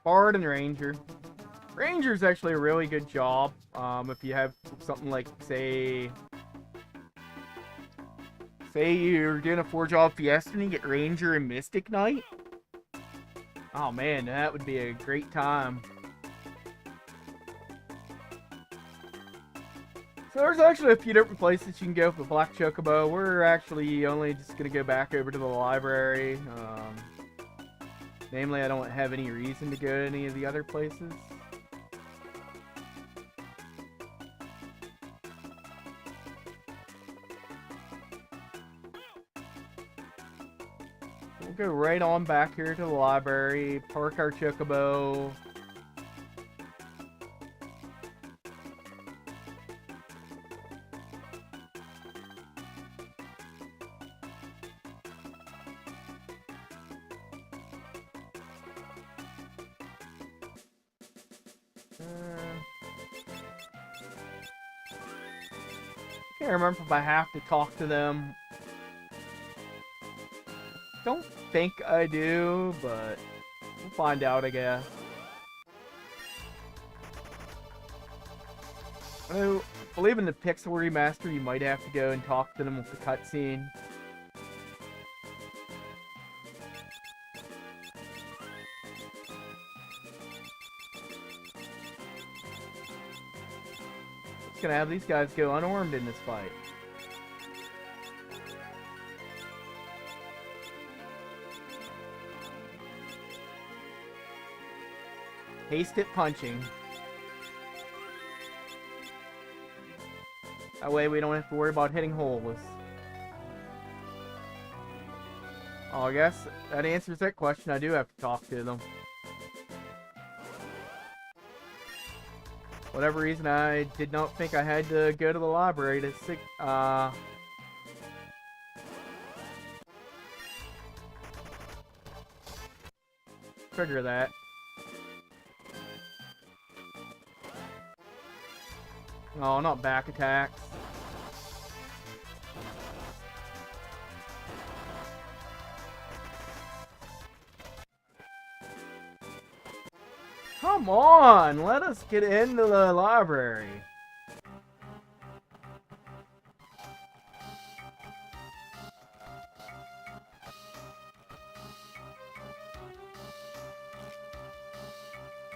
Bard and Ranger. Ranger's actually a really good job. If you have something like, say you're doing a 4-job Fiesta and you get Ranger and Mystic Knight. Oh man, that would be a great time. So there's actually a few different places you can go for the Black Chocobo. We're actually only just going to go back over to the library. Namely, I don't have any reason to go to any of the other places. We'll go right on back here to the library, park our Chocobo. Can't remember if I have to talk to them. Don't think I do, but we'll find out, I guess. I believe in the Pixel Remaster, you might have to go and talk to them with the cutscene. Just gonna have these guys go unarmed in this fight. Haste it punching. That way we don't have to worry about hitting holes. Oh, I guess that answers that question. I do have to talk to them. Whatever reason, I did not think I had to go to the library to trigger that. Oh, not back attacks. Come on, let us get into the library.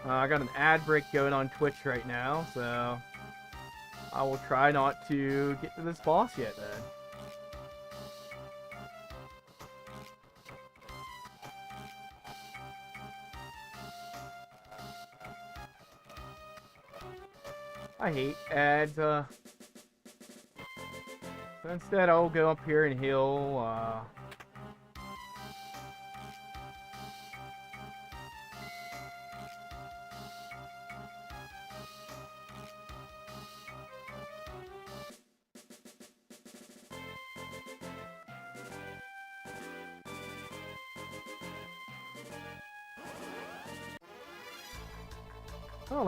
I got an ad break going on Twitch right now, so I will try not to get to this boss yet then. I hate ads, so instead I'll go up here and heal, well,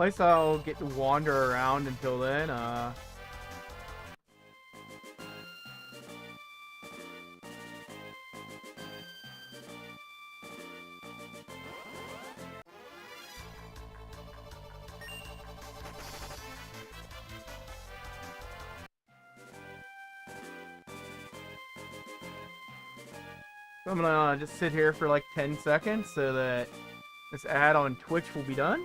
at least I'll get to wander around until then, so I'm gonna just sit here for like 10 seconds so that this ad on Twitch will be done.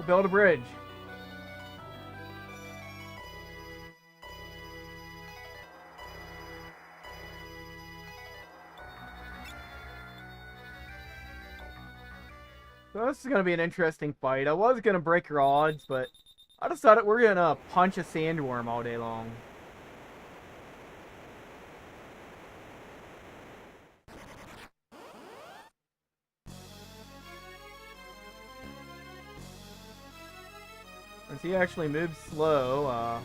We'll build a bridge. So this is going to be an interesting fight. I was going to break your odds, but I decided we're going to punch a sandworm all day long. Since he actually moves slow,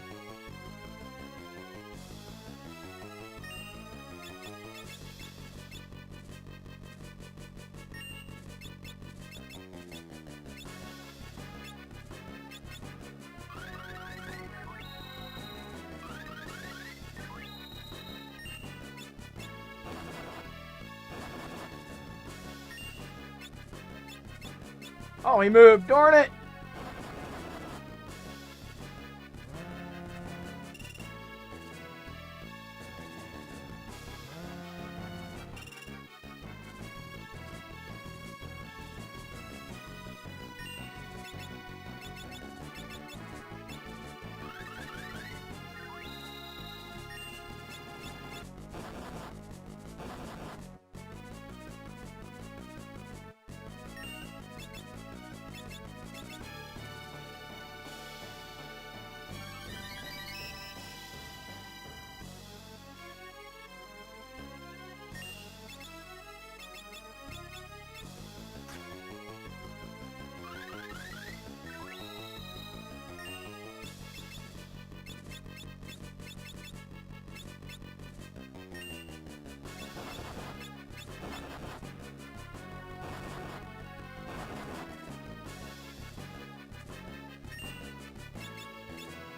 oh, he moved. Darn it!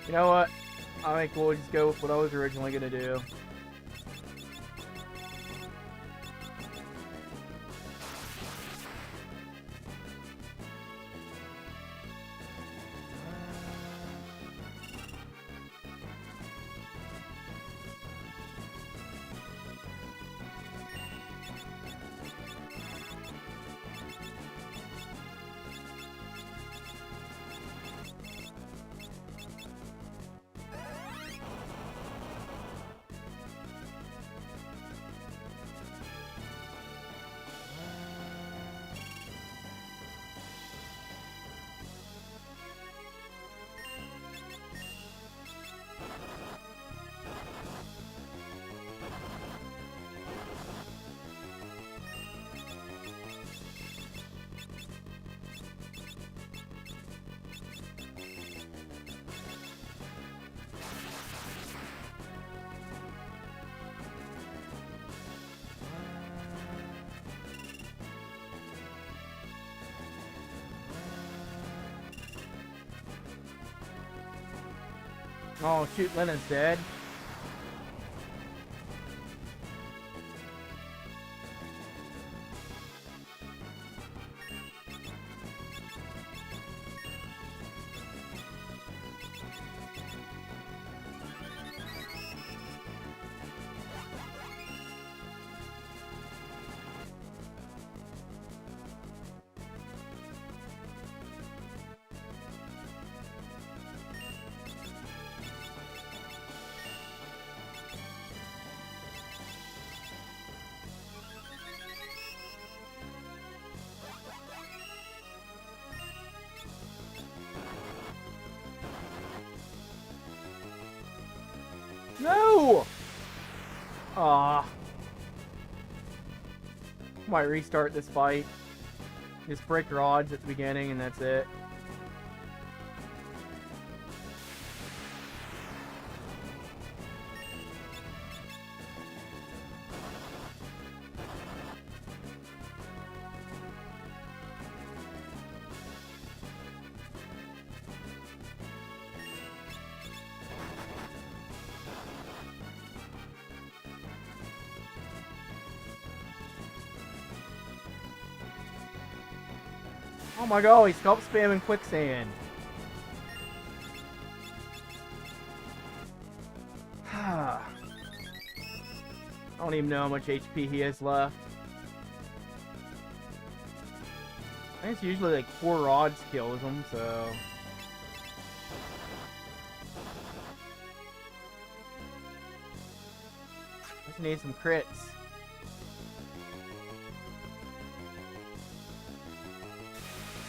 You know what? I think we'll just go with what I was originally going to do. Oh, shoot, Lennon's dead. No! Ah. Might restart this fight. Just break rods at the beginning and that's it. Oh my god, he stopped spamming quicksand. I don't even know how much HP he has left. I think it's usually like 4 rods kills them, so... Just need some crits.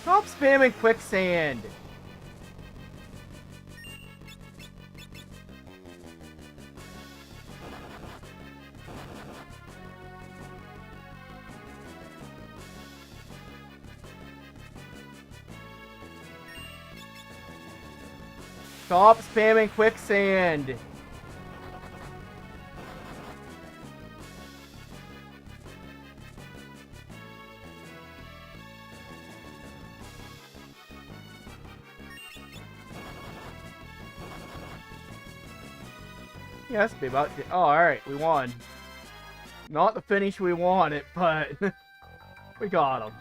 Stop spamming quicksand! Stop spamming quicksand! Yeah, that's be about it. Oh, alright, we won. Not the finish we wanted, but we got him.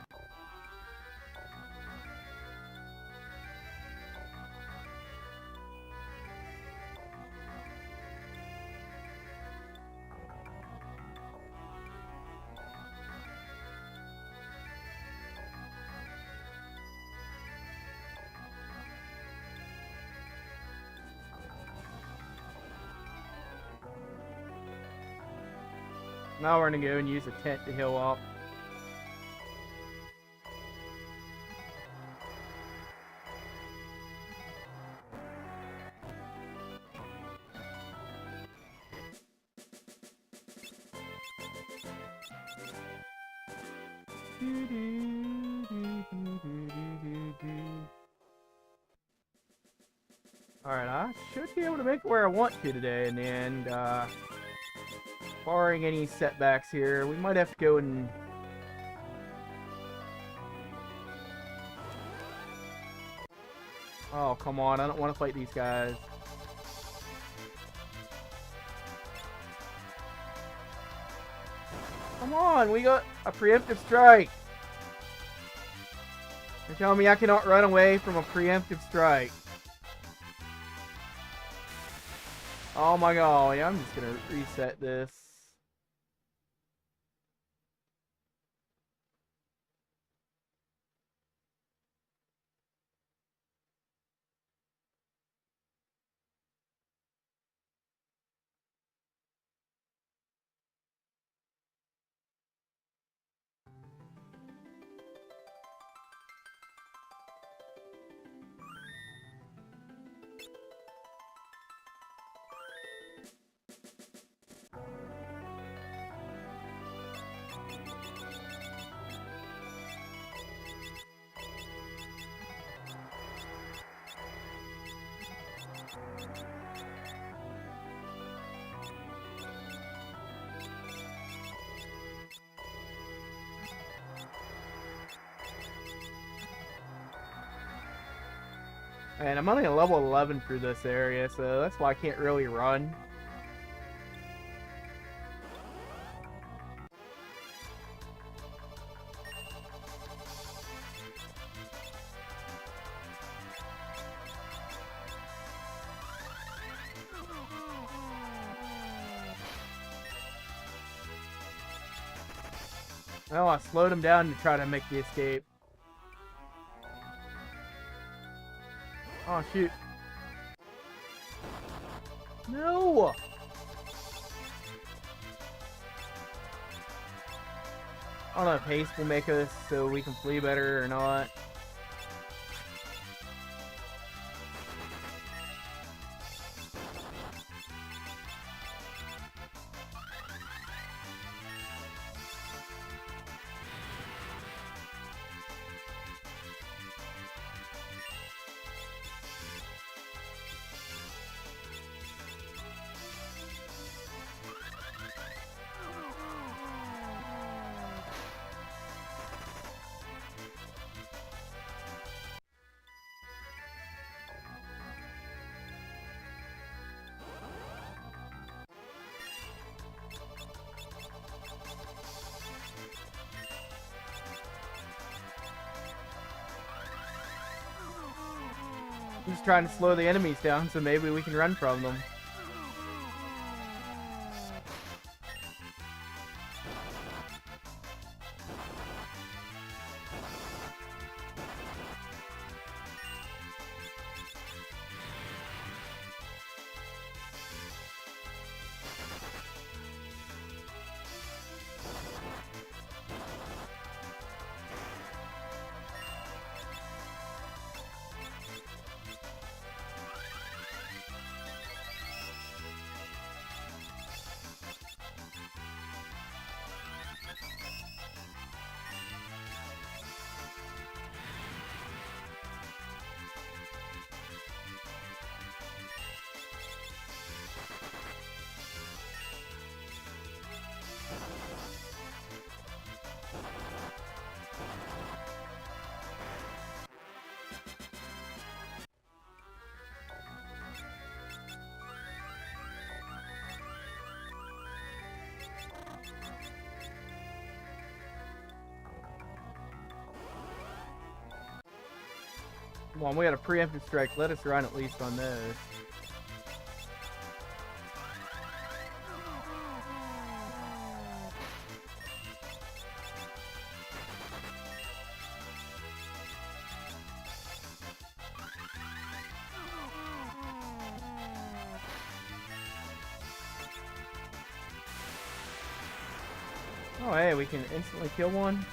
Now we're gonna go and use a tent to heal up. Alright, I should be able to make it where I want to today, and then, barring any setbacks here, we might have to go and... Oh, come on, I don't want to fight these guys. Come on, we got a preemptive strike! You're telling me I cannot run away from a preemptive strike. Oh my god, yeah, I'm just gonna reset this. And I'm only a level 11 through this area, so that's why I can't really run. Oh, I slowed him down to try to make the escape. Oh, shoot. No! I don't know if haste will make us so we can flee better or not. He's trying to slow the enemies down so maybe we can run from them. Come on, we got a preemptive strike. Let us run at least on those. Oh, hey, we can instantly kill one.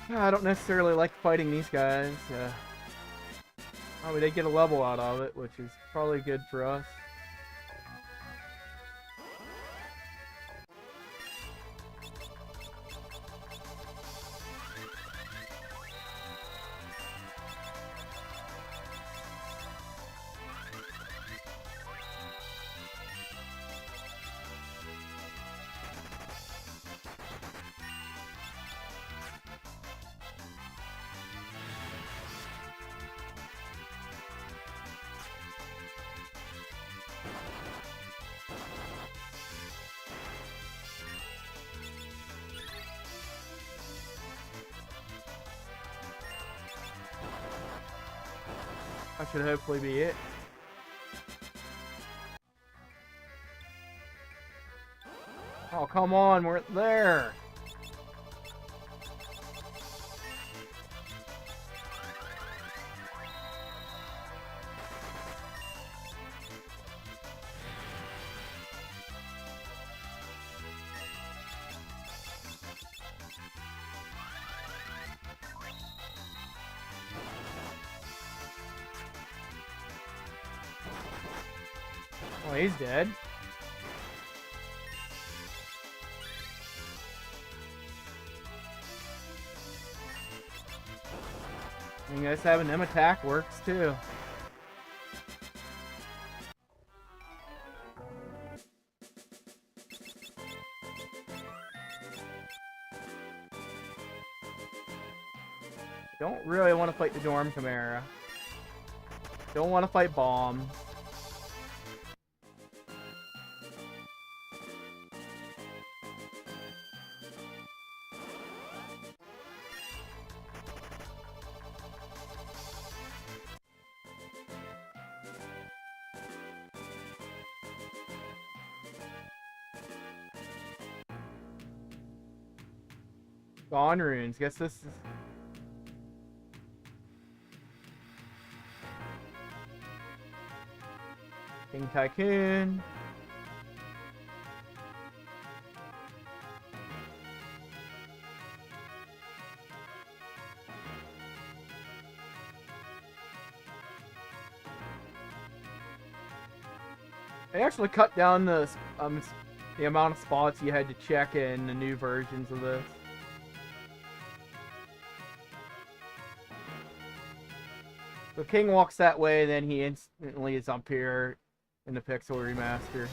I don't necessarily like fighting these guys. Oh, we did get a level out of it, which is probably good for us. That should hopefully be it. Oh, come on, we're there. Oh, he's dead. I guess having them attack works too. Don't really want to fight the Dorm Chimera. Don't want to fight bombs. Gone runes. Guess this is... King Tycoon. They actually cut down the amount of spots you had to check in the new versions of this. The king walks that way, then he instantly is up here in the Pixel Remaster.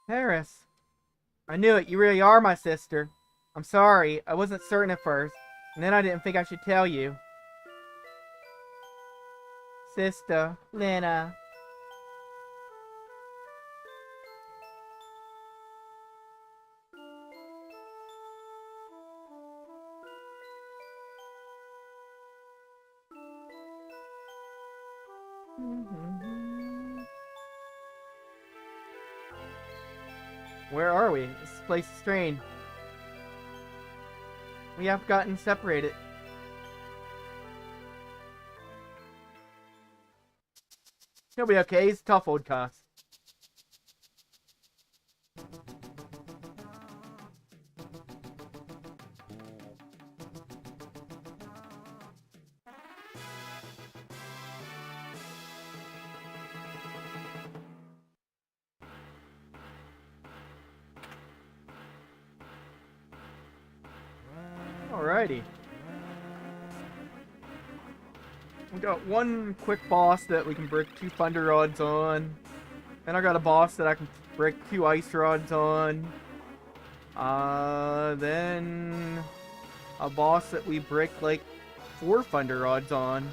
Paris. I knew it. You really are my sister. I'm sorry. I wasn't certain at first. And then I didn't think I should tell you. Sister, Lena. Where are we? This place is strange. We have gotten separated. He'll be okay. He's a tough old cuss. Alrighty. We got one quick boss that we can break 2 thunder rods on. Then I got a boss that I can break 2 ice rods on. Then a boss that we break like 4 thunder rods on.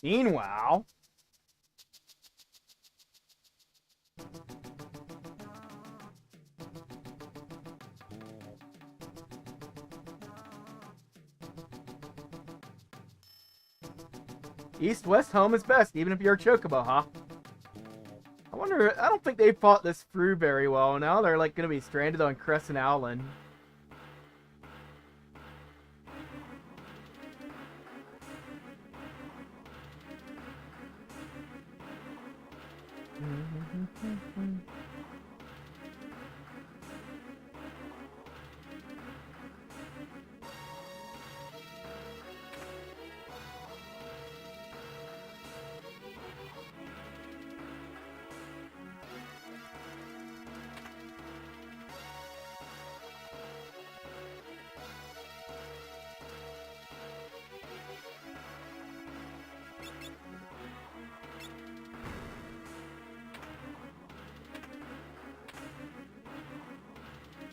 Meanwhile, East-West home is best, even if you're a Chocobo, huh? I wonder, I don't think they fought this through very well. Now they're like going to be stranded on Crescent Island.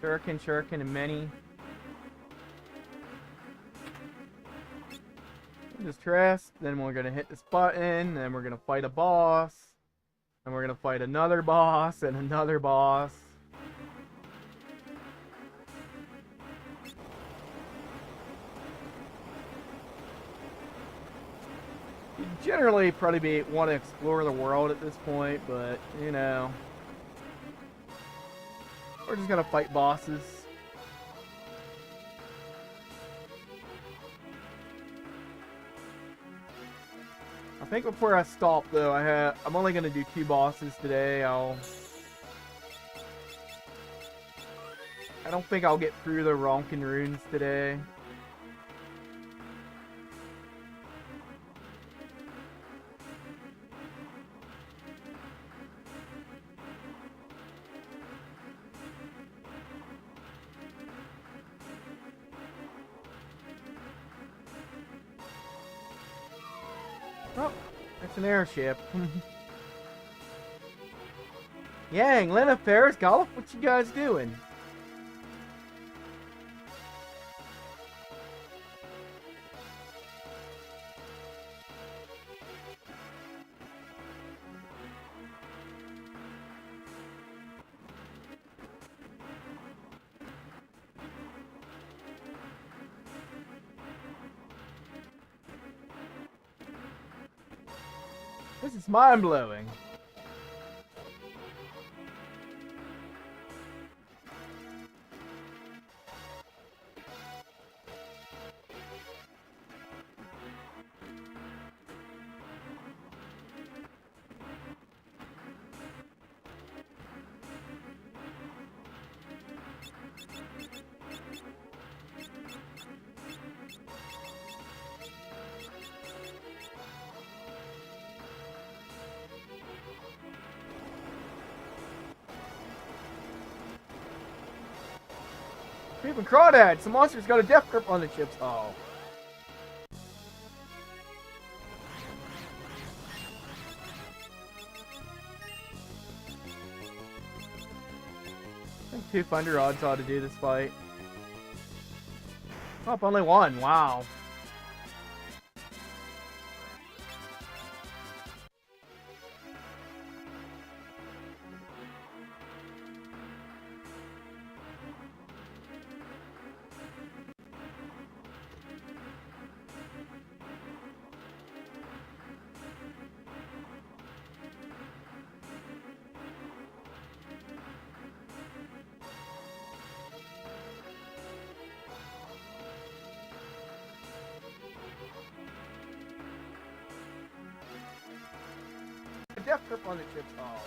Shuriken, and many. Distress. Then we're gonna hit this button. Then we're gonna fight a boss. And we're gonna fight another boss and another boss. You generally probably want to explore the world at this point, but you know. We're just gonna fight bosses. I think before I stop though, I'm only gonna do 2 bosses today. I don't think I'll get through the Ronkin runes today. Oh, it's an airship. Yang, Lena, Ferris, Golf, what you guys doing? This is mind-blowing. Creeping crawdads! Some monster's got a death grip on the ships. Oh. I think 2 thunder rods ought to do this fight. Oh, only 1. Wow. Death grip on the ship's hull.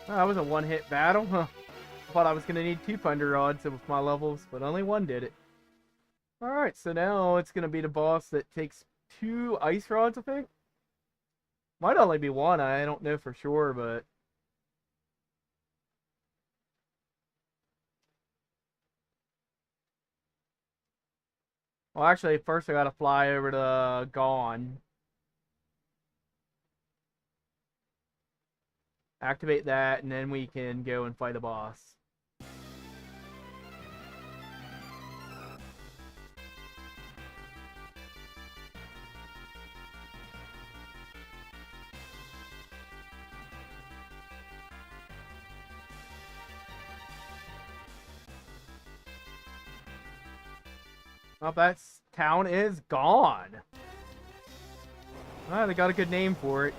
Oh, that was a one-hit battle, huh? I thought I was going to need 2 thunder rods with my levels, but only 1 did it. Alright, so now it's going to be the boss that takes 2 ice rods, I think? Might only be 1, I don't know for sure, but... Well, actually, first I gotta fly over to Gone. Activate that, and then we can go and fight a boss. Well, that town is gone. Ah, they got a good name for it.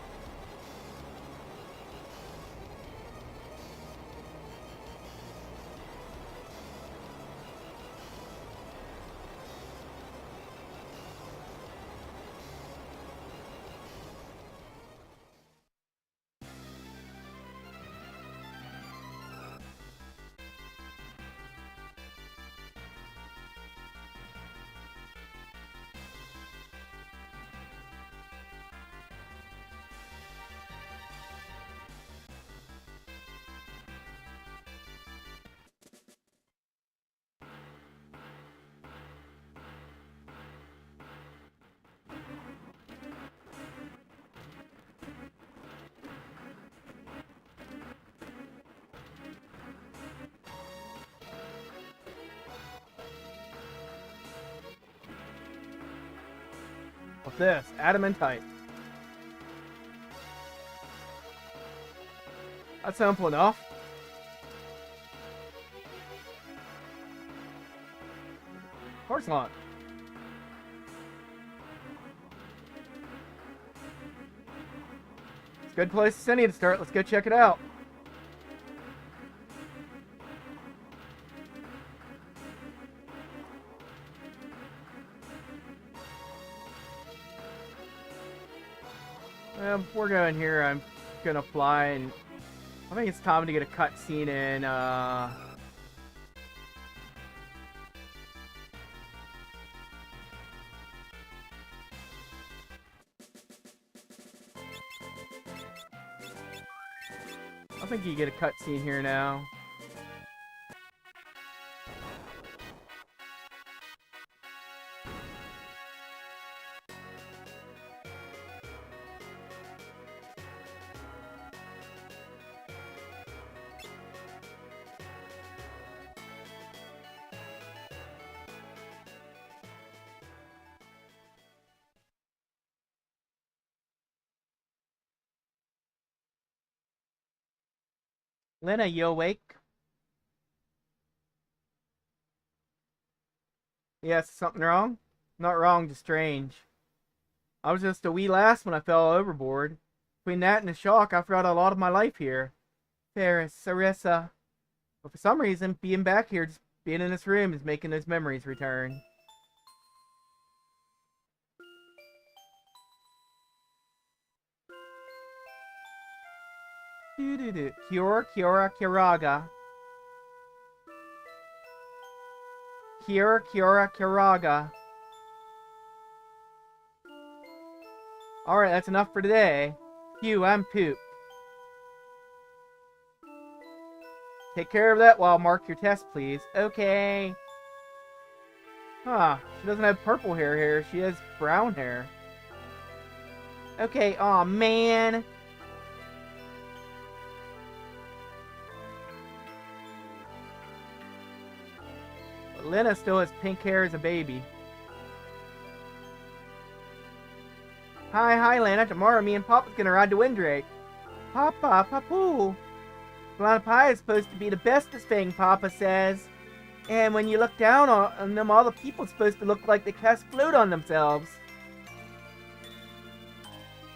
What's this? Adamantite. That's simple enough. Of course not. It's a good place to send you to start. Let's go check it out. Before going here, I'm gonna fly, and I think it's time to get a cutscene in. I think you get a cutscene here now. Lena, you awake? Yes, something wrong? Not wrong, just strange. I was just a wee lass when I fell overboard. Between that and the shock, I forgot a lot of my life here. Ferris, Sarissa. But for some reason, being back here, just being in this room, is making those memories return. Kiora, Kiora, Kiraga. Kiora, Kiora, Kiraga. Alright, that's enough for today. Phew, I'm poop. Take care of that while I mark your test, please. Okay. Huh, she doesn't have purple hair here. She has brown hair. Okay, aw, man. But Lena still has pink hair as a baby. Hi, Lena. Tomorrow me and Papa's gonna ride to Windrake. Papa, Papu. Banana pie is supposed to be the bestest thing, Papa says. And when you look down on them, all the people supposed to look like they cast float on themselves.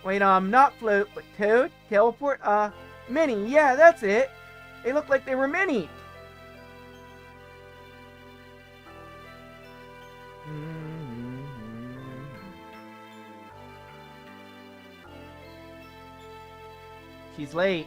Wait, not float, but toad, teleport, mini. Yeah, that's it. They look like they were mini. She's late.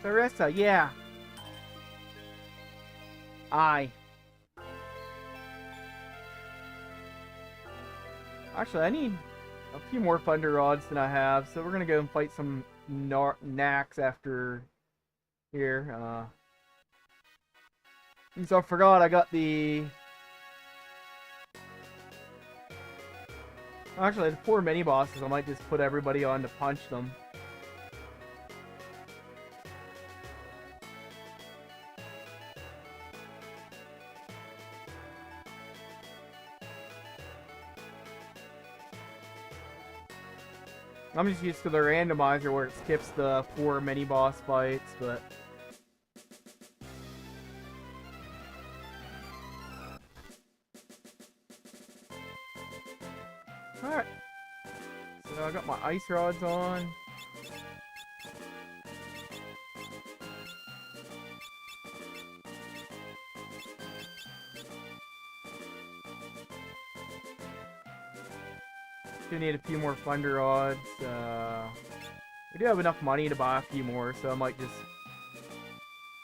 Larissa, yeah. Actually, I need a few more Thunder Rods than I have, so we're gonna go and fight some Knacks after here. And so I forgot I got the... Actually, the 4 mini-bosses, I might just put everybody on to punch them. I'm just used to the randomizer where it skips the 4 mini-boss fights, but... Alright. So I got my ice rods on. Do need a few more Thunder Rods. We do have enough money to buy a few more, so I might just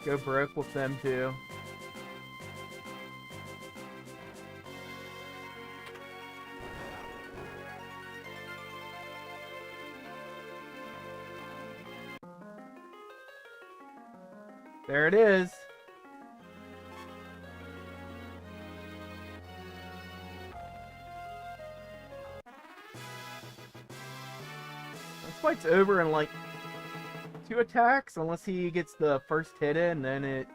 go broke with them too. There it is. This fight's over in like 2 attacks, unless he gets the first hit in, then it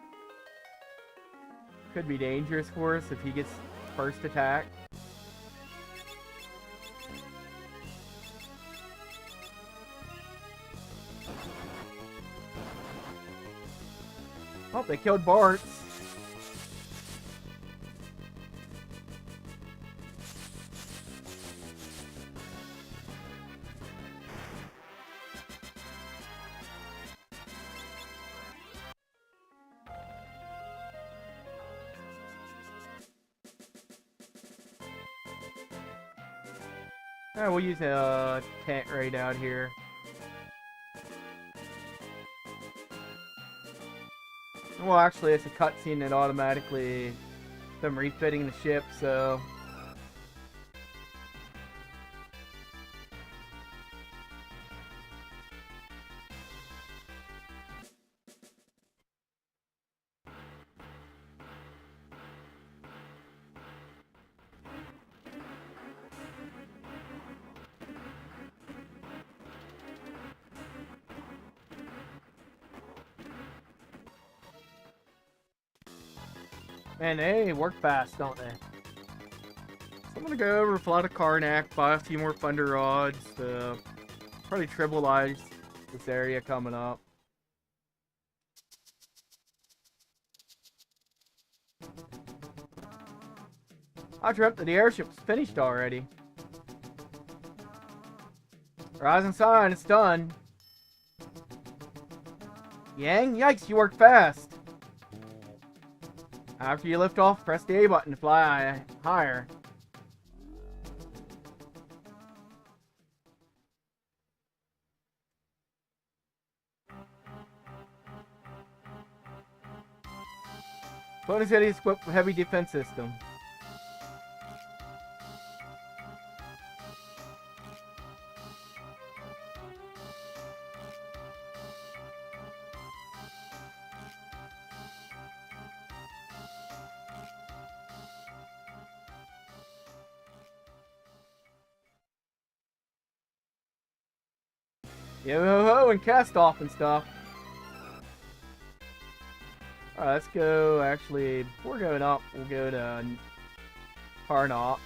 could be dangerous for us if he gets first attack. Oh, they killed Bartz. We'll use a tent right out here. Well, actually, it's a cutscene that automatically them refitting the ship, so... Man, they work fast, don't they? So I'm gonna go over, fly to Karnak, buy a few more Thunder Rods, probably tribalize this area coming up. I dreamt that the airship was finished already. Rising sign, it's done. Yang, yikes, you work fast. After you lift off, press the A button to fly higher. Bonus Eddie is equipped with heavy defense system. Yo-ho-ho and cast off and stuff. Alright, let's go, actually, before going up, we'll go to Karnak.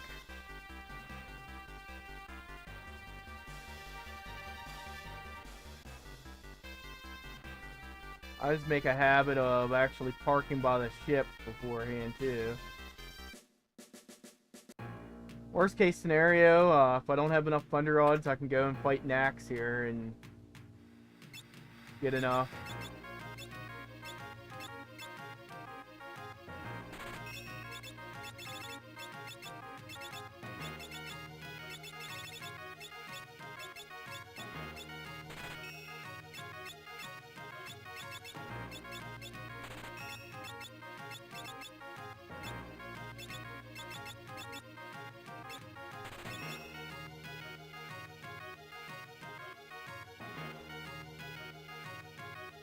I just make a habit of actually parking by the ship beforehand, too. Worst case scenario, if I don't have enough Thunder Rods, I can go and fight Nax here and get enough.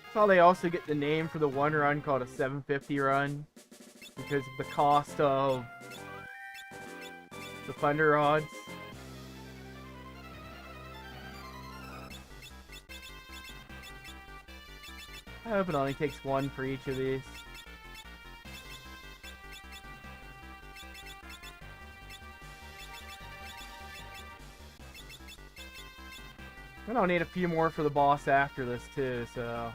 That's how they also get the name for the one run called a 750 run, because of the cost of the thunder rods. I hope it only takes one for each of these. And I'll need a few more for the boss after this too, so...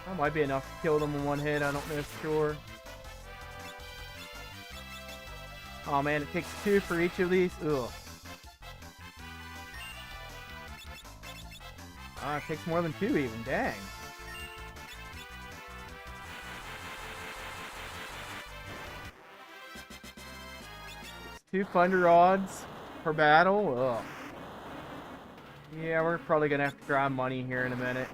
That might be enough to kill them in one hit, I don't know for sure. Oh man, it takes 2 for each of these? Ugh. Ah, it takes more than 2 even, dang. It's 2 thunder rods per battle? Ugh. Yeah, we're probably gonna have to grind money here in a minute.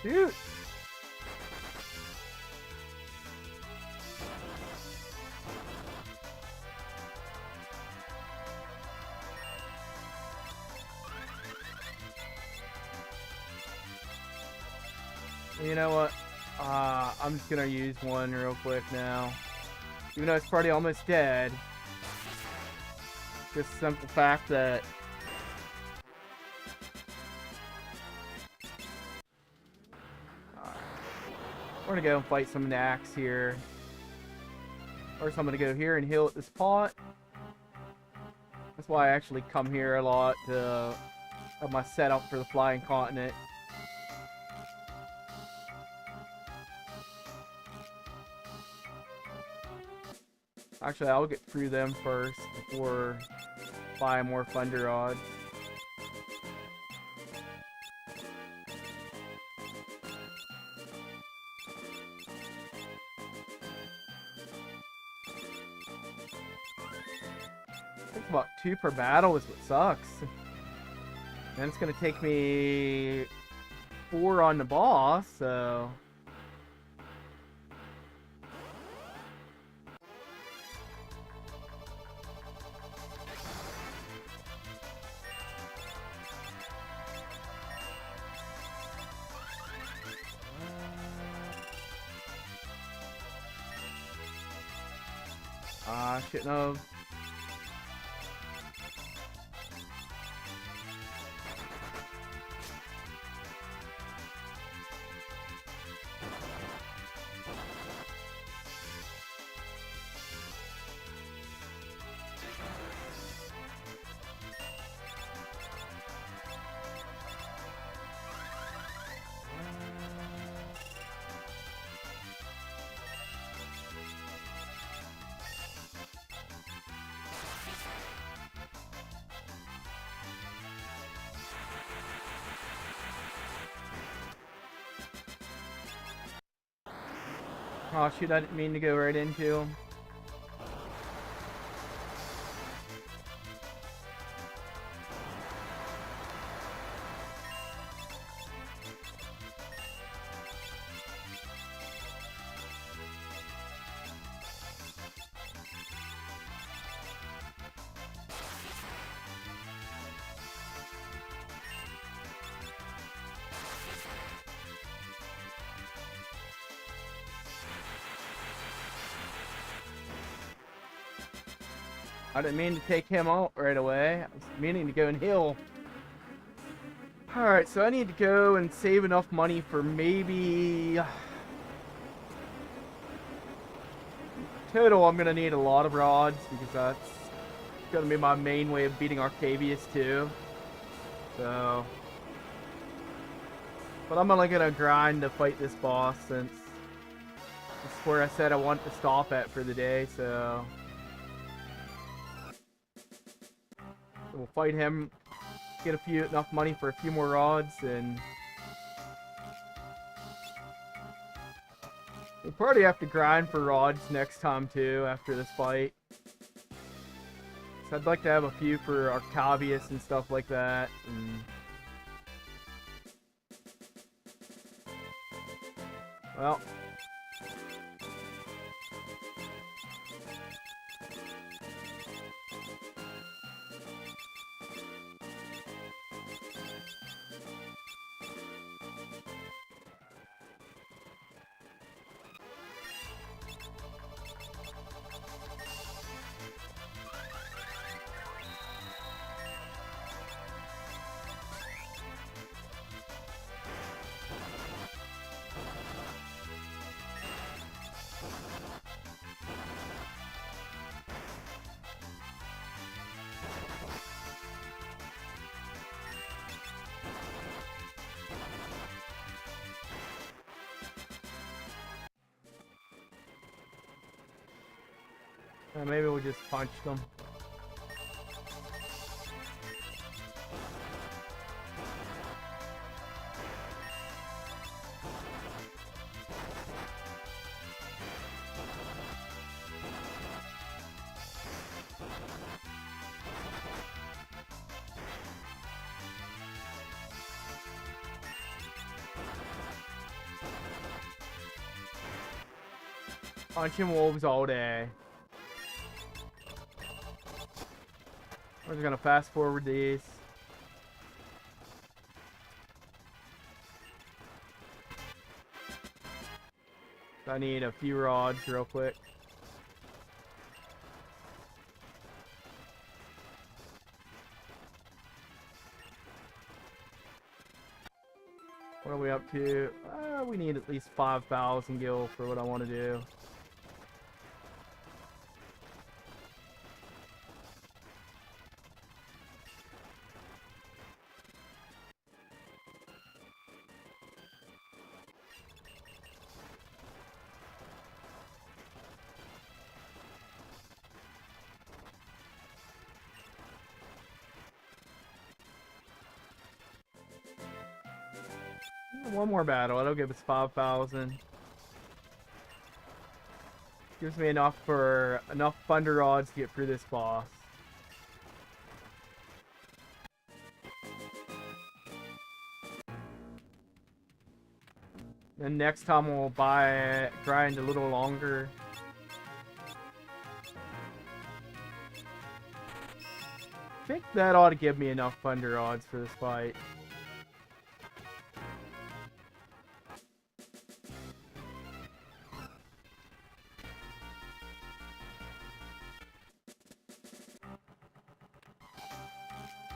Shoot! You know what? I'm just gonna use one real quick now. Even though it's probably almost dead. Just the simple fact that... We're gonna go and fight some knacks here. First, I'm gonna go here and heal at this pot. That's why I actually come here a lot to have my setup for the Flying Continent. Actually, I'll get through them first before buying more Thunder Rods. It's about 2 per battle is what sucks. And it's gonna take me 4 on the boss, so... Shouldn't have. Oh shoot, I didn't mean to go right into him. I didn't mean to take him out right away. I was meaning to go and heal. Alright, so I need to go and save enough money for maybe... Total, I'm going to need a lot of rods because that's going to be my main way of beating Arcavius too. So... But I'm only going to grind to fight this boss since it's where I said I want to stop at for the day, so... We'll fight him, get enough money for a few more rods, and we'll probably have to grind for rods next time too after this fight. So I'd like to have a few for Arcavius and stuff like that. Well. Maybe we'll just punch them. Punching wolves all day. We're just gonna fast forward these. I need a few rods real quick. What are we up to? We need at least 5,000 gil for what I want to do. One more battle, it'll give us 5,000. Gives me enough thunder rods to get through this boss. Then next time we'll grind a little longer. I think that ought to give me enough thunder rods for this fight.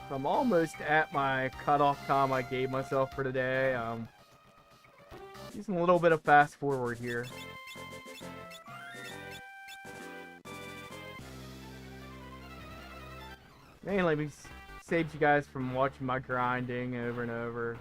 So I'm almost at my cutoff time I gave myself for today. Using a little bit of fast forward here. Mainly saves you guys from watching my grinding over and over.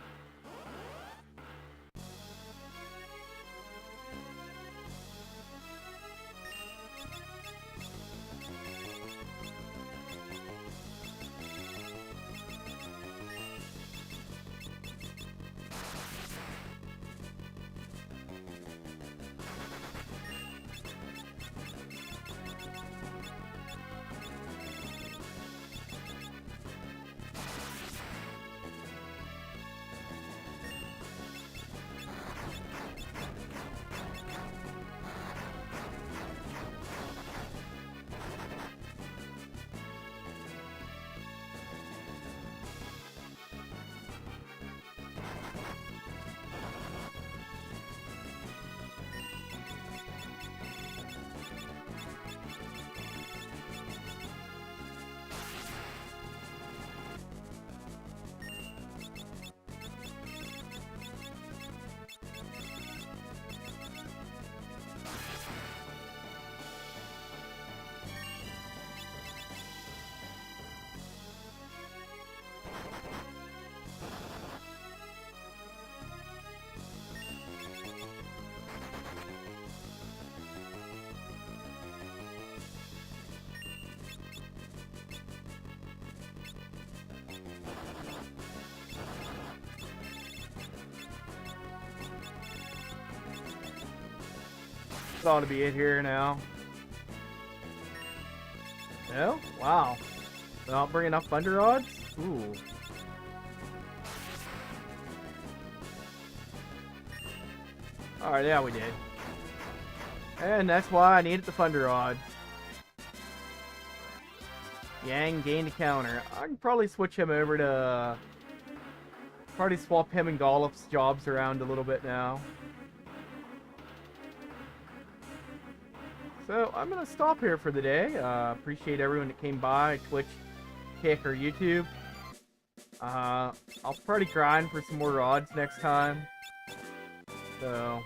This ought to be it here now. No? Wow. Not bringing enough thunder rods? Ooh. Alright, yeah, we did. And that's why I needed the thunder rod. Yang gained a counter. I can probably switch him over to... Probably swap him and Goluf's jobs around a little bit now. So, I'm going to stop here for the day. Appreciate everyone that came by, Twitch, Kick, or YouTube. I'll probably grind for some more rods next time. So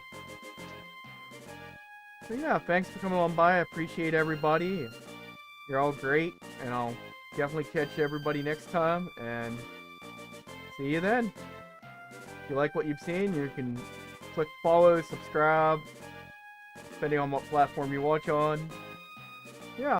yeah, thanks for coming on by. I appreciate everybody. You're all great, and I'll definitely catch everybody next time, and see you then. If you like what you've seen, you can click follow, subscribe, depending on what platform you watch on.